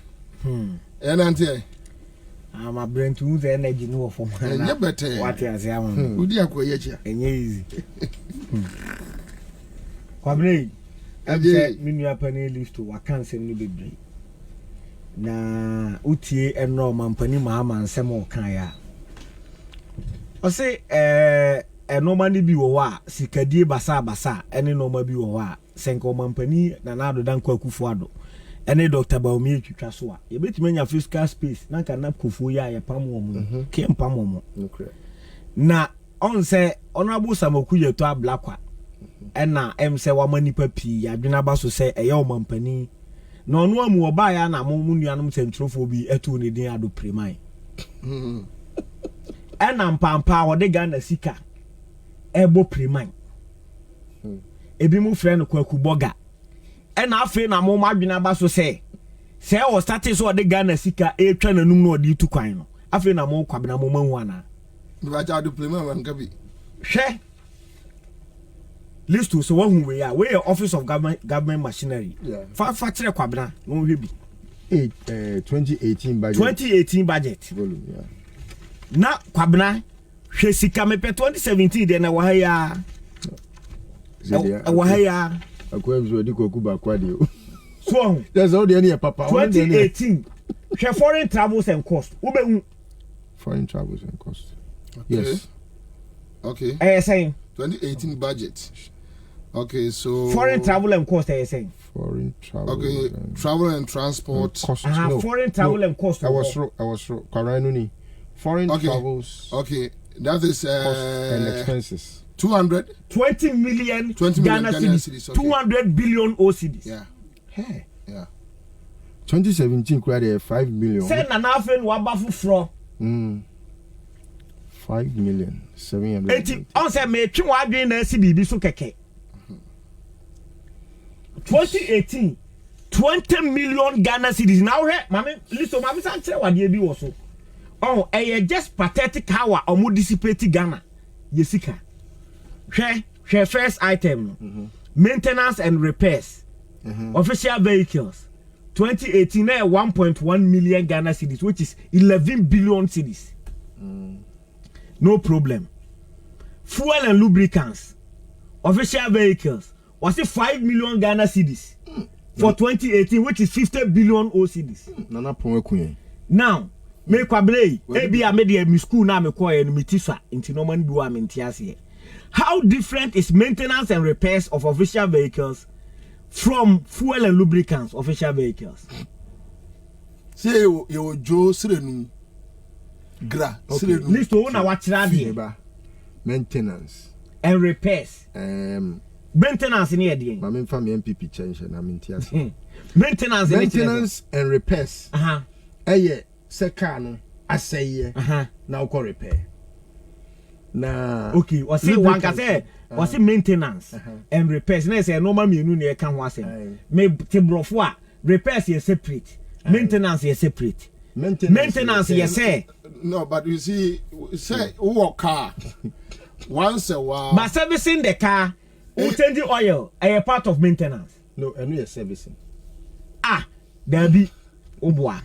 enante I'm a brain to the energy no for my better. What is am? Would you acquire? Easy. Kwabena, I said, Minya Penny lives to Wakanse ni bebre. Na utie eno mampani Mahama nsem o kan ya. O se eno mani bi wo wa sikadie basa ene no ma bi wo wa senko mampani na nado dan kwakufu ado. Ene Dr. Bobie twitwa so a ye betime nya physical space na kan na kofo ya ye pam wo mu ke pam wo mu na on say honorable Samoku yeto ablakwa ena em say wa manipa pi adwena ba so say eye o mampani na ono amu oba ya na mo nuanom sentrofo bi etu ne din ado preman ena mpampa wo de Ghana sika ebo preman ebi mu frɛ no kwaku boga ena afi na mo madwena ba so say o starting so de Ghana sika e twa nanum no de tu kwan no afi na mo Kwabena mo mahu ana bi ba ja do preman man ka bi hwe list to so one we are office of government machinery fa kire Kwabena no hwe bi 2018 budget volume na Kwabena hwe sika me pe 2017 de na wa ya akwa episode koku ba kwade o so there's all the any papa 2018 share foreign travels and cost ube foreign travels and cost yes saying 2018 budget okay so foreign travel and cost saying foreign travel travel and transport cost foreign travel and cost I was Kwarano ni foreign travels that is cost and expenses 20 million Ghana cedis 200 billion OCDs. Yeah. 2017 crowd 5 million. Say na nafen wa bafu fro. 5 million 700. On say me twi wa adwen na si bibi so keke. 2018 20 million Ghana cedis. Now he mama listen mama san kire wa de bi wo so. Oh, just pathetic how omo dissipate Ghana. Yesika. Share first item maintenance and repairs official vehicles 2018 1.1 million Ghana cedis which is 11 billion cedis no problem fuel and lubricants official vehicles was it 5 million Ghana cedis for 2018 which is 50 billion OCDs now me Kwabena ebi a me de mi school na me call en mi tisa inti no man do am ntiase. How different is maintenance and repairs of official vehicles from fuel and lubricants official vehicles? Say you Joe Sirenu gra list o na wakyerade maintenance and repairs maintenance ni ede ma me fa me MPP change na me ntia maintenance and repairs se car no aseye na uko repair na okay o say one ka say o say maintenance and repairs na say normal mienu na e ka ho asem me te brofo a repairs is separate maintenance is separate maintenance you say no but you see say who car once a while but servicing the car who change oil a part of maintenance no and we are servicing there be oboa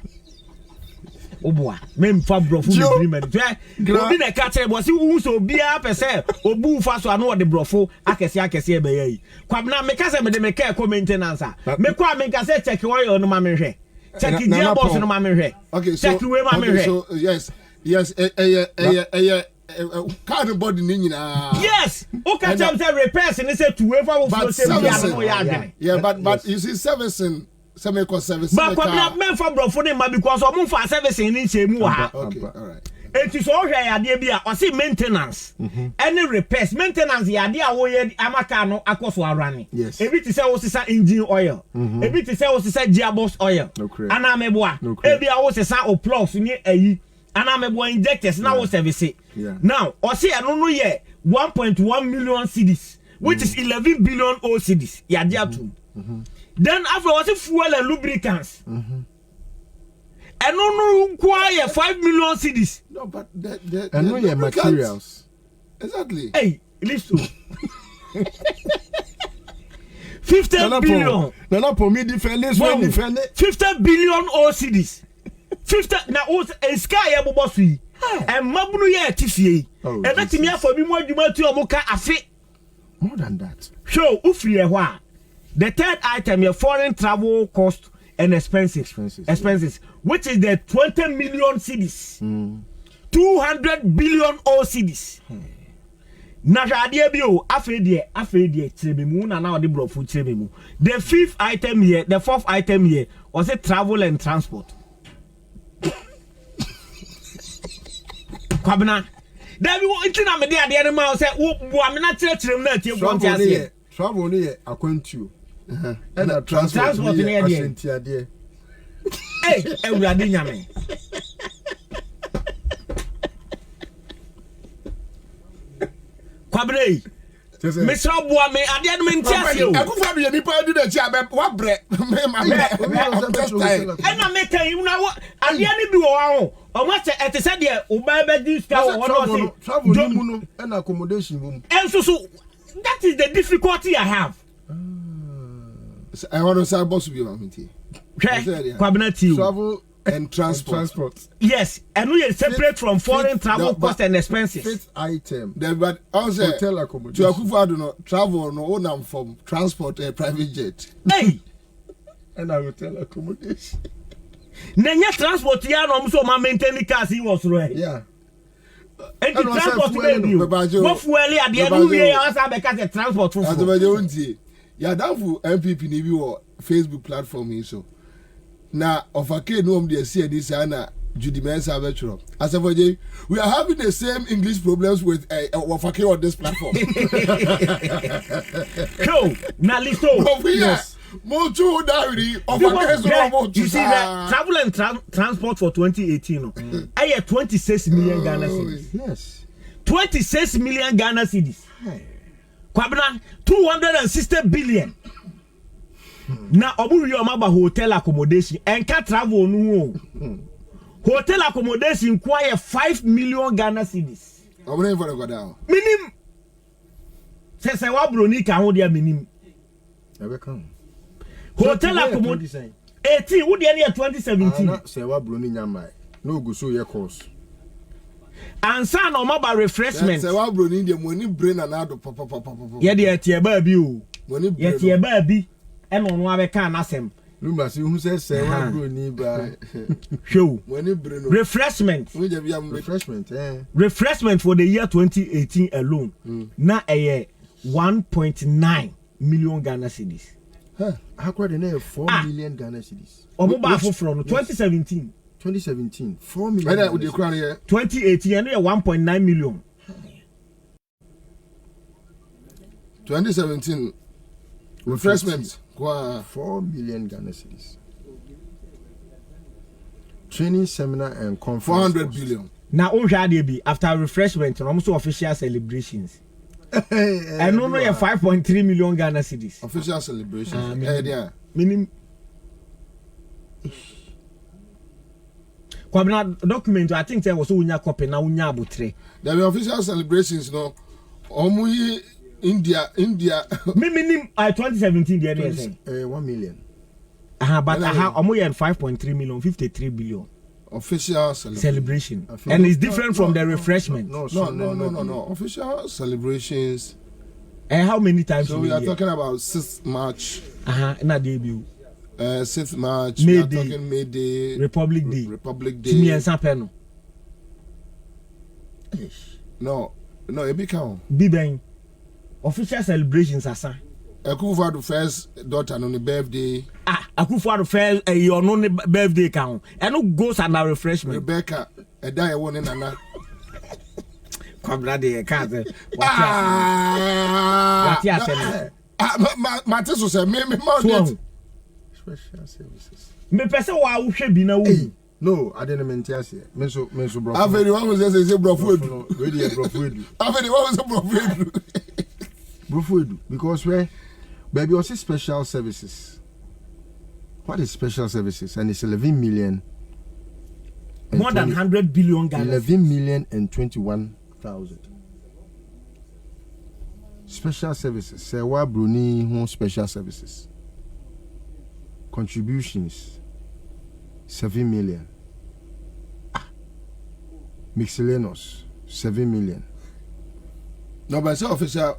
mem fa brofo agreement obi na ka tell boss who so bia pese obu fa so anu de brofo akese e be yi kwabna me ka se me de me ka maintenance me kwa me ka se check oil no ma me hwe check gear box no ma me hwe okay so check we ma me hwe so yes car body ni nyina yes o ka tell say repairs ni say two way for wo say yeah but you see servicing some service but kwabna men for brofo ni ma because o mo for servicing ni nchemu ha okay all right enti so hwe yade bia o say maintenance any repairs maintenance yade a wo ye amaka no akoso arane ebi ti say wo sisa engine oil ebi ti say wo sisa gearbox oil ana meboa ebi a wo sisa o plugs ni ayi ana meboa injectors na wo service now o say eno no ye 1.1 million cedis which is 11 billion o cedis yade atum then after what fuel and lubricants and no require 5 million cedis. No, but and no your materials. Exactly. Hey, listen. 50 billion. No, no, for me, defend 50 billion O cedis. 50 now, a sky abobosui. And Mabunu ye tifie. And that's me for me more you to Omoka afi. More than that. Show Ufri wa. The third item, your foreign travel cost and expenses, which is the 20 million cedis, 200 billion O cedis. Na radio bio afedie trememu na na odi brofu trememu. The fifth item here, the fourth item here was it travel and transport. Kwabena. There we want to na me dey ade ma say wo am na trem na tie kwonti ase. Travel ni akwantu. And transport in the hey, everybody nyame. Kwabena, Mr. Boame, I didn't mean to you. I could have you people do the job. What bread? And I make you know what? I didn't do all. Or what at the said, yeah, Ubaba discount travel and accommodation. And so that is the difficulty I have. I want to say boss be mamiti. Travel and transport. Yes, and we are separate from foreign travel cost and expenses. Fifth item. But also hotel accommodation. To travel no own from transport a private jet. Hey, and a hotel accommodation. Nenya transport ya no so ma maintain the cars he was right. Yeah. And the transport baby. What fuel ya dey no we answer be ka transport for. Yeah, that for MPP ni bi wo Facebook platform here so. Na ofake no am dey see this na Judy Mensa virtual. As for we are having the same English problems with ofake on this platform. Cool. Now listen. Yes. Mochu Dari ofake so much. You see that travel and transport for 2018 I had 26 million Ghana cedis. Yes. 26 million Ghana cedis. Kwabena 260 billion. Na obu wi omaba hotel accommodation and car travel no. Hotel accommodation require 5 million Ghana cedis. Obu for go down. Minim. Se wa broni ka ho dia minim. Ebe kan. Hotel accommodation 18 wo dia na 2017. Se wa broni nyamai. No go so ye course. Ansah no maba refreshment. Se wa broni dia money brain and ado papa. Ye de tie ba bi o. Money brain. Ye tie ba bi. And on wa be kan asem. Lumba who says say wa broni ba. Show. Money brain. Refreshment. Refreshment. Refreshment for the year 2018 alone. Na 1.9 million Ghana cedis. How could they 4 million Ghana cedis? Omo ba from 2017. 2017, 4 million. Where would you crown here? 2018, and 1.9 million. 2017 refreshments. 4 million Ghana cedis. Training seminar and conference. 400 billion. Now, after refreshment, and almost official celebrations. And no, 5.3 million Ghana cedis. Official celebrations. Minimum. Kwabena document, I think there was unya copy now unya butre. There were official celebrations, no. Omuyi India. Minimum 2017 the 1 million. But omuyi 5.3 million, 53 billion. Official celebration. And it's different from the refreshment. No. Official celebrations. And how many times? So we are talking about 6th March. Na debut. 6th March. May we are Day. talking May Day. Republic Day. Republic Day. Timi Ansah peno. No, it become. Biben. Official celebrations asa. Akufo the first daughter on the birthday. Akufo the first your no birthday count. And no goes and a refreshment. Rebecca, a die one in Anna. Kwabena de can't. Matis said, me Special services. Me person wa uhwe bi na wo. No, I didn't mean to say. Me so bro. I've been one who says bro food. Really bro food. I've been one who says bro food. Bro food because where baby also special services. What is special services? And it's 11 million. More than 100 billion Ghana. 11 million and 21,000. Special services. Say what Bruni home special services. Contributions 7 million. Miscellaneous 7 million. No, but say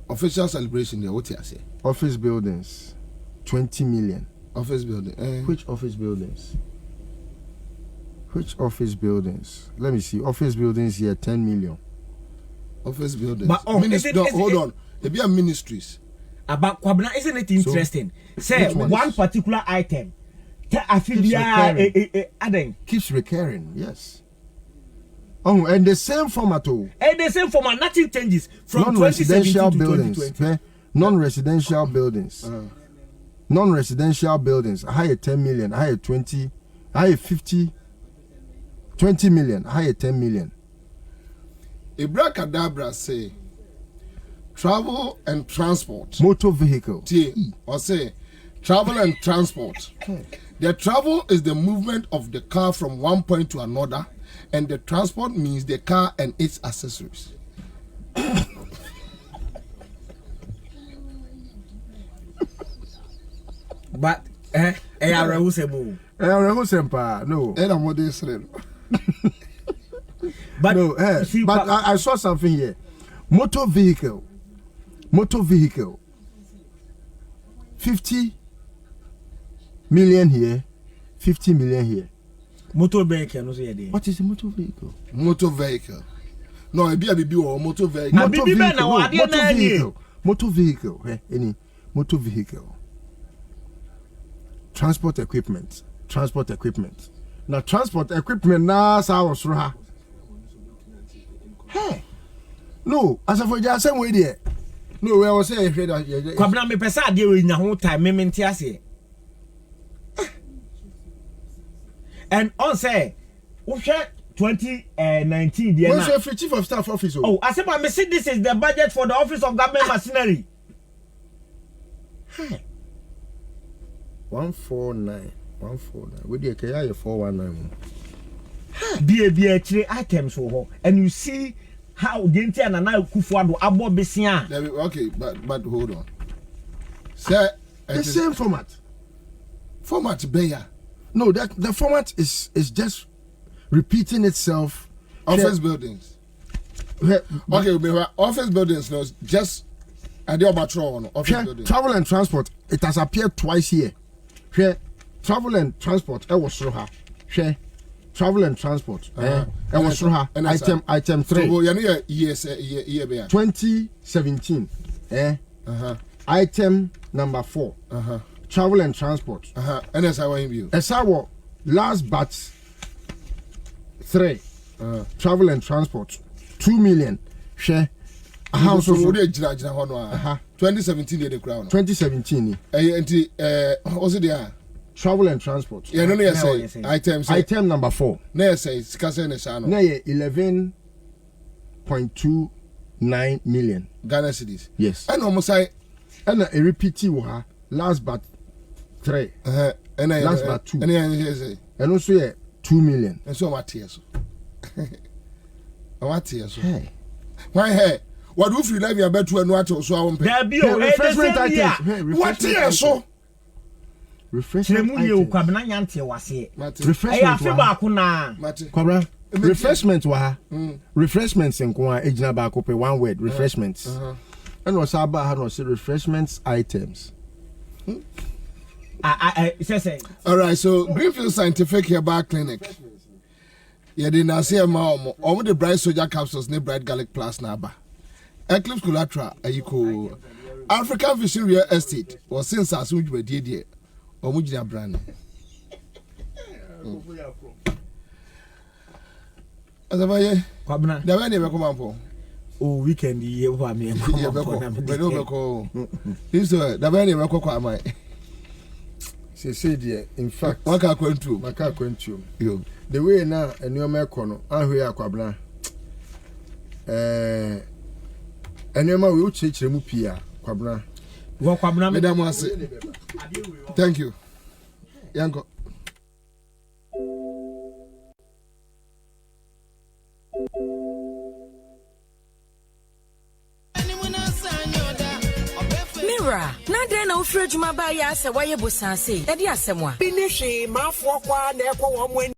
official celebration there. What you say? Office buildings 20 million. Office building. Which office buildings? Which office buildings? Let me see. Office buildings here 10 million. Office buildings. But hold on. It be a ministries. About Kwabena, isn't it interesting? Say one particular item. Keeps recurring, yes. Oh, and the same format. And the same format, nothing changes from non-residential 2017 to buildings. 2020. Non-residential buildings. Non-residential buildings. I hire 10 million. I hire 20. I hire 50. 20 million. I hire 10 million. Abracadabra say travel and transport. Motor vehicle. Or say travel and transport. The travel is the movement of the car from one point to another, and the transport means the car and its accessories. But no. But no, but I saw something here. Motor vehicle. 50 million here, 50 million here. Motor vehicle, no say there. What is a motor vehicle? Motor vehicle. No, it be a BB or motor vehicle. Motor vehicle. Any motor vehicle. Transport equipment. Now transport equipment na sa was Hey. No, as for just same way there. No, we was say Kwabena me pesa ade we nya ho time me mente ase. And on say, we share 2019 there now. What's the chief of staff office? Oh, I said, I see this is the budget for the office of government machinery. 149. With the KI 419. Be actually items for her, and you see how the entire and now Kufuado abo besia. Okay, but hold on. Sir, the same format. Format Bayer. No, that the format is just repeating itself. Office buildings. Okay, office buildings no just office buildings. Travel and transport. It has appeared twice here. Travel and transport. I was sure. Travel and transport. I was sure. Item 3. So year 2017. Item number 4. Travel and transport. And that's how I view. As our last batch 3 travel and transport 2 million share a house of 2017 the crown 2017 what's it there travel and transport no say item number 4 no say skase ne sha no na 11.29 million Ghana cedis yes and almost I and a repeat last but 3 last but 2 and also 2 million and so what tears what tears why hey what do you live your bed to and what so I won't pay refreshment items what tears so refreshment refreshment wa refreshments nko ejina ba ko pe one word refreshments and was about how say refreshments items all right so Greenfield Scientific Herbal Clinic yeah they na say ma omo the bright soldier capsules ne bright garlic plus na ba Eclipse collateral ayiko African Vision Real Estate was since asu dwumadie die omo gina brand Azabaye Kwabena da we ne be come ampo o weekend ye wa me ko this da we ne be kwa amai say there in fact maka kwantu yo the way na enioma ekono ahwe akwabena enioma we uchechire mu pia kwabena wo kwabena me madam ase thank you yanko na de na ofre adwuma ba ya ase waye bosanse e de asem a bi ni hwe ma afo kwa na ekwo wo